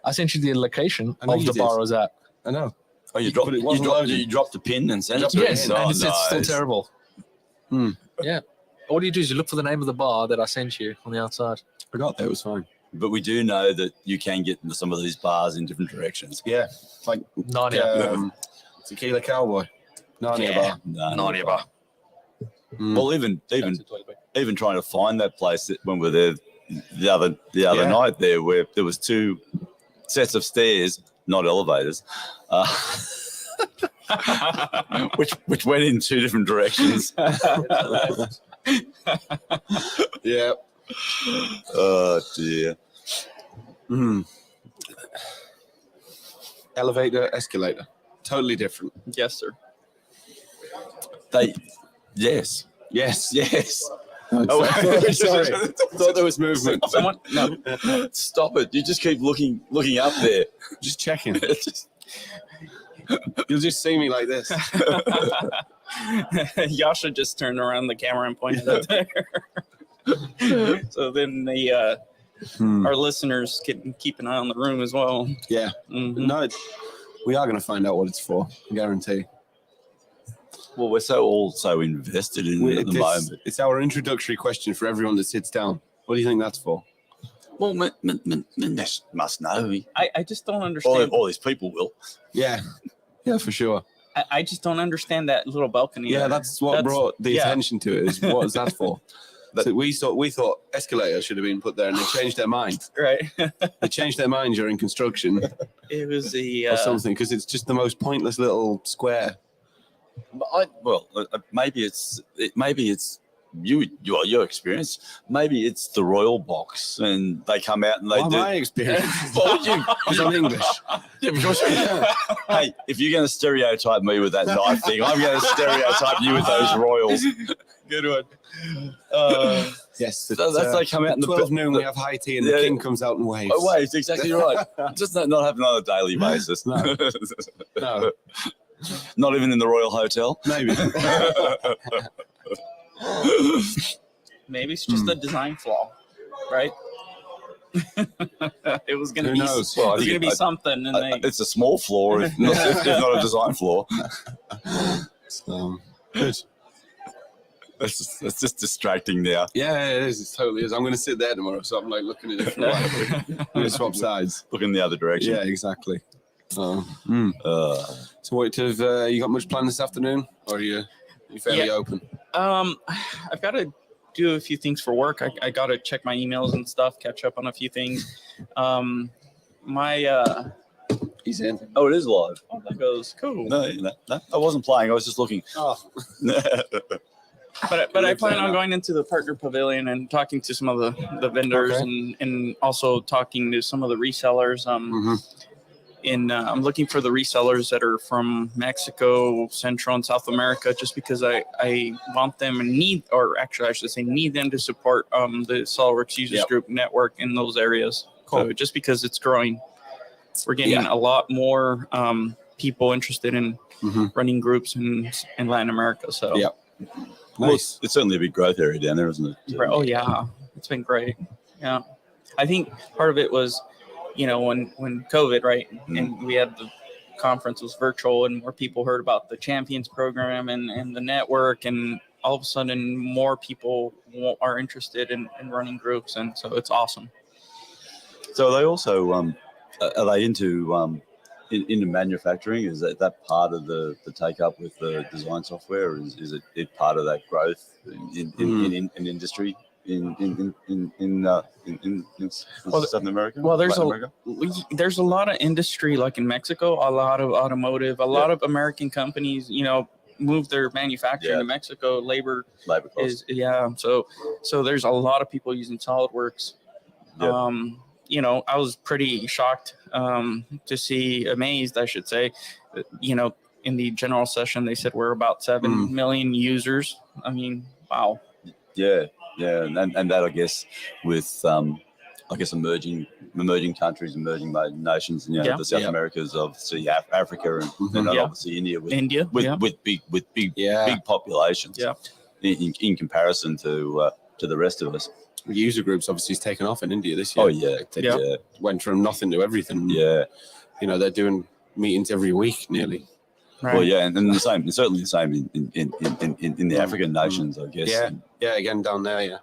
I sent you the location I know of you the did. bar I was at. I know. oh, you But it wasn't loaded. dropped a pin and sent it to Yes, me. and Oh, it's still nice. terrible. Hmm. Yeah. All you do is you look for the name of the bar that I sent you on the outside. I got there. It was fine. But we do know that you can get into some of these bars in different directions. Yeah, like Narnia. Tequila Cowboy, Narnia bar. Narnia bar. Mm. Well, even trying to find that place when we were there the other night there, where there was two sets of stairs, not elevators, which went in two different directions. Yeah. Oh dear. Mm. Elevator, escalator, totally different. Yes, sir. Yes. Oh, sorry. Thought there was movement. Someone, no. Stop it! You just keep looking up there. Just checking. You'll just see me like this. Yasha just turned around the camera and pointed up there. So then our listeners can keep an eye on the room as well. Yeah. Mhm. No, we are going to find out what it's for. I guarantee. Well, we're so invested in it at the moment. It's our introductory question for everyone that sits down. What do you think that's for? Well, must know. I just don't understand. All these people will. Yeah. Yeah, for sure. I just don't understand that little balcony. Yeah, there. that's what brought the attention to it. Is what is that for? So we thought escalator should have been put there, and they changed their mind. Right. They changed their mind during construction It was a or something because it's just the most pointless little square. Maybe it's your experience. Maybe it's the royal box, and they come out and they do. My experience. Because I'm English. Yeah, because hey, if you're going to stereotype me with that knife thing, I'm going to stereotype you with those royals. Good one. Yes, That's they come out in the 12 noon. We have high tea, and the king comes out and waves. Oh, waves, exactly right. Just not happen on a daily basis. No. No, Not even in the Royal Hotel. maybe. maybe it's just a design flaw, right? It was going to Who be. knows? Well, it's going to be something, and they. It's a small flaw, if not a design flaw. Good. It's just distracting now. Yeah, it is. It totally is. I'm going to sit there tomorrow, so I'm like looking at it. I'm going to swap sides. Looking the other direction. Yeah, exactly. So Uh, what have you got much planned this afternoon, or are you You're fairly open. I've got to do a few things for work. I got to check my emails and stuff, catch up on a few things. He's in. Oh, it is live. Oh, that goes cool. No, I wasn't playing. I was just looking. Oh. But I plan on going into the partner pavilion and talking to some of the vendors and also talking to some of the resellers. I'm looking for the resellers that are from Mexico, Central and South America, just because I want them and need them to support the SolidWorks Users Group network in those areas. Cool. So just because it's growing, we're getting a lot more people interested in running groups in Latin America. So Well, it's certainly a big growth area down there, isn't it? Oh yeah, it's been great. Yeah, I think part of it was, when COVID, right, and we had the conference was virtual, and more people heard about the Champions program and the network, and all of a sudden more people are interested in running groups, and so it's awesome. So they also are they into manufacturing? Is that part of the take up with the design software? Is it part of that growth in industry in Southern America? Well, there's a lot of industry, like in Mexico, a lot of automotive, a lot of American companies, move their manufacturing to Mexico. Labor costs. So there's a lot of people using SolidWorks. I was pretty shocked to see, amazed, I should say, in the general session, they said we're about 7 million users. I mean, wow. Yeah. And that, I guess, with, emerging countries, emerging nations, the South Americas, obviously Africa and obviously India with big populations in comparison to the rest of us. User groups obviously has taken off in India this year. Oh yeah, it went from nothing to everything. Yeah, they're doing meetings every week nearly. Right. Well, yeah, and the same, certainly the same in the African nations, I guess. Yeah, again down there. Yeah,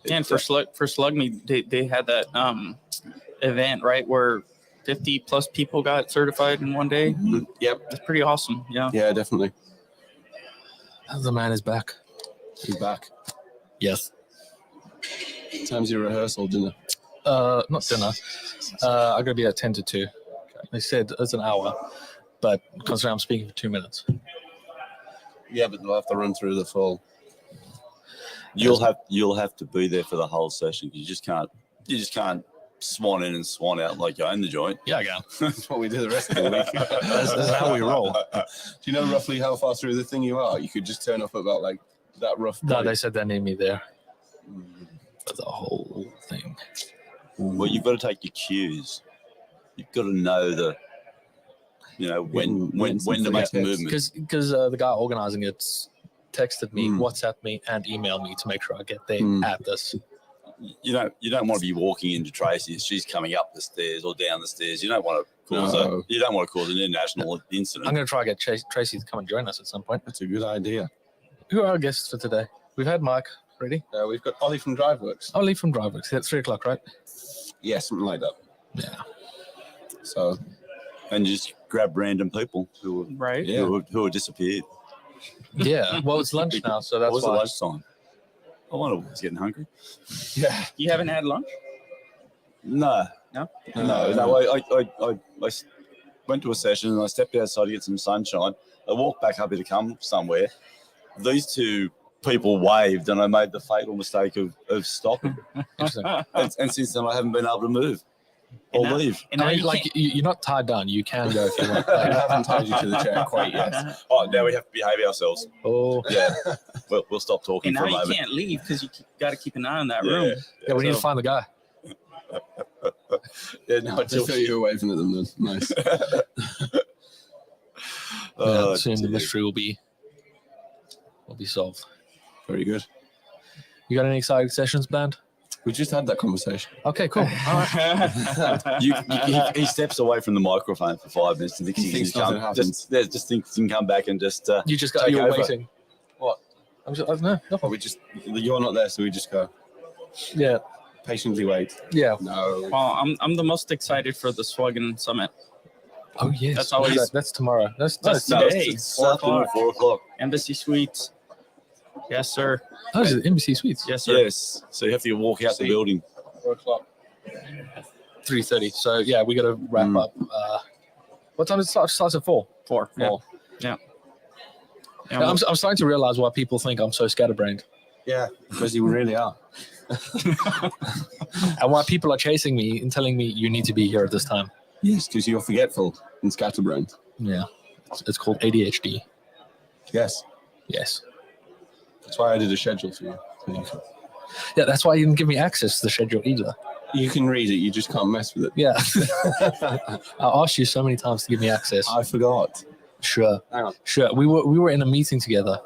and for Slug Me, they had that event, right, where 50 plus people got certified in one day. Yep, it's pretty awesome. Yeah, definitely. The man is back. He's back. Yes. What time's your rehearsal, dinner? Not dinner. I'm going to be at 10 to 2. They said it's an hour, but considering I'm speaking for 2 minutes. Yeah, but they'll have to run through the full. You'll have to be there for the whole session. You just can't swan in and swan out like you own the joint. Yeah, I can. That's what we do the rest of the week. That's how we roll. Do you know roughly how far through the thing you are? You could just turn up about like that rough. No, they said they need me there. For the whole thing. Well, you've got to take your cues. You've got to know when to make the movement. Because the guy organizing it texted me, WhatsApped me, and emailed me to make sure I get there at this. You don't want to be walking into Tracy as she's coming up the stairs or down the stairs. You don't want to cause an international incident. I'm going to try to get Tracy to come and join us at some point. That's a good idea. Who are our guests for today? We've had Mike ready. We've got Ollie from DriveWorks. Ollie from DriveWorks. That's 3 o'clock, right? Yeah, something like that. Yeah. So, and just grab random people who are disappeared. Yeah. Well, it's lunch now, so that's why. Lunch time? I wonder who's getting hungry. Yeah. You haven't had lunch? No. No. I went to a session and I stepped outside to get some sunshine. I walked back up here to come somewhere. These two people waved and I made the fatal mistake of stopping. and since then I haven't been able to move or leave. And you're not tied down. You can go if you want. I haven't tied you to the chair quite yet. Oh, now we have to behave ourselves. Oh, yeah. We'll stop talking for a moment. And now you can't leave because you got to keep an eye on that room. Yeah, we need to find the guy. I just thought you were waving at them then. Nice. Soon the mystery will be solved. Very good. You got any exciting sessions planned? We just had that conversation. Okay, cool. He steps away from the microphone for 5 minutes and thinks he can come back and just. You just got. You're waiting. What? I don't know. We just. You're not there, so we just go. Yeah. Patiently wait. Yeah. No. Well, I'm the most excited for the Swaggin Summit. Oh yes. That's always. That's tomorrow. That's today. It's 4 o'clock. Embassy Suites. Yes, sir. Oh, is it Embassy Suites? Yes, sir. Yes. So you have to walk out the building. 4 o'clock. 3:30. So yeah, we got to wrap up. What time does it start? It starts at 4. 4. Yeah. 4. Yeah. Yeah, I'm starting to realize why people think I'm so scatterbrained, Yeah, because you really are. and why people are chasing me and telling me you need to be here at this time. Yes, because you're forgetful and scatterbrained. Yeah, it's called ADHD. Yes. Yes. That's why I did a schedule for you. Yeah, that's why you didn't give me access to the schedule either. You can read it, you just can't mess with it. Yeah. I asked you so many times to give me access. I forgot. Sure. Hang on. Sure. We were in a meeting together,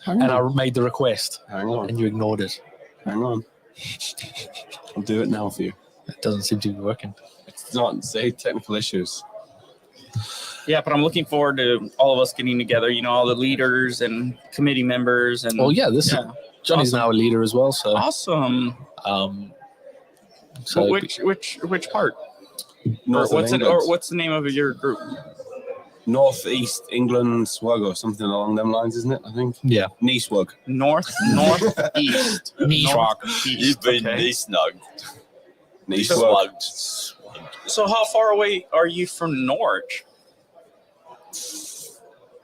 Hang and on. I made the request, Hang on. and you ignored it. Hang on. I'll do it now for you. It doesn't seem to be working. It's not, say, technical issues. Yeah, but I'm looking forward to all of us getting together. You know, all the leaders and committee members, and Well, yeah, Johnny's Awesome. now a leader as well. So, awesome. so Well, which part? North Or of England. what's the name of your group? Northeast England Swag or something along them lines, isn't it? I think. yeah, Knee swag. Northeast. Northeast. You've been Okay. knee snugged. Knee swag. Slugged. So how far away are you from Norwich? 'Cause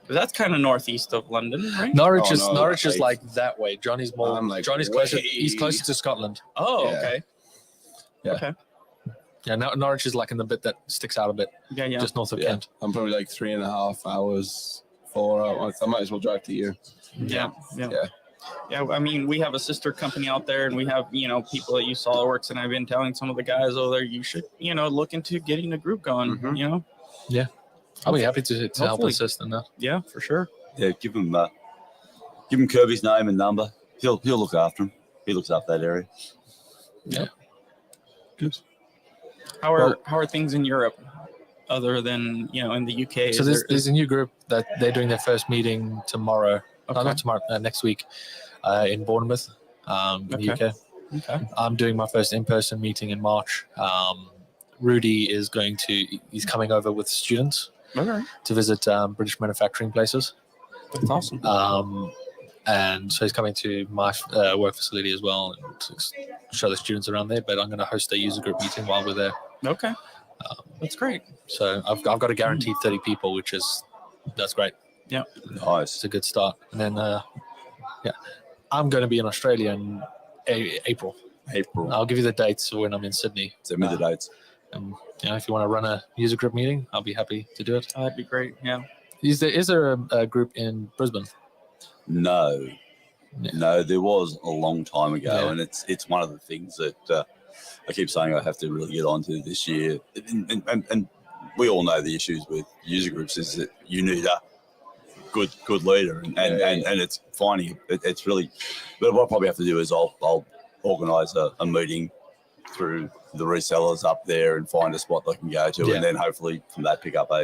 that's kind of northeast of London, right? Norwich Oh, is no, Norwich is I- like that way. Johnny's more. I'm like Johnny's closer. way- He's closer to Scotland. Oh, Yeah. okay. Yeah. Okay. Yeah, Norwich is like in the bit that sticks out a bit, Yeah, yeah. just north of Yeah. Kent. I'm probably like 3.5 hours, 4 hours. I might as well drive to you. Yeah, yeah, Yeah. yeah. I mean, we have a sister company out there, and we have people that use SolidWorks, and I've been telling some of the guys over there, you should look into getting a group going. Mhm. I'll be happy to help Hopefully. assist in that. Yeah, for sure. Yeah, give him Kirby's name and number. He'll look after him. He looks after that area. Good. How are things in Europe, other than in the UK? So there's a new group that they're doing their first meeting tomorrow. No, Okay. not tomorrow. Next week, in Bournemouth, in the Okay. UK. Okay. I'm doing my first in-person meeting in March. Rudy is he's coming over with students Okay. to visit British manufacturing places. That's awesome. And so he's coming to my work facility as well and to show the students around there. But I'm going to host a user group meeting while we're there. Okay. That's great. So I've got a guaranteed 30 people, that's great. Nice. It's a good start. And then, I'm going to be in Australia in April. April. I'll give you the dates when I'm in Sydney. Send me the dates. And if you want to run a user group meeting, I'll be happy to do it. That'd be great. Yeah. Is there a group in Brisbane? No. Yeah. No, there was a long time ago, Yeah. and it's one of the things that I keep saying I have to really get onto this year. And we all know the issues with user groups is that you need a good leader, and it's finding it's really. But what I'll probably have to do is I'll organise a meeting through the resellers up there and find a spot they can go to, Yeah. and then hopefully from that pick up a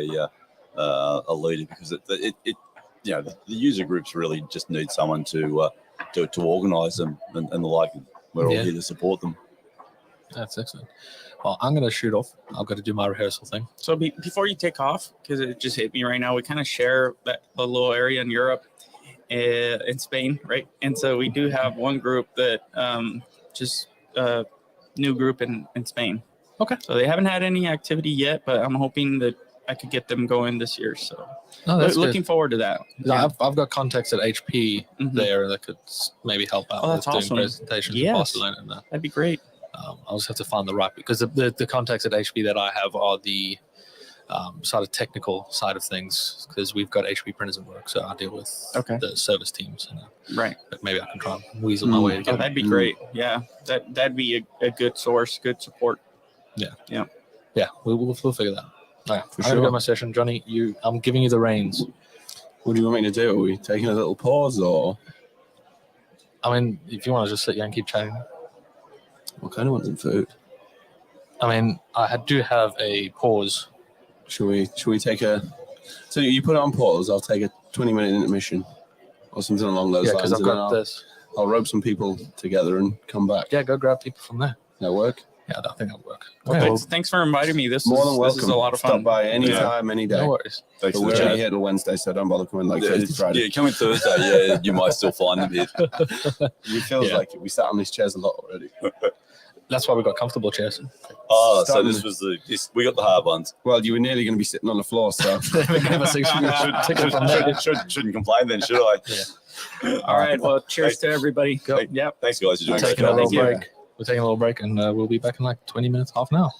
leader, because the user groups really just need someone to organise them and the like. We're all Yeah. here to support them. That's excellent. Well, I'm going to shoot off. I've got to do my rehearsal thing. So before you take off, because it just hit me right now, we kind of share a little area in Europe, in Spain, right? And so we do have one group that new group in Spain. Okay. So they haven't had any activity yet, but I'm hoping that I could get them going this year. So Oh, that's looking forward to that. good. I've got contacts at HP Mhm. there that could maybe help out Oh, with that's doing awesome. presentations in Yes. Barcelona and that. That'd be great. I'll just have to find the right, because the contacts at HP that I have are the sort of technical side of things, because we've got HP printers at work, so I deal with the service teams. Right. But maybe I can try and weasel my way to get Oh, that'd be great. Yeah, that'd be a good source, good support. Yeah, we'll figure that out. All right, For I'm gonna sure. go my session, Johnny. I'm giving you the reins. What do you want me to do? Are we taking a little pause, or I mean, if you want to just sit here and keep chatting. I kind of want some food? I mean, I do have a pause. Should we take a? So you put it on pause. I'll take a 20-minute intermission, or something along those Yeah, lines. because I've and then got this. I'll rope some people together and come back. Yeah, go grab people from there. That work? Yeah, I think that'll work. Well, Okay, thanks for inviting me. This More is than welcome. This is a lot of fun. Stop by anytime, any day. no worries. Thanks But for we're the only chat. here till Wednesday, so don't bother coming like Thursday, Friday. Yeah, coming Thursday, yeah, you might still find them here. It feels Yeah. like it. We sat on these chairs a lot already. That's why we got comfortable chairs. Oh, so Starting this was we got the hard ones. Well, you were nearly going to be sitting on the floor, so We can have a ticket from there. Shouldn't complain then, should I? All right. Well, cheers to everybody. Go. Yep. Thanks, guys. We're For doing taking a great. little break. We're taking a little break, and we'll be back in like 20 minutes, half an hour.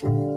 you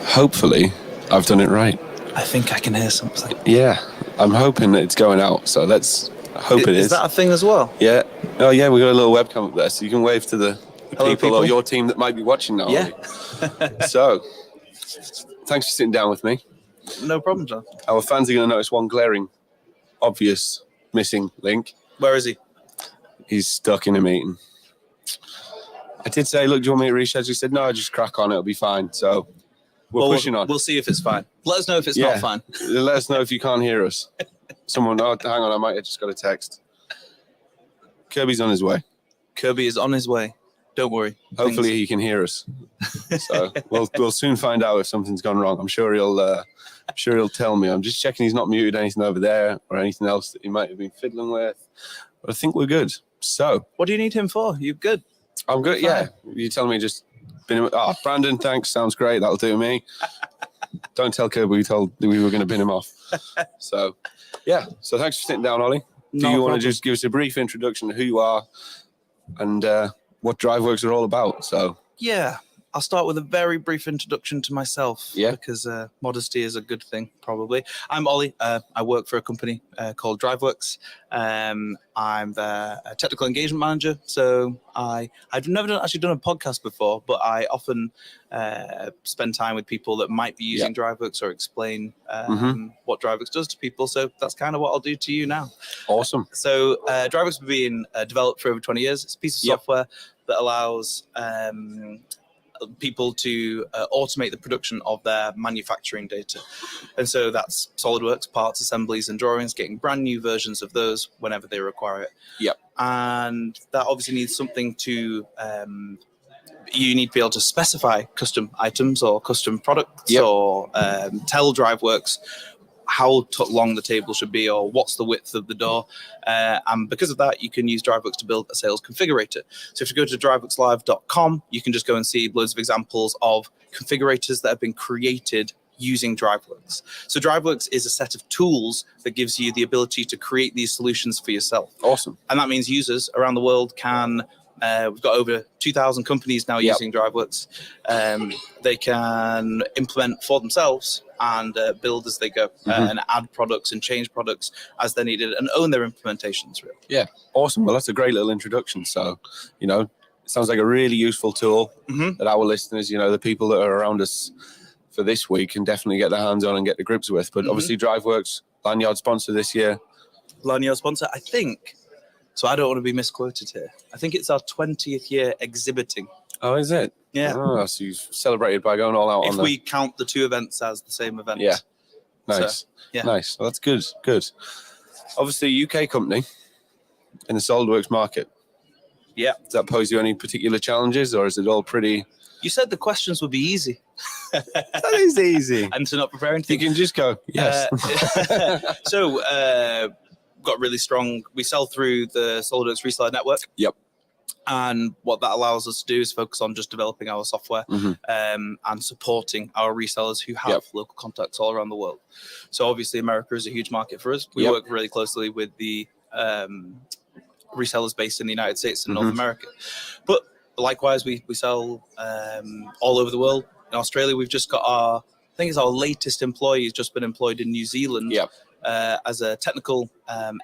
hopefully I've done it right. I think I can hear something. Yeah, I'm hoping that it's going out. So let's hope it is. Is that a thing as well? Yeah. Oh, yeah, we got a little webcam up there, so you can wave to the Hello, people or your team that might be watching now. Yeah. So, thanks for sitting down with me. No problem, John. Our fans are going to notice one glaring, obvious missing link. Where is he? He's stuck in a meeting. I did say, look, do you want me to reschedule? He said, no, just crack on, it'll be fine. So we're pushing on. We'll see if it's fine. Let us know if it's not fine. Let us know if you can't hear us. Someone, hang on, I might have just got a text. Kirby's on his way. Kirby is on his way. Don't worry. Hopefully he can hear us. So we'll soon find out if something's gone wrong. I'm sure he'll tell me. I'm just checking he's not muted anything over there or anything else that he might have been fiddling with. But I think we're good. So what do you need him for? You good? I'm good. Yeah. You tell me just bin him. Oh, Brandon, thanks. Sounds great. That'll do me. Don't tell Kirby we were going to bin him off. So yeah. So thanks for sitting down, Ollie. Do you want to just give us a brief introduction to who you are and what DriveWorks are all about? So yeah, I'll start with a very brief introduction to myself. Yeah. Because modesty is a good thing, probably. I'm Ollie. I work for a company called DriveWorks. I'm the technical engagement manager. So I've never actually done a podcast before, but I often spend time with people that might be using DriveWorks or explain what DriveWorks does to people. So that's kind of what I'll do to you now. Awesome. So DriveWorks has been developed for over 20 years. It's a piece of software that allows people to automate the production of their manufacturing data. And so that's SolidWorks, parts, assemblies, and drawings, getting brand new versions of those whenever they require it. Yep. And that obviously needs something to, you need to be able to specify custom items or custom products or tell DriveWorks how long the table should be or what's the width of the door. And because of that, you can use DriveWorks to build a sales configurator. So if you go to driveworkslive.com, you can just go and see loads of examples of configurators that have been created using DriveWorks. So DriveWorks is a set of tools that gives you the ability to create these solutions for yourself. Awesome. And that means users around the world can, we've got over 2,000 companies now using DriveWorks. They can implement for themselves and build as they go and add products and change products as they're needed and own their implementations. Really. Yeah, awesome. Well, that's a great little introduction. So, it sounds like a really useful tool that our listeners, the people that are around us for this week can definitely get their hands on and get to grips with. But obviously DriveWorks, Lanyard sponsor this year. Lanyard sponsor, I think. So I don't want to be misquoted here. I think it's our 20th year exhibiting. Oh, is it? Yeah. Oh, so you've celebrated by going all out if we count the two events as the same event. Yeah. Nice. So, yeah. Nice. Well, that's good. Good. Obviously, UK company in the SolidWorks market. Yeah. Does that pose you any particular challenges, or is it all pretty? You said the questions would be easy. That is easy. And to not prepare anything. You can just go, yes. So, got really strong. We sell through the SolidWorks reseller network. Yep. And what that allows us to do is focus on just developing our software and supporting our resellers who have local contacts all around the world. So obviously America is a huge market for us. We work really closely with the resellers based in the United States and North America. But likewise, we sell all over the world. In Australia, we've just got I think it's our latest employee has just been employed in New Zealand. As a technical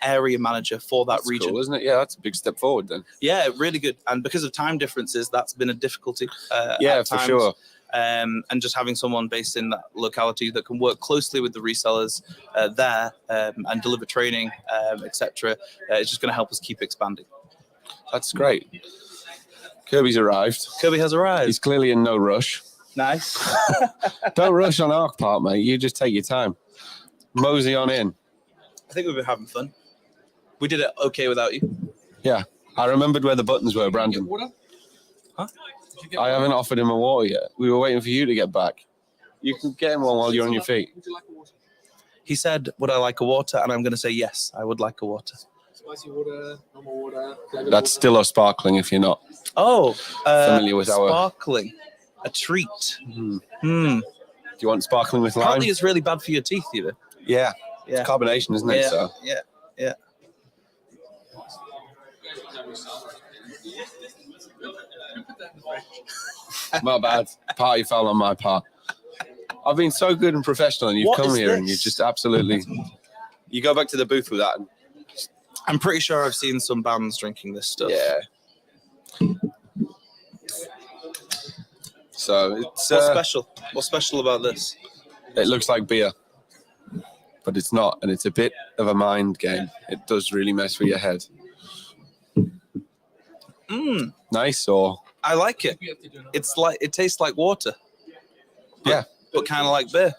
area manager for that region. Cool, isn't it? Yeah, that's a big step forward then. Yeah, really good. And because of time differences, that's been a difficulty. For sure. And just having someone based in that locality that can work closely with the resellers there and deliver training, etc., is just going to help us keep expanding. That's great. Kirby's arrived. Kirby has arrived. He's clearly in no rush. Nice. Don't rush on our part, mate. You just take your time. Mosey on in. I think we've been having fun. We did it okay without you. Yeah. I remembered where the buttons were, Brandon. Water? Huh? I haven't offered him a water yet. We were waiting for you to get back. You can get him one while you're on your feet. Would you like a water? He said, would I like a water? And I'm going to say yes, I would like a water. Spicy water, normal water. That's still a sparkling if you're not familiar with sparkling. A treat. Do you want sparkling with lime? Apparently it's really bad for your teeth, either. Yeah. It's carbonation, isn't it? So. Yeah. My bad. Party foul on my part. I've been so good and professional, and you've What come is here and you this? just absolutely. You go back to the booth with that. And, I'm pretty sure I've seen some bands drinking this stuff. yeah. So it's What's special? What's special about this? it looks like beer, but it's not, and it's a bit of a mind game. It does really mess with your head. Nice, or I like it. It's like it tastes like water. Yeah. But kind of like beer.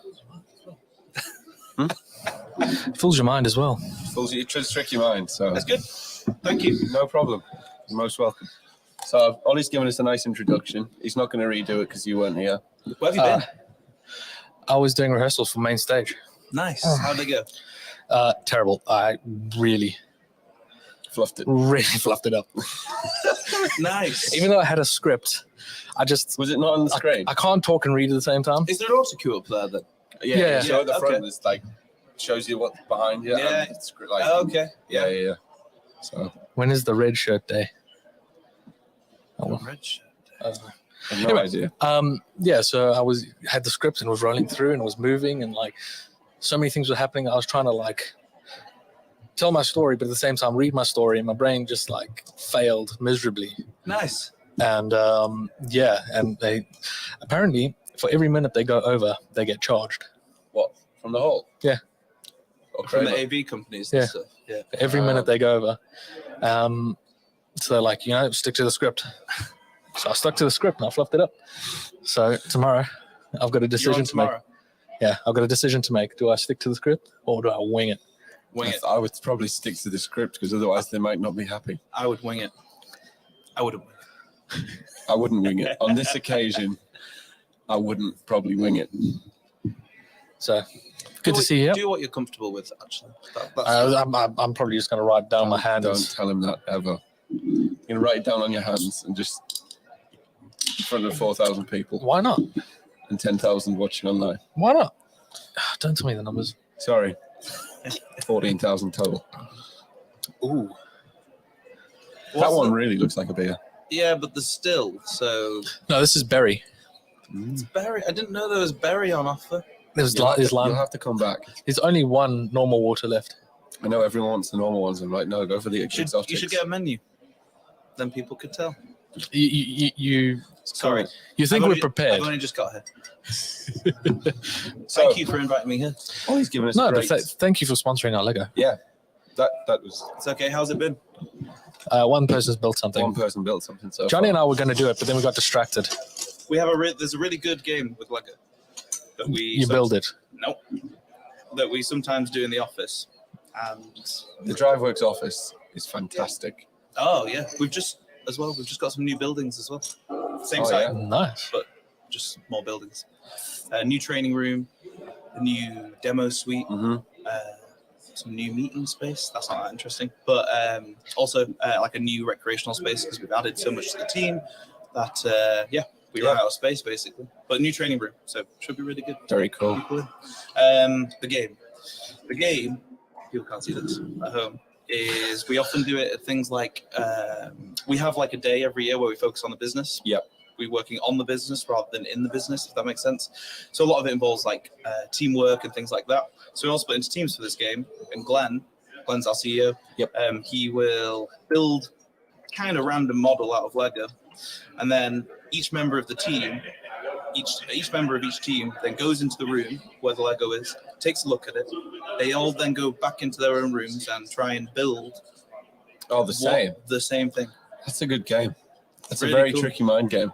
It fools your mind as well. it tries to trick your mind. So That's good. Thank you. no problem. You're most welcome. So Ollie's given us a nice introduction. He's not going to redo it because you weren't here. Where have you been? I was doing rehearsals for main stage. Nice. How'd they go? Terrible. I really Fluffed it. fluffed it up. Nice. Even though I had a script, I just Was it not on the screen? I can't talk and read at the same time. Is there an autocue up there then? Yeah. Show at the front. okay. It's like shows you what's behind you. Yeah. And it's like, Okay. yeah. So When is the red shirt day? Oh, well. Red shirt. I have no Anyway. idea. Yeah, so I had the script and was rolling through and was moving and like so many things were happening. I was trying to like tell my story, but at the same time read my story, and my brain just like failed miserably. Nice. And and they apparently for every minute they go over, they get charged. What from the hall? Yeah. Or From the Kramer? AV companies Yeah. and stuff. Yeah. For every minute they go over. So like, stick to the script. So I stuck to the script and I fluffed it up. So tomorrow I've got a decision to make. Yeah, I've got a decision to make. Do I stick to the script or do I wing it? Wing it. I would probably stick to the script because otherwise they might not be happy. I would wing it. I wouldn't wing it. I wouldn't wing it. On this occasion, I wouldn't probably wing it. So good to see you. Do what you're comfortable with, actually. That's I'm probably just going to write down my hand. Don't tell him that ever. You're going to write it down on your hands and just in front of 4,000 people Why not? and 10,000 watching online. Why not? Don't tell me the numbers. Sorry. 14,000 total. Ooh. That one really looks like a beer. Yeah, but there's still, so No, this is berry. it's berry. I didn't know there was berry on offer. There's You'll lime. have to come back. There's only one normal water left. I know everyone wants the normal ones. I'm like, no, go for the exotics. You should get a menu. Then people could tell. You Sorry. you think I've we're only- prepared? I've only just got here. So, Thank you for inviting me here. Oh, he's given us No, a but great... thank you for sponsoring our Lego. Yeah, that was... It's okay. How's it been? One person's built something. One person built something so Johnny far. and I were going to do it, but then we got distracted. We have there's a really good game with Lego that we You build it. Nope. That we sometimes do in the office. And The DriveWorks office is fantastic. oh yeah, we've just got some new buildings as well. Same Oh, site, yeah. Nice. but just more buildings. A new training room, a new demo suite, Mm-hmm. some new meeting space. That's not that interesting, but also like a new recreational space because we've added so much to the team that we ran out of space basically. But a new training room, so should be really good. Very cool. The game. People can't see this at home. Is we often do it at things like we have like a day every year where we focus on the business. Yep. We're working on the business rather than in the business, if that makes sense. So a lot of it involves like teamwork and things like that. So we all split into teams for this game. And Glenn's our CEO. Yep. He will build kind of random model out of Lego, and then each member of the team, each member of each team then goes into the room where the Lego is, takes a look at it. They all then go back into their own rooms and try and build The same thing. That's a good game. That's Really a very cool. tricky mind game.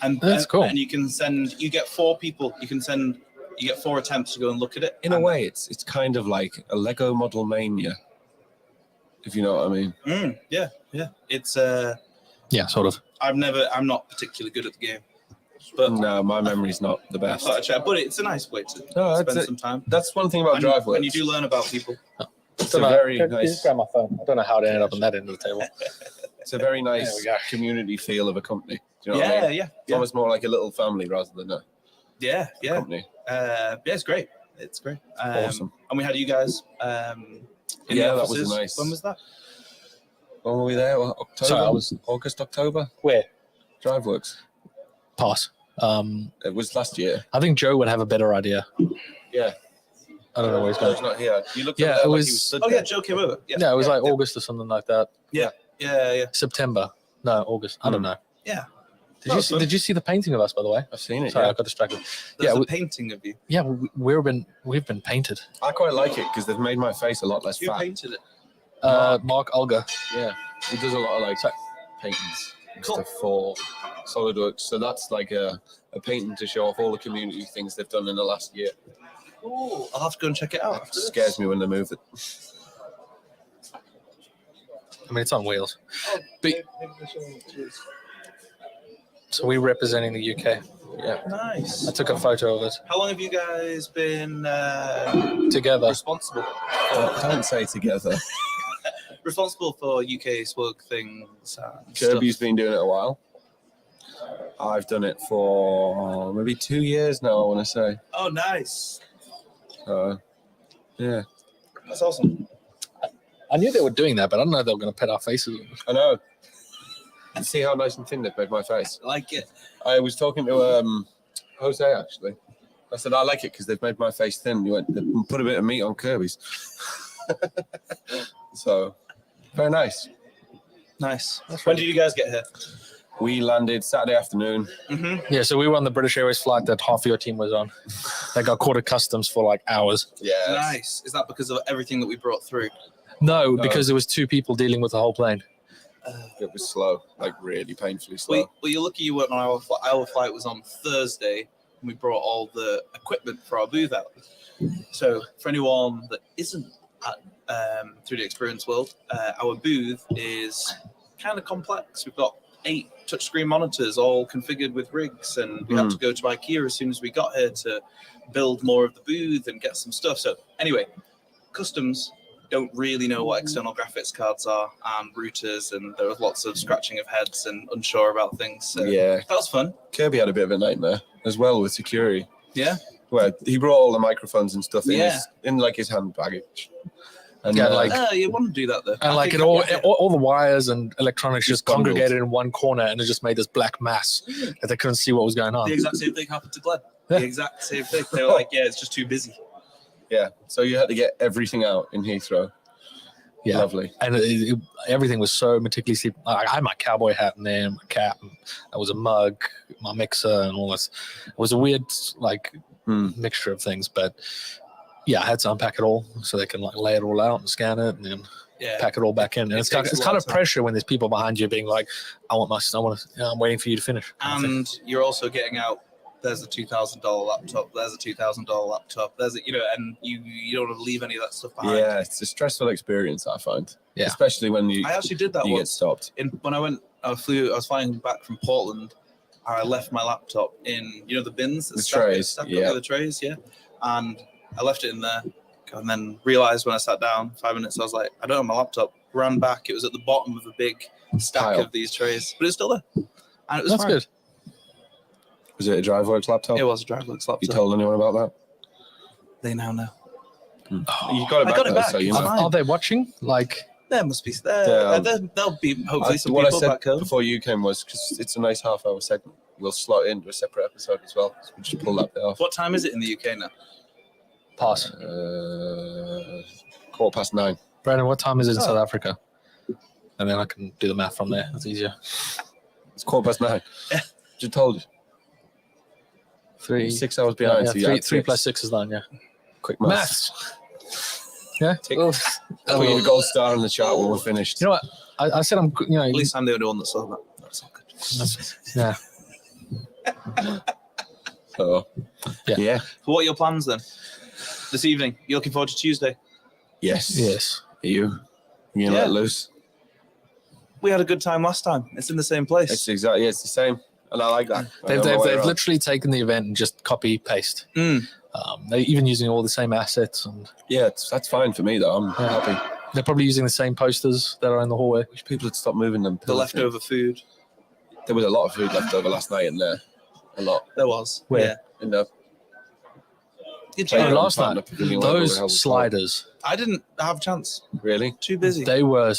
And That's cool. And you get 4 people. You get 4 attempts to go and look at it. In a way, it's kind of like a Lego Model Mania, if you know what I mean. Yeah. It's Yeah, sort of. I'm not particularly good at the game, but No, my memory's not the I best. thought I'd chat. But it's a nice way to No, spend that's some time. That's one thing about And, DriveWorks. and you do learn about people. It's a very Just nice. grab my phone. I don't know how it ended up on that end of the table. It's a very There nice we go. community feel of a company. Do you know what I mean? Yeah. It's almost more like a little family rather than a Yeah. company. It's great. It's great. Awesome. And we had you guys. In the Yeah, that was offices. nice. When was that? When were we there? October? Sorry, I was- August, October? Where? DriveWorks. Pass. It was last year. I think Joe would have a better idea. Yeah. I don't know where he's going. Joe's not here. You looked Yeah, over there it like was- he stood Oh there. yeah, Joe came over. Yeah, Yeah, it was like August or something like that. yeah. September. No, August. I don't know. Yeah. Did you see the painting of us, by the way? I've seen it. Sorry, Yeah. I got distracted. There's Yeah, a painting of you. Yeah, we've been painted. I quite like it because they've made my face a lot less Who fat. painted it? Mark Olga. Yeah, he does a lot of like paintings and stuff for SolidWorks. So that's like a painting to show off all the community things they've done in the last year. Oh, I'll have to go and check it out. It scares me when they move it. I mean, it's on wheels. So we're representing the UK. Yeah. Nice. I took a photo of it How long have you guys been together. responsible? Don't say together. Responsible for UK Swug things. And Kirby's stuff. been doing it a while. I've done it for maybe 2 years now, I want to say. Oh, nice. Yeah. That's awesome. I knew they were doing that, but I don't know they were going to put our faces. I know. See how nice and thin they've made my face. I like it. I was talking to Jose, actually. I said, I like it because they've made my face thin. You went, "They put a bit of meat on Kirby's." So, very nice. Nice. When did you guys get here? We landed Saturday afternoon. Mm-hmm. Yeah, so we were on the British Airways flight that half of your team was on. They got caught at customs for like hours. Yeah. Nice. Is that because of everything that we brought through? No, because there was 2 people dealing with the whole plane. It was slow, like really painfully slow. Well, you're lucky you weren't on our flight. Our flight was on Thursday, and we brought all the equipment for our booth out. So, for anyone that isn't at 3D Experience World, our booth is kind of complex. We've got 8 touchscreen monitors all configured with rigs, and we had to go to IKEA as soon as we got here to build more of the booth and get some stuff. So, anyway, customs don't really know what external graphics cards are and routers, and there was lots of scratching of heads and unsure about things. So Yeah. that was fun. Kirby had a bit of a nightmare as well with security. Yeah. Where he brought all the microphones and stuff in, Yeah. in like his hand baggage. And Yeah, like- You want to do that though. And I like think it all, yeah. all the wires and electronics just bundled. congregated in one corner, and it just made this black mass that they couldn't see what was going on. The exact same thing happened to Glenn. Yeah. The exact same thing. They were like, yeah, it's just too busy. Yeah. So you had to get everything out in Heathrow. Yeah. Lovely. And everything was so meticulously. I had my cowboy hat in there, my cap, and there was a mug, my mixer, and all this. It was a weird like mixture of things, but yeah, I had to unpack it all so they can like lay it all out and scan it and then Yeah. pack it all back in. And It it's kind takes of, a lot of time. pressure when there's people behind you being like, I'm waiting for you to finish. And you're also getting out. There's a $2,000 laptop. There's a $2,000 laptop. There's a, and you don't want to leave any of that stuff behind. Yeah, it's a stressful experience, I find. Yeah. Especially when you I actually did that get once. stopped. When I was flying back from Portland. I left my laptop in the bins, that The stack trays, up yeah. the trays, yeah. And I left it in there, and then realized when I sat down 5 minutes, I was like, I don't have my laptop. Ran back, it was at the bottom of a big stack Pile. of these trays, but it's still there, and it was That's fine. good. Was it a DriveWorks laptop? It was a DriveWorks laptop. You told anyone about that? They now know. You got it I back, got it though, back. so you It's know. fine. Are they watching? Like, There must be Yeah, there'll be hopefully some what I people said back home. before you came was because it's a nice half-hour segment. We'll slot it into a separate episode as well. So we'll just pull that bit off. What time is it in the UK now? pass. 9:15. Brandon, what time is it in Oh. South Africa? And then I can do the math from there. It's easier. It's 9:15. Yeah. Just told you. 3. 6 hours behind. so you three, add 3 six. plus 6 is 9, yeah. Quick maths. Yeah. Tick. Well, I'll give you a gold star in the chat when we're finished. you know what? I said I'm, At least I'm the only one that saw that. That's all good. yeah. So, Yeah. yeah. So what are your plans then? This evening, you looking forward to Tuesday? Yes. Yes. Are you? You gonna Yeah. let loose? We had a good time last time. It's in the same place. It's exactly. It's the same, and I like that. I They've, know my they've, way they've around. literally taken the event and just copy paste. Mm. They're even using all the same assets, and Yeah, that's fine for me though. I'm Yeah. happy. they're probably using the same posters that are in the hallway. Wish people had stopped moving them. The leftover food. There was a lot of food left over last night in there. A lot There was. Where? Yeah. in the. Did Oh, you? last Partner night, pavilion, whatever the hell those it's sliders, I didn't have a chance. called. Really? Too busy. they were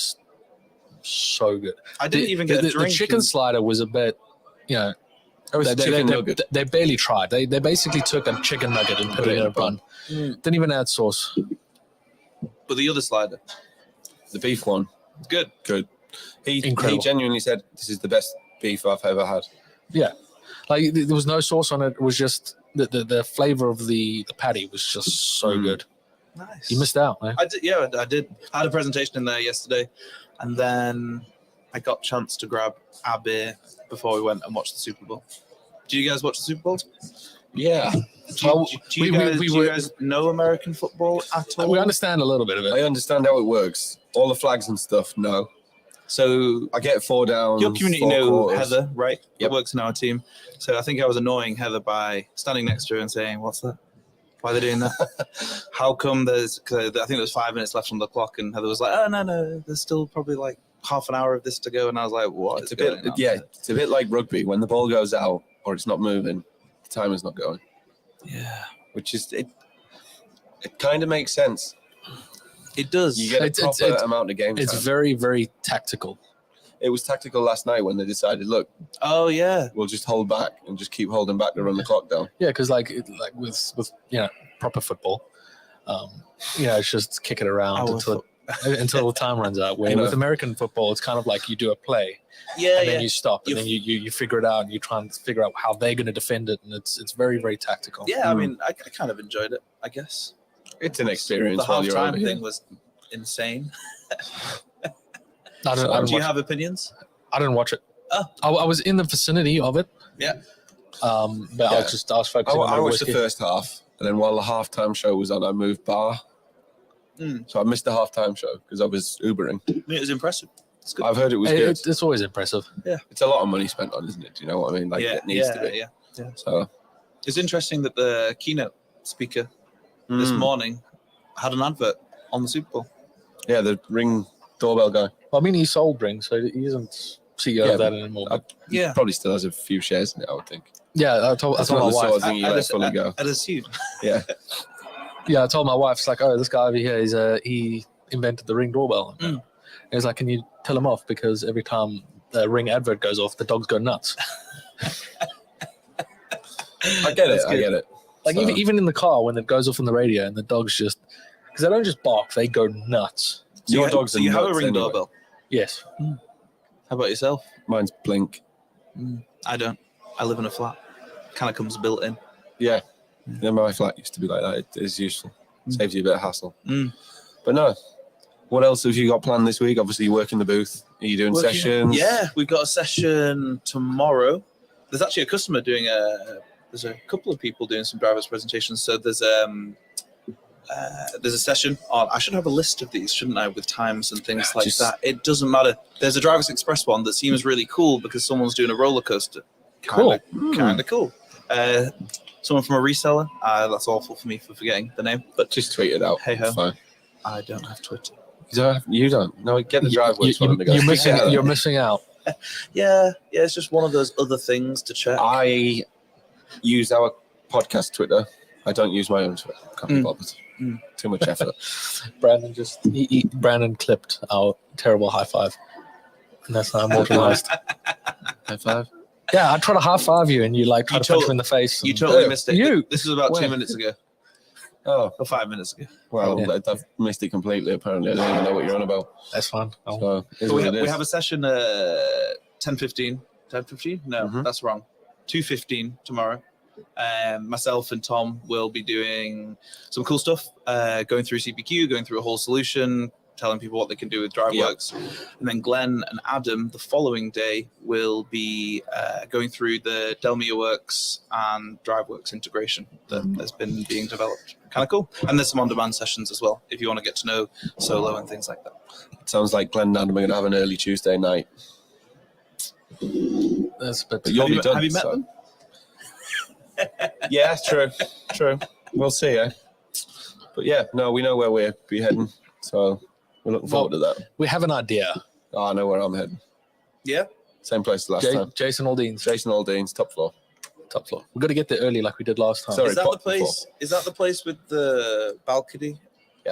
so good. I didn't even get the a drink. chicken slider was a bit, That was chicken nugget. They barely tried. They basically took a chicken nugget and put it in a bun. Didn't even add sauce. But the other slider, The beef one, good. good. He Incredible. genuinely said, "This is the best beef I've ever had." Yeah, like there was no sauce on it. It was just the flavor of the patty was just so good. Nice. You missed out, man. I did. Yeah, I did. I had a presentation in there yesterday, and then I got a chance to grab our beer before we went and watched the Super Bowl. Do you guys watch the Super Bowl? Yeah, Do you guys know American football at all? We understand a little bit of I it. understand how it works. All the flags and stuff. No, So I get 4 down. your community 4 know quarters. Heather, right? Yep. That works in our team. So I think I was annoying Heather by standing next to her and saying, "What's that? Why are they doing that? How come there's?" Cause I think there was 5 minutes left on the clock, and Heather was like, "Oh no, there's still probably like half an hour of this to go." And I was like, "What?" It's a bit, it's a bit like rugby. When the ball goes out or it's not moving, the timer's not going. Yeah, Which is it. It kind of makes sense. it does. You get a It's- proper amount of game It's time. very, very tactical. It was tactical last night when they decided, look, Oh yeah, we'll just hold back and just keep holding back to run the clock down. Yeah, because like with proper football, it's just kick it around until the time runs out. Where with American football, it's kind of like you do a play, and then you stop, and then you figure it out, and you try and figure out how they're going to defend it, and it's very, very tactical. Yeah, I mean, I kind of enjoyed it, I guess. It's an experience The while you're over halftime here. thing was insane. I don't Do you watch have opinions? I didn't watch it. Oh. I was in the vicinity of it. Yeah. But I was focusing on I my watched whiskey. the first half, and then while the halftime show was on, I moved bar. So I missed the halftime show because I was Ubering. It was impressive. It's good. I've heard it was good. It's always impressive. It's a lot of money spent on, isn't it? Do you know what I mean? Like it needs to be. Yeah. So It's interesting that the keynote speaker this morning had an advert on the Super Bowl. yeah, the Ring doorbell guy. Well, I mean, he sold rings, so he isn't CEO of that anymore. But Yeah. Probably still has a few shares in it, I would think. yeah, I told That's my not the sort wife. of thing you let fully go. I'd assume. Yeah. Yeah, I told my wife, it's like, oh, this guy over here, he invented the Ring doorbell. And he was like, can you tell him off? Because every time the Ring advert goes off, the dogs go nuts. I get it. Like So- even in the car when it goes off on the radio and the dogs just, because they don't just bark, they go nuts. So Your you, dogs so are you have a nuts Ring anyway. doorbell. Yes. How about yourself? Mine's Blink. I don't. I live in a flat. Kind of comes built in. Yeah. Yeah, my flat used to be like that. It is useful. Saves you a bit of hassle. Mm. But no. What else have you got planned this week? Obviously, you work in the booth. Are you doing sessions? Yeah, we've got a session tomorrow. There's actually a customer doing there's a couple of people doing some drivers presentations. So there's a session on, I should have a list of these, shouldn't I, with times and things like that. It doesn't matter. There's a Drivers Express one that seems really cool because someone's doing a roller coaster. Kind of cool. Someone from a reseller. That's awful for me for forgetting the name, but Just tweet it out. hey ho. Fine. I don't have Twitter. You don't? No, get the driveway. You're missing out. Yeah, it's just one of those other things to check. I use our podcast Twitter. I don't use my own Twitter. Can't be bothered. Too much effort. Brandon clipped our terrible high five, and that's now immortalized. High five. Yeah, I try to high five you, and you like try to punch him in the face. You and- totally missed it. You. This was about Where? 2 minutes ago. Oh, Or 5 minutes ago. well, Yeah. I've missed it completely, apparently. I don't even know what you're on about. That's fine. So, it is So what it is. we have a session 10:15. 10:15? No, that's wrong. 2:15 tomorrow. Myself and Tom will be doing some cool stuff, going through CPQ, going through a whole solution, telling people what they can do with DriveWorks. And then Glenn and Adam the following day will be going through the Delmia Works and DriveWorks integration that has been being developed. Kind of cool. And there's some on-demand sessions as well, if you want to get to know Solo and things like that. It sounds like Glenn and Adam are going to have an early Tuesday night. That's but But you'll be done. Have you met them? Yeah, true. We'll see, eh? But yeah, no, we know where we'll be heading. So we're looking forward to that. we have an idea. Oh, I know where I'm heading. Yeah. Same place as last time. Jason Aldean's Jason Aldean's top floor. top floor. We've got to get there early like we did last time. Sorry, Is that the bottom floor. place? Is that the place with the balcony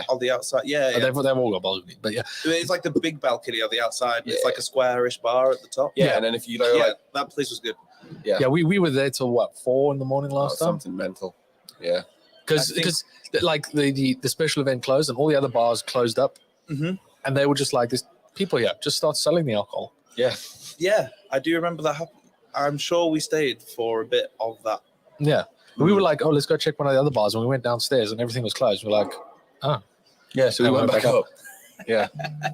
on the outside. Yeah, They've all got balcony, but yeah. It's like the big balcony on the outside. It's Yeah. like a squarish bar at the top. Yeah, and then if you go like that place was good. Yeah, We were there till what 4 a.m. last time something mental. Yeah, because like the special event closed and all the other bars closed up, Mhm. and they were just like, "There's people here, just start selling the alcohol." yeah. Yeah, I do remember that happen. I'm sure we stayed for a bit of that. Yeah, we were like, "Oh, let's go check one of the other bars," and we went downstairs and everything was closed. We're like, Yeah, so we And went back up. Yeah,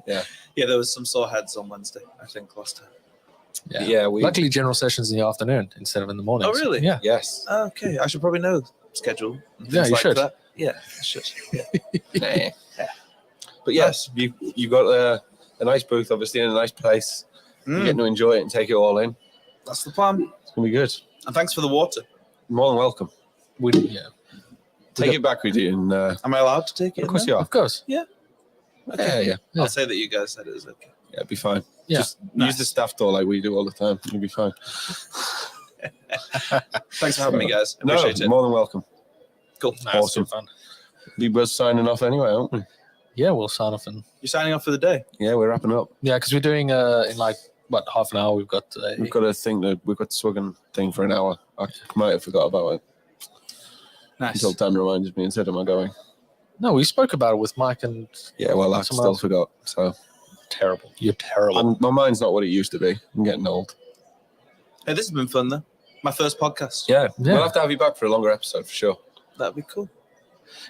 Yeah, there was some sore heads on Wednesday, I think, last time. yeah. We Luckily, general sessions in the afternoon instead of in the morning. Oh, really? Yeah. yes. Okay, I should probably know schedule. and Yeah, things you like should. That. Yeah, I should. Yeah. Nah. But yes, you got a nice booth, obviously, in a nice place. You're getting to enjoy it and take it all in. That's the plan. It's gonna be good. And thanks for the water. More than welcome. Take it back with you, and Am I allowed to take it? of course you are. Of course. Okay. Yeah. I'll say that you guys said it was okay. Yeah, it'll be fine. Yeah. Just use the staff door like we do all the time. You'll be fine. Thanks for having me, guys. No, Appreciate it. more than welcome. Cool. Awesome. Fun. We were signing off anyway, aren't we? Yeah, we'll sign off and You're signing off for the day. Yeah, we're wrapping up. yeah, because we're doing in like what half an hour. We've got We've got a thing that we've got Swiggen thing for an hour. I might have forgot about it Nice. until Dan reminded me and said, "Am I going?" no. We spoke about it with Mike and Yeah, well, I Someone still else. forgot. So terrible. You're terrible. my mind's not what it used to be. I'm getting old. Hey, this has been fun, though. My first podcast. Yeah, Yeah. we'll have to have you back for a longer episode for sure. That'd be cool.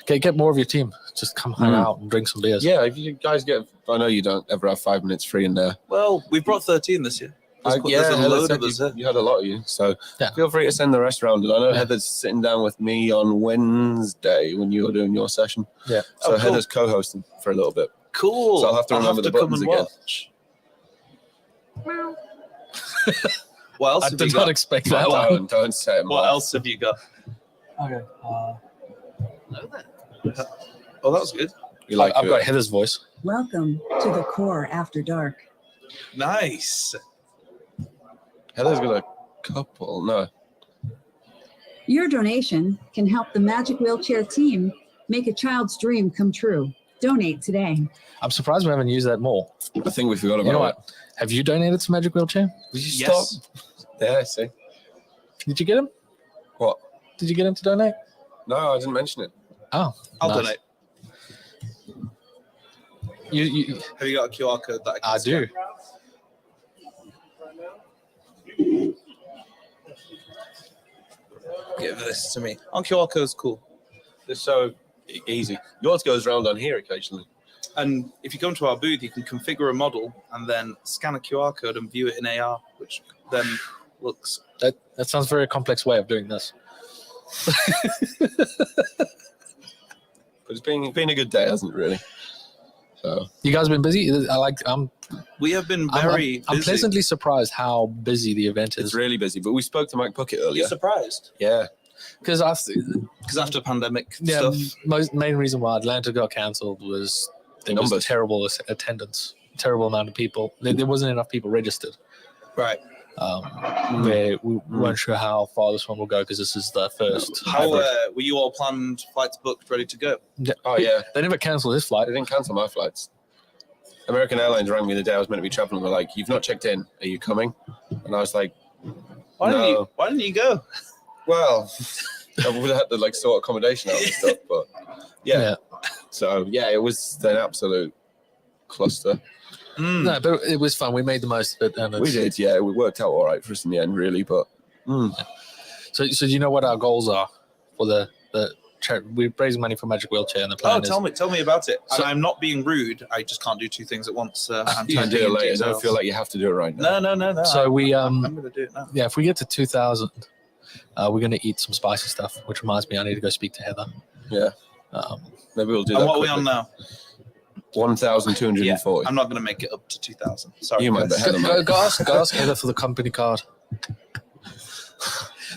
Okay, get more of your team. Just come hang out and drink some beers. Yeah, if you guys get, I know you don't ever have 5 minutes free in there. Well, we brought 13 this year. There's a Heather load said of us you, here. you had a lot of you, so Yeah. feel free to send the rest around. And I know Yeah. Heather's sitting down with me on Wednesday when you're doing your session. Yeah. So Oh, cool. Heather's co-hosting for a little bit. Cool. So I'll have to remember the come buttons and again. watch. What else I have did you not got? expect that one. Don't say it. What else have you got? Okay. Oh, that was good. You like I've got it? Heather's voice. Welcome to the core after dark. Nice. Heather's got a couple. No. Your donation can help the Magic Wheelchair team make a child's dream come true. Donate today. I'm surprised we haven't used that more. I think we forgot about You know it. what? Have you donated to Magic Wheelchair? Did you Yes. stop? Yeah, see. Did you get him? What? Did you get him to donate? No, I didn't mention it. Oh, I'll nice. donate. You Have you got a QR code that I can I do. Give this to me. On QR code's cool. They're so easy. Yours goes round on here occasionally. And if you come to our booth, you can configure a model and then scan a QR code and view it in AR, which then looks. That sounds very complex way of doing this. But it's been a good day, hasn't it, really? So You guys been busy? We have been I'm very busy. pleasantly surprised how busy the event it's is. really busy. But we spoke to Mike Puckett earlier. You're surprised? Yeah. Because Because after pandemic yeah, stuff. main reason why Atlanta got cancelled was there was Numbers. terrible attendance, terrible amount of people. There wasn't enough people registered. Right. We weren't sure how far this one will go because this is the first. How hybrid. were you all planned, flights booked, ready to go? Oh, yeah. They never cancelled his flight. They didn't cancel my flights. American Airlines rang me the day I was meant to be traveling. They're like, "You've not checked in. Are you coming?" And I was like, Why No. didn't you go? "Well, I would have had to like sort accommodation out and stuff." But yeah. So yeah, it was an absolute cluster. No, but it was fun. We made the most of it, and We did, yeah. It worked out all right for us in the end, really. But So do you know what our goals are for the we're raising money for Magic Wheelchair, and the plan Oh, is tell me about it. So- and I'm not being rude. I just can't do two things at once. I'm you can do typing it in later. details. Don't feel like you have to do it right now. No. So we I'm going to do it now. yeah, if we get to 2,000, we're going to eat some spicy stuff. Which reminds me, I need to go speak to Heather. Yeah. Maybe we'll do that. And what are we on now? 1,240. I'm not going to make it up to 2,000. Sorry. You might, guys. but Heather might. Go ask Heather for the company card.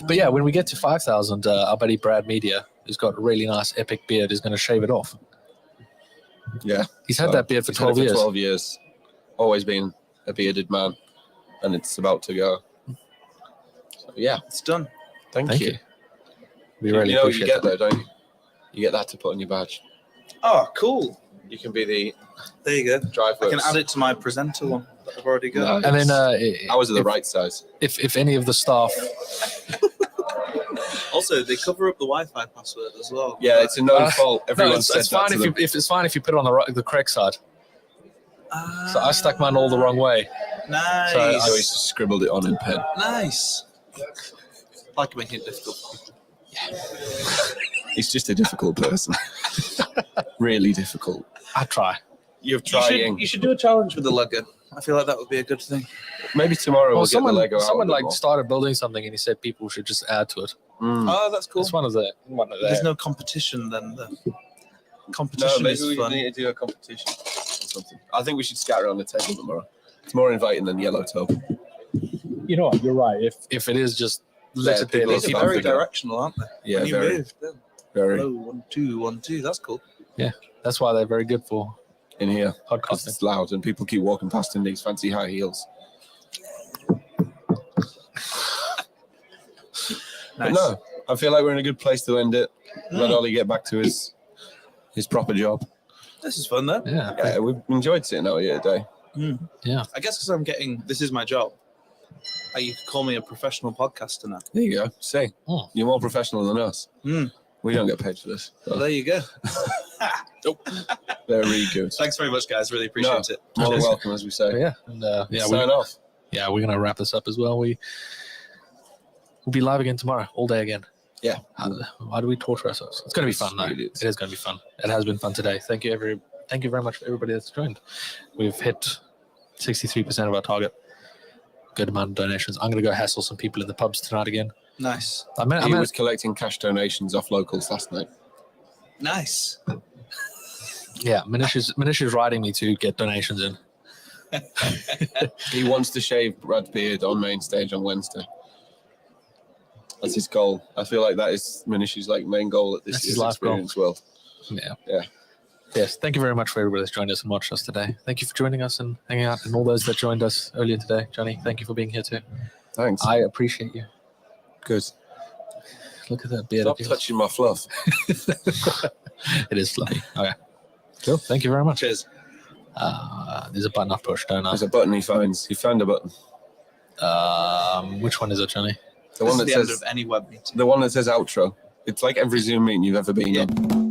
But yeah, when we get to 5,000, our buddy Brad Media, who's got a really nice epic beard, is going to shave it off. Yeah. He's had So, that beard for he's had 12 it years. 12 years. Always been a bearded man. And it's about to go. So, yeah. It's done. Thank you. We really You know what you appreciate get, though, don't you? You get that to put on your badge. Oh, cool. You can be the There you go. drive. I can add it to my presenter one that I've already got. And then ours are the right size. if any of the staff, Also, they cover up the Wi-Fi password as well. Yeah, it's a known fault. Everyone it's, said it's that fine to if them. it's fine if you put it on the correct side. So I stuck mine all the wrong way. Nice. So I always scribbled it on in pen. Nice. I like making it difficult. He's just a difficult person. Really difficult. I try. You're You should, trying. you should do a challenge with the Lego. I feel like that would be a good thing. Maybe tomorrow Well, we'll get the someone Lego out. someone a bit like more. started building something, and he said people should just add to it. Oh, that's cool. It's one of the. There's no competition then. The No, competition maybe is we fun. need to do a competition or something. I think we should scatter on the table tomorrow. It's more inviting than Yellow Tub. You know what? You're right. If it is just let it there, people These let are start very figuring- directional, aren't they? Yeah, When you very, move, then. very. Hello, 1, 2, 1, 2. That's cool. That's why they're very good for In here, because podcasting. it's loud and people keep walking past in these fancy high heels. But Nice. no, I feel like we're in a good place to end it. Let Ollie get back to his proper job. This is fun, though. Yeah. Yeah, we've enjoyed sitting out here today. I guess because I'm getting, this is my job. You could call me a professional podcaster now. There you go. Say, Oh. you're more professional than us. Mm. We don't get paid for this. Well, there you go. Very good. Thanks very much, guys. Really appreciate it. More than Cheers. welcome, as we say. But yeah. And Sign off. we're gonna wrap this up as well. We'll be live again tomorrow, all day again. Yeah. Why do we torture ourselves? It's gonna be fun though. Really It is gonna be fun. It has been fun today. Thank you very much for everybody that's joined. We've hit 63% of our target. Good amount of donations. I'm gonna go hassle some people in the pubs tonight again. Nice. He was collecting cash donations off locals last night. Nice. Yeah, Manish is writing me to get donations in. He wants to shave Brad's beard on main stage on Wednesday. That's his goal. I feel like that is Manish's main goal at this That's his year's life goal. Experience World. Yeah. Yeah. Yes, thank you very much for everybody that's joined us and watched us today. Thank you for joining us and hanging out, and all those that joined us earlier today. Johnny, thank you for being here too. Thanks. I appreciate you. Good. Look at that beard. Stop of yours. touching my fluff. It is fluffy. Okay. Cool. Thank you very much. Cheers. There's a button I've pushed, don't I? There's a button he finds. He found a button. Which one is it, Johnny? The one This that is the end says of any web meeting. the one that says outro. It's like every Zoom meeting you've ever been on.